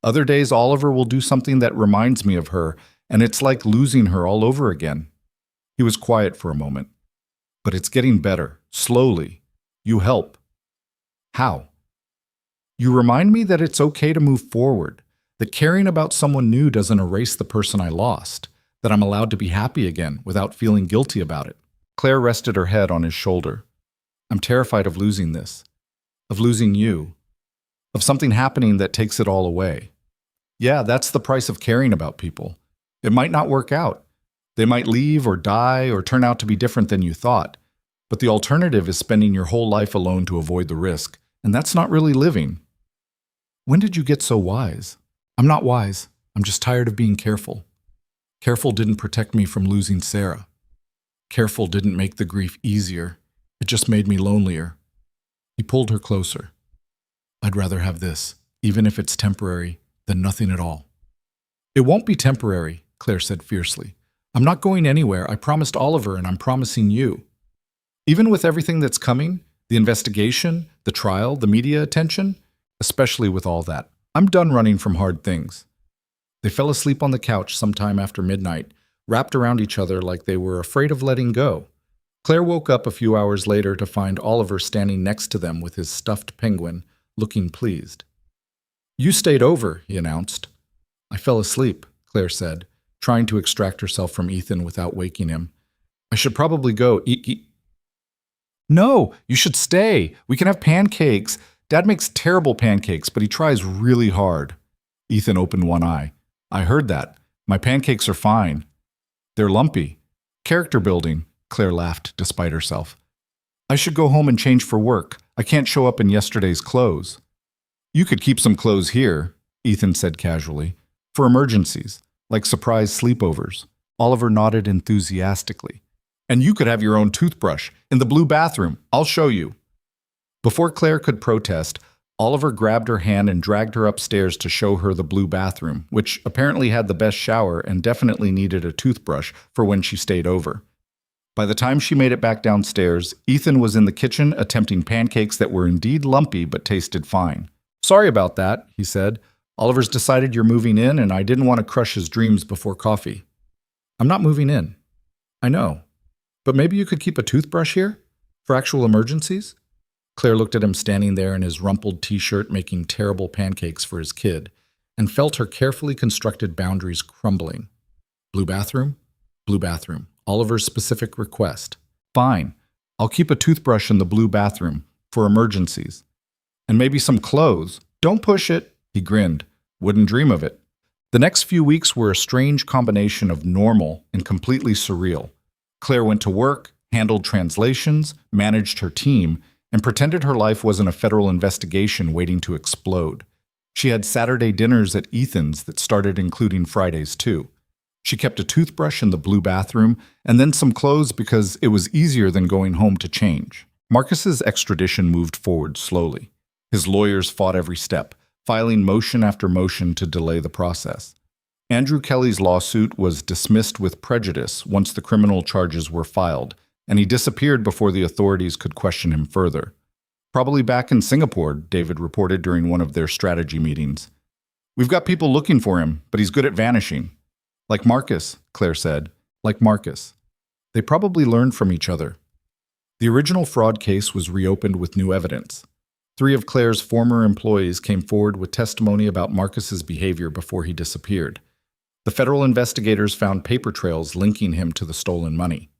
Other days Oliver will do something that reminds me of her, and it's like losing her all over again. He was quiet for a moment. But it's getting better, slowly. You help. How? You remind me that it's okay to move forward, that caring about someone new doesn't erase the person I lost, that I'm allowed to be happy again without feeling guilty about it. Claire rested her head on his shoulder. I'm terrified of losing this, of losing you, of something happening that takes it all away. Yeah, that's the price of caring about people. It might not work out. They might leave or die or turn out to be different than you thought. But the alternative is spending your whole life alone to avoid the risk, and that's not really living. When did you get so wise? I'm not wise. I'm just tired of being careful. Careful didn't protect me from losing Sarah. Careful didn't make the grief easier. It just made me lonelier. He pulled her closer. I'd rather have this, even if it's temporary, than nothing at all. It won't be temporary, Claire said fiercely. I'm not going anywhere. I promised Oliver, and I'm promising you. Even with everything that's coming, the investigation, the trial, the media attention, especially with all that, I'm done running from hard things. They fell asleep on the couch sometime after midnight, wrapped around each other like they were afraid of letting go. Claire woke up a few hours later to find Oliver standing next to them with his stuffed penguin, looking pleased. You stayed over, he announced. I fell asleep, Claire said, trying to extract herself from Ethan without waking him. I should probably go eat. No, you should stay. We can have pancakes. Dad makes terrible pancakes, but he tries really hard. Ethan opened one eye. I heard that. My pancakes are fine. They're lumpy. Character building, Claire laughed despite herself. I should go home and change for work. I can't show up in yesterday's clothes. You could keep some clothes here, Ethan said casually, for emergencies, like surprise sleepovers. Oliver nodded enthusiastically. And you could have your own toothbrush in the blue bathroom. I'll show you. Before Claire could protest, Oliver grabbed her hand and dragged her upstairs to show her the blue bathroom, which apparently had the best shower and definitely needed a toothbrush for when she stayed over. By the time she made it back downstairs, Ethan was in the kitchen attempting pancakes that were indeed lumpy but tasted fine. Sorry about that, he said. Oliver's decided you're moving in, and I didn't want to crush his dreams before coffee. I'm not moving in. I know. But maybe you could keep a toothbrush here? For actual emergencies? Claire looked at him standing there in his rumpled t-shirt making terrible pancakes for his kid, and felt her carefully constructed boundaries crumbling. Blue bathroom? Blue bathroom. Oliver's specific request. Fine. I'll keep a toothbrush in the blue bathroom, for emergencies. And maybe some clothes. Don't push it, he grinned. Wouldn't dream of it. The next few weeks were a strange combination of normal and completely surreal. Claire went to work, handled translations, managed her team, and pretended her life wasn't a federal investigation waiting to explode. She had Saturday dinners at Ethan's that started including Fridays too. She kept a toothbrush in the blue bathroom and then some clothes because it was easier than going home to change. Marcus's extradition moved forward slowly. His lawyers fought every step, filing motion after motion to delay the process. Andrew Kelly's lawsuit was dismissed with prejudice once the criminal charges were filed, and he disappeared before the authorities could question him further. Probably back in Singapore, David reported during one of their strategy meetings. We've got people looking for him, but he's good at vanishing. Like Marcus, Claire said. Like Marcus. They probably learned from each other. The original fraud case was reopened with new evidence. 3 of Claire's former employees came forward with testimony about Marcus's behavior before he disappeared. The federal investigators found paper trails linking him to the stolen money.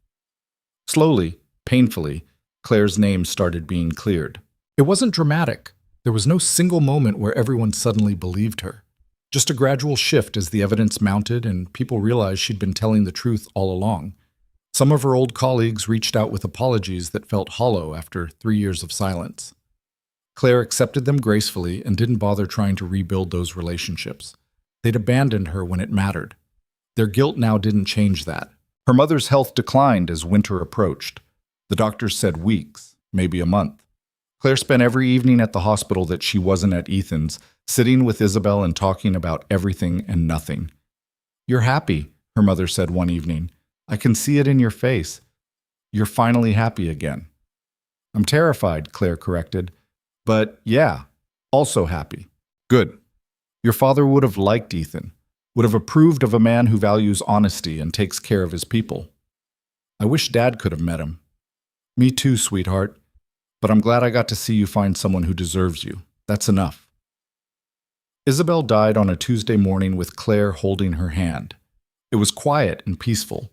Slowly, painfully, Claire's name started being cleared. It wasn't dramatic. There was no single moment where everyone suddenly believed her. Just a gradual shift as the evidence mounted and people realized she'd been telling the truth all along. Some of her old colleagues reached out with apologies that felt hollow after 3 years of silence. Claire accepted them gracefully and didn't bother trying to rebuild those relationships. They'd abandoned her when it mattered. Their guilt now didn't change that. Her mother's health declined as winter approached. The doctors said weeks, maybe a month. Claire spent every evening at the hospital that she wasn't at Ethan's, sitting with Isabel and talking about everything and nothing. "You're happy," her mother said one evening. "I can see it in your face. You're finally happy again." "I'm terrified," Claire corrected. "But yeah, also happy." "Good. Your father would have liked Ethan, would have approved of a man who values honesty and takes care of his people. I wish Dad could have met him." "Me too, sweetheart. But I'm glad I got to see you find someone who deserves you. That's enough." Isabel died on a Tuesday morning with Claire holding her hand. It was quiet and peaceful,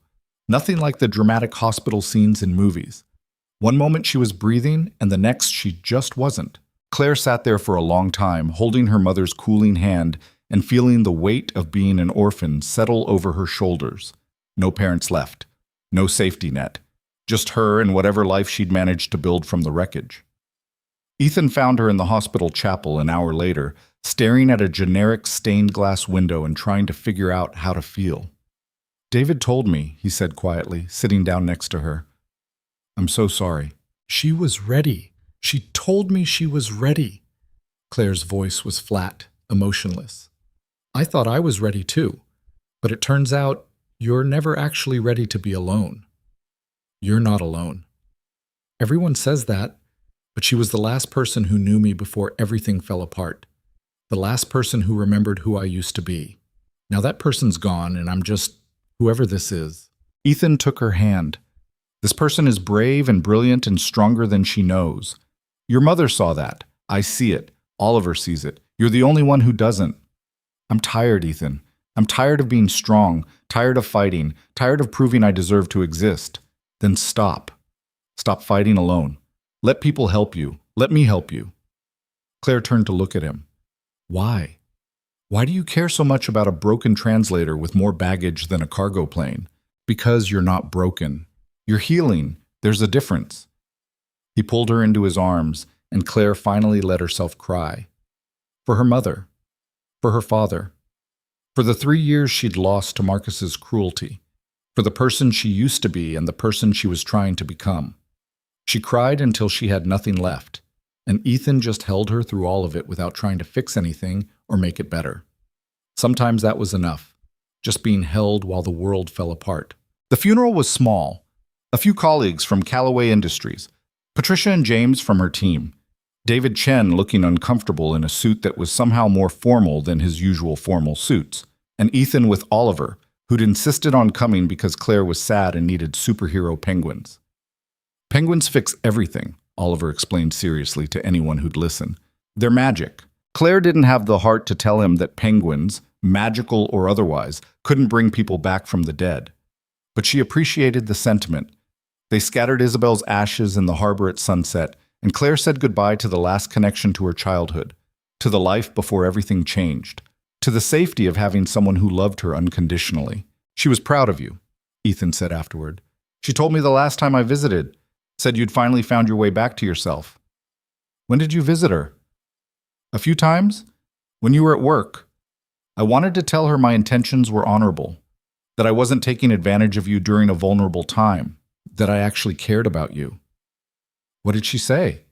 nothing like the dramatic hospital scenes in movies. One moment she was breathing, and the next she just wasn't. Claire sat there for a long time, holding her mother's cooling hand and feeling the weight of being an orphan settle over her shoulders. No parents left, no safety net, just her and whatever life she'd managed to build from the wreckage. Ethan found her in the hospital chapel an hour later, staring at a generic stained glass window and trying to figure out how to feel. "David told me," he said quietly, sitting down next to her. "I'm so sorry." "She was ready. She told me she was ready." Claire's voice was flat, emotionless. "I thought I was ready too, but it turns out you're never actually ready to be alone. You're not alone. Everyone says that, but she was the last person who knew me before everything fell apart. The last person who remembered who I used to be. Now that person's gone, and I'm just whoever this is." Ethan took her hand. "This person is brave and brilliant and stronger than she knows. Your mother saw that. I see it. Oliver sees it. You're the only one who doesn't. I'm tired, Ethan. I'm tired of being strong, tired of fighting, tired of proving I deserve to exist. Then stop. Stop fighting alone. Let people help you. Let me help you." Claire turned to look at him. "Why? Why do you care so much about a broken translator with more baggage than a cargo plane?" "Because you're not broken. You're healing. There's a difference." He pulled her into his arms, and Claire finally let herself cry. For her mother. For her father. For the 3 years she'd lost to Marcus's cruelty. For the person she used to be and the person she was trying to become. She cried until she had nothing left, and Ethan just held her through all of it without trying to fix anything or make it better. Sometimes that was enough, just being held while the world fell apart. The funeral was small. A few colleagues from Callaway Industries, Patricia and James from her team, David Chen looking uncomfortable in a suit that was somehow more formal than his usual formal suits, and Ethan with Oliver, who'd insisted on coming because Claire was sad and needed superhero penguins. "Penguins fix everything," Oliver explained seriously to anyone who'd listen. "They're magic." Claire didn't have the heart to tell him that penguins, magical or otherwise, couldn't bring people back from the dead. But she appreciated the sentiment. They scattered Isabel's ashes in the harbor at sunset, and Claire said goodbye to the last connection to her childhood, to the life before everything changed, to the safety of having someone who loved her unconditionally. "She was proud of you," Ethan said afterward. "She told me the last time I visited, said you'd finally found your way back to yourself." "When did you visit her?" "A few times. When you were at work. I wanted to tell her my intentions were honorable, that I wasn't taking advantage of you during a vulnerable time, that I actually cared about you." "What did she say?"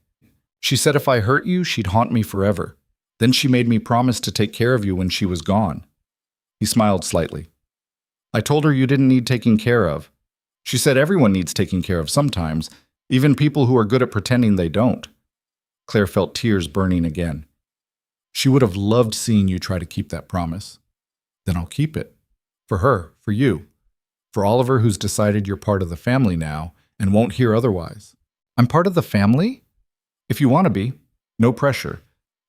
"She said if I hurt you, she'd haunt me forever. Then she made me promise to take care of you when she was gone." He smiled slightly. "I told her you didn't need taking care of. She said everyone needs taking care of sometimes, even people who are good at pretending they don't." Claire felt tears burning again. She would have loved seeing you try to keep that promise. "Then I'll keep it. For her, for you, for Oliver who's decided you're part of the family now and won't hear otherwise." I'm part of the family? If you want to be, no pressure.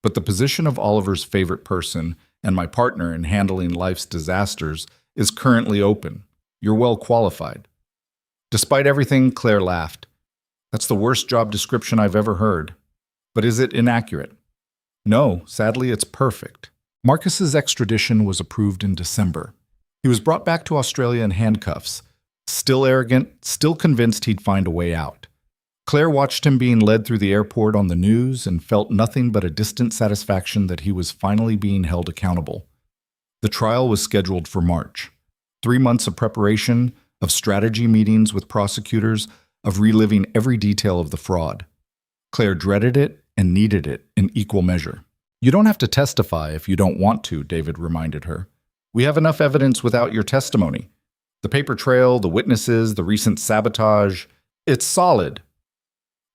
But the position of Oliver's favorite person and my partner in handling life's disasters is currently open. You're well qualified. Despite everything, Claire laughed. That's the worst job description I've ever heard. But is it inaccurate? No, sadly, it's perfect. Marcus's extradition was approved in December. He was brought back to Australia in handcuffs, still arrogant, still convinced he'd find a way out. Claire watched him being led through the airport on the news and felt nothing but a distant satisfaction that he was finally being held accountable. The trial was scheduled for March. 3 months of preparation, of strategy meetings with prosecutors, of reliving every detail of the fraud. Claire dreaded it and needed it in equal measure. You don't have to testify if you don't want to, David reminded her. We have enough evidence without your testimony. The paper trail, the witnesses, the recent sabotage. It's solid.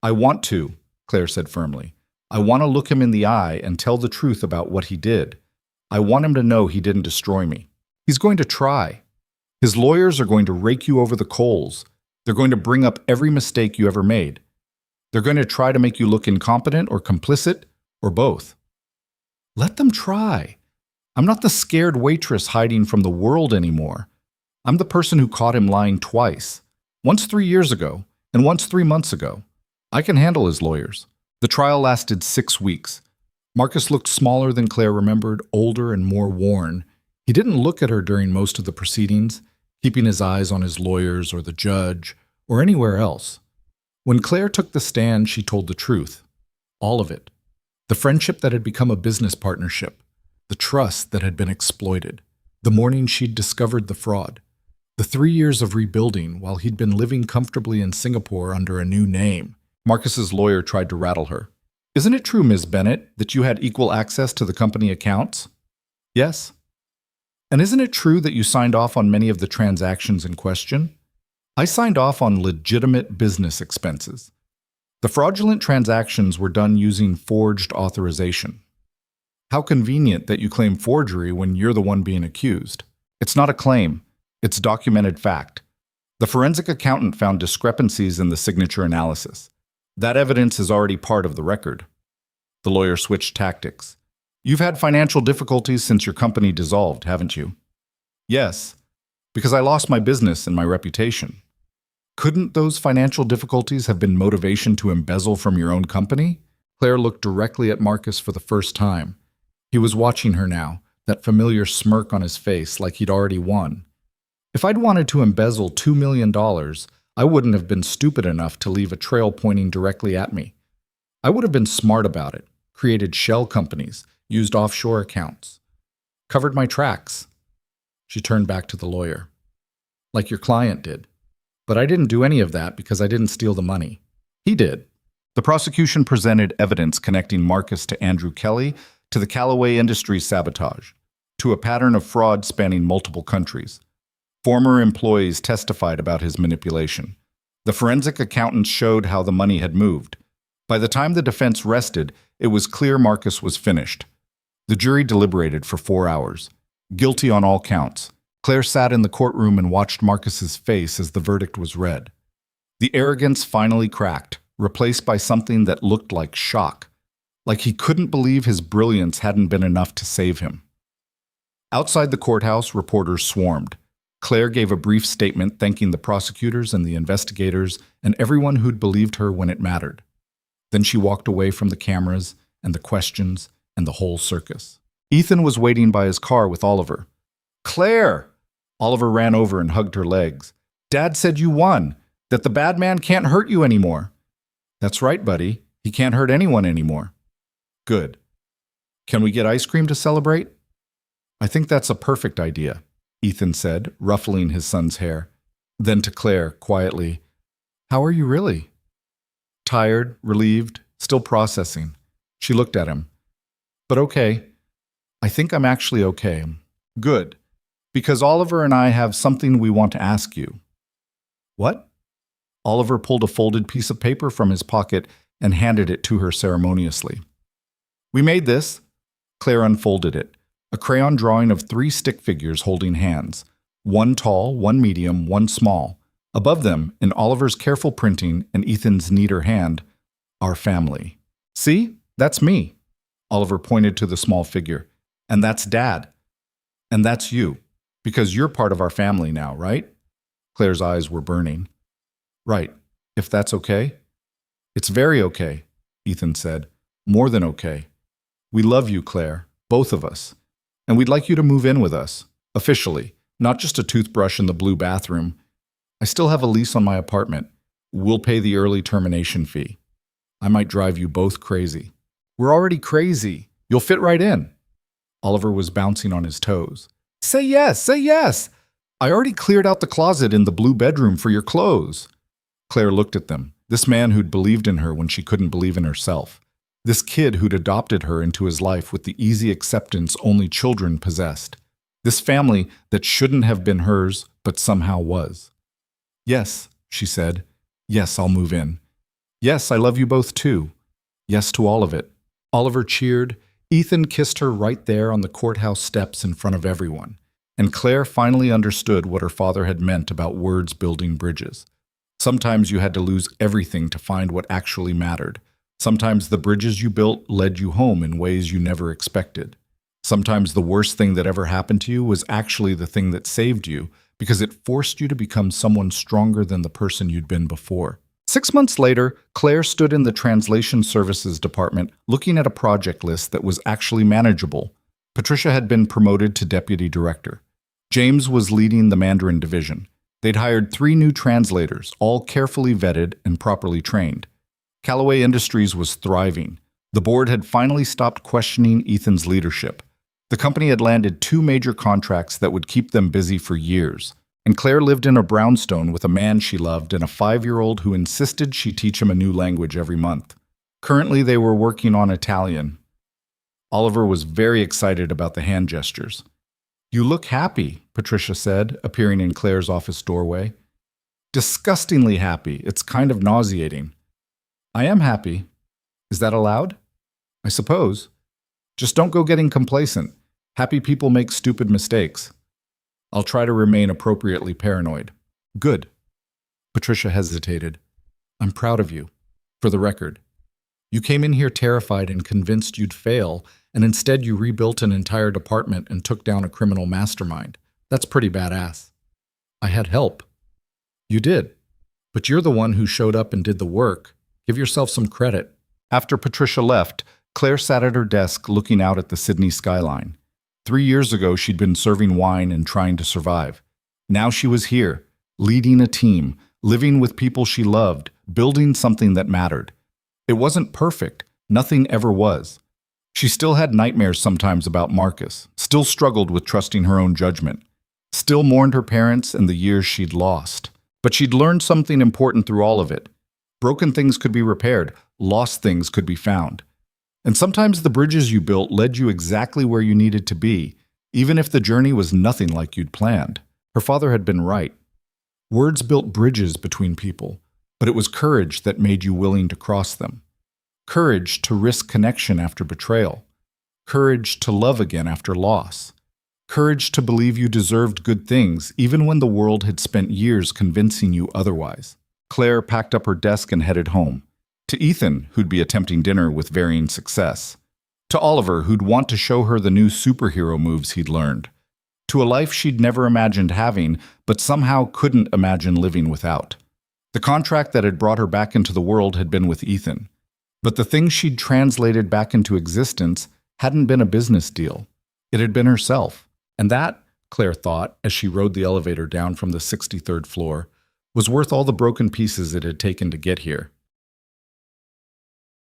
I want to, Claire said firmly. I want to look him in the eye and tell the truth about what he did. I want him to know he didn't destroy me. He's going to try. His lawyers are going to rake you over the coals. They're going to bring up every mistake you ever made. They're going to try to make you look incompetent or complicit or both. Let them try. I'm not the scared waitress hiding from the world anymore. I'm the person who caught him lying twice. Once 3 years ago and once 3 months ago. I can handle his lawyers. The trial lasted 6 weeks. Marcus looked smaller than Claire remembered, older and more worn. He didn't look at her during most of the proceedings, keeping his eyes on his lawyers or the judge or anywhere else. When Claire took the stand, she told the truth. All of it. The friendship that had become a business partnership. The trust that had been exploited. The morning she'd discovered the fraud. The 3 years of rebuilding while he'd been living comfortably in Singapore under a new name. Marcus's lawyer tried to rattle her. Isn't it true, Ms. Bennett, that you had equal access to the company accounts? Yes. And isn't it true that you signed off on many of the transactions in question? I signed off on legitimate business expenses. The fraudulent transactions were done using forged authorization. How convenient that you claim forgery when you're the one being accused. It's not a claim. It's documented fact. The forensic accountant found discrepancies in the signature analysis. That evidence is already part of the record. The lawyer switched tactics. You've had financial difficulties since your company dissolved, haven't you? Yes, because I lost my business and my reputation. Couldn't those financial difficulties have been motivation to embezzle from your own company? Claire looked directly at Marcus for the first time. He was watching her now, that familiar smirk on his face like he'd already won. If I'd wanted to embezzle $2 million, I wouldn't have been stupid enough to leave a trail pointing directly at me. I would have been smart about it, created shell companies, used offshore accounts, covered my tracks. She turned back to the lawyer. Like your client did. But I didn't do any of that because I didn't steal the money. He did. The prosecution presented evidence connecting Marcus to Andrew Kelly, to the Callaway Industries sabotage, to a pattern of fraud spanning multiple countries. Former employees testified about his manipulation. The forensic accountants showed how the money had moved. By the time the defense rested, it was clear Marcus was finished. The jury deliberated for 4 hours. Guilty on all counts. Claire sat in the courtroom and watched Marcus's face as the verdict was read. The arrogance finally cracked, replaced by something that looked like shock. Like he couldn't believe his brilliance hadn't been enough to save him. Outside the courthouse, reporters swarmed. Claire gave a brief statement thanking the prosecutors and the investigators and everyone who'd believed her when it mattered. Then she walked away from the cameras and the questions and the whole circus. Ethan was waiting by his car with Oliver. Claire! Oliver ran over and hugged her legs. Dad said you won, that the bad man can't hurt you anymore. That's right, buddy. He can't hurt anyone anymore. Good. Can we get ice cream to celebrate? I think that's a perfect idea, Ethan said, ruffling his son's hair. Then to Claire, quietly, How are you really? Tired, relieved, still processing. She looked at him. But okay. I think I'm actually okay. Good. Because Oliver and I have something we want to ask you. What? Oliver pulled a folded piece of paper from his pocket and handed it to her ceremoniously. We made this. Claire unfolded it. A crayon drawing of 3 stick figures holding hands. One tall, one medium, one small. Above them, in Oliver's careful printing and Ethan's neater hand, "Our family." "See? That's me." Oliver pointed to the small figure. "And that's Dad. And that's you. Because you're part of our family now, right?" Claire's eyes were burning. "Right. If that's okay?" "It's very okay," Ethan said. "More than okay. We love you, Claire, both of us. And we'd like you to move in with us, officially, not just a toothbrush in the blue bathroom. I still have a lease on my apartment. We'll pay the early termination fee. I might drive you both crazy." "We're already crazy. You'll fit right in." Oliver was bouncing on his toes. "Say yes, say yes. I already cleared out the closet in the blue bedroom for your clothes." Claire looked at them, this man who'd believed in her when she couldn't believe in herself. This kid who'd adopted her into his life with the easy acceptance only children possessed. This family that shouldn't have been hers, but somehow was. "Yes," she said. "Yes, I'll move in. Yes, I love you both too. Yes to all of it." Oliver cheered. Ethan kissed her right there on the courthouse steps in front of everyone. And Claire finally understood what her father had meant about words building bridges. Sometimes you had to lose everything to find what actually mattered. Sometimes the bridges you built led you home in ways you never expected. Sometimes the worst thing that ever happened to you was actually the thing that saved you, because it forced you to become someone stronger than the person you'd been before. 6 months later, Claire stood in the translation services department looking at a project list that was actually manageable. Patricia had been promoted to deputy director. James was leading the Mandarin division. They'd hired 3 new translators, all carefully vetted and properly trained. Callaway Industries was thriving. The board had finally stopped questioning Ethan's leadership. The company had landed 2 major contracts that would keep them busy for years. And Claire lived in a brownstone with a man she loved and a 5-year-old who insisted she teach him a new language every month. Currently, they were working on Italian. Oliver was very excited about the hand gestures. "You look happy," Patricia said, appearing in Claire's office doorway. "Disgustingly happy. It's kind of nauseating." "I am happy. Is that allowed?" "I suppose. Just don't go getting complacent. Happy people make stupid mistakes." "I'll try to remain appropriately paranoid." "Good." Patricia hesitated. "I'm proud of you. For the record. You came in here terrified and convinced you'd fail, and instead you rebuilt an entire department and took down a criminal mastermind. That's pretty badass." "I had help." "You did. But you're the one who showed up and did the work. Give yourself some credit." After Patricia left, Claire sat at her desk looking out at the Sydney skyline. 3 years ago, she'd been serving wine and trying to survive. Now she was here, leading a team, living with people she loved, building something that mattered. It wasn't perfect. Nothing ever was. She still had nightmares sometimes about Marcus, still struggled with trusting her own judgment, still mourned her parents and the years she'd lost. But she'd learned something important through all of it. Broken things could be repaired, lost things could be found. And sometimes the bridges you built led you exactly where you needed to be, even if the journey was nothing like you'd planned. Her father had been right. Words built bridges between people, but it was courage that made you willing to cross them. Courage to risk connection after betrayal. Courage to love again after loss. Courage to believe you deserved good things, even when the world had spent years convincing you otherwise. Claire packed up her desk and headed home. To Ethan, who'd be attempting dinner with varying success. To Oliver, who'd want to show her the new superhero moves he'd learned. To a life she'd never imagined having, but somehow couldn't imagine living without. The contract that had brought her back into the world had been with Ethan. But the thing she'd translated back into existence hadn't been a business deal. It had been herself. And that, Claire thought, as she rode the elevator down from the 63rd floor, was worth all the broken pieces it had taken to get here.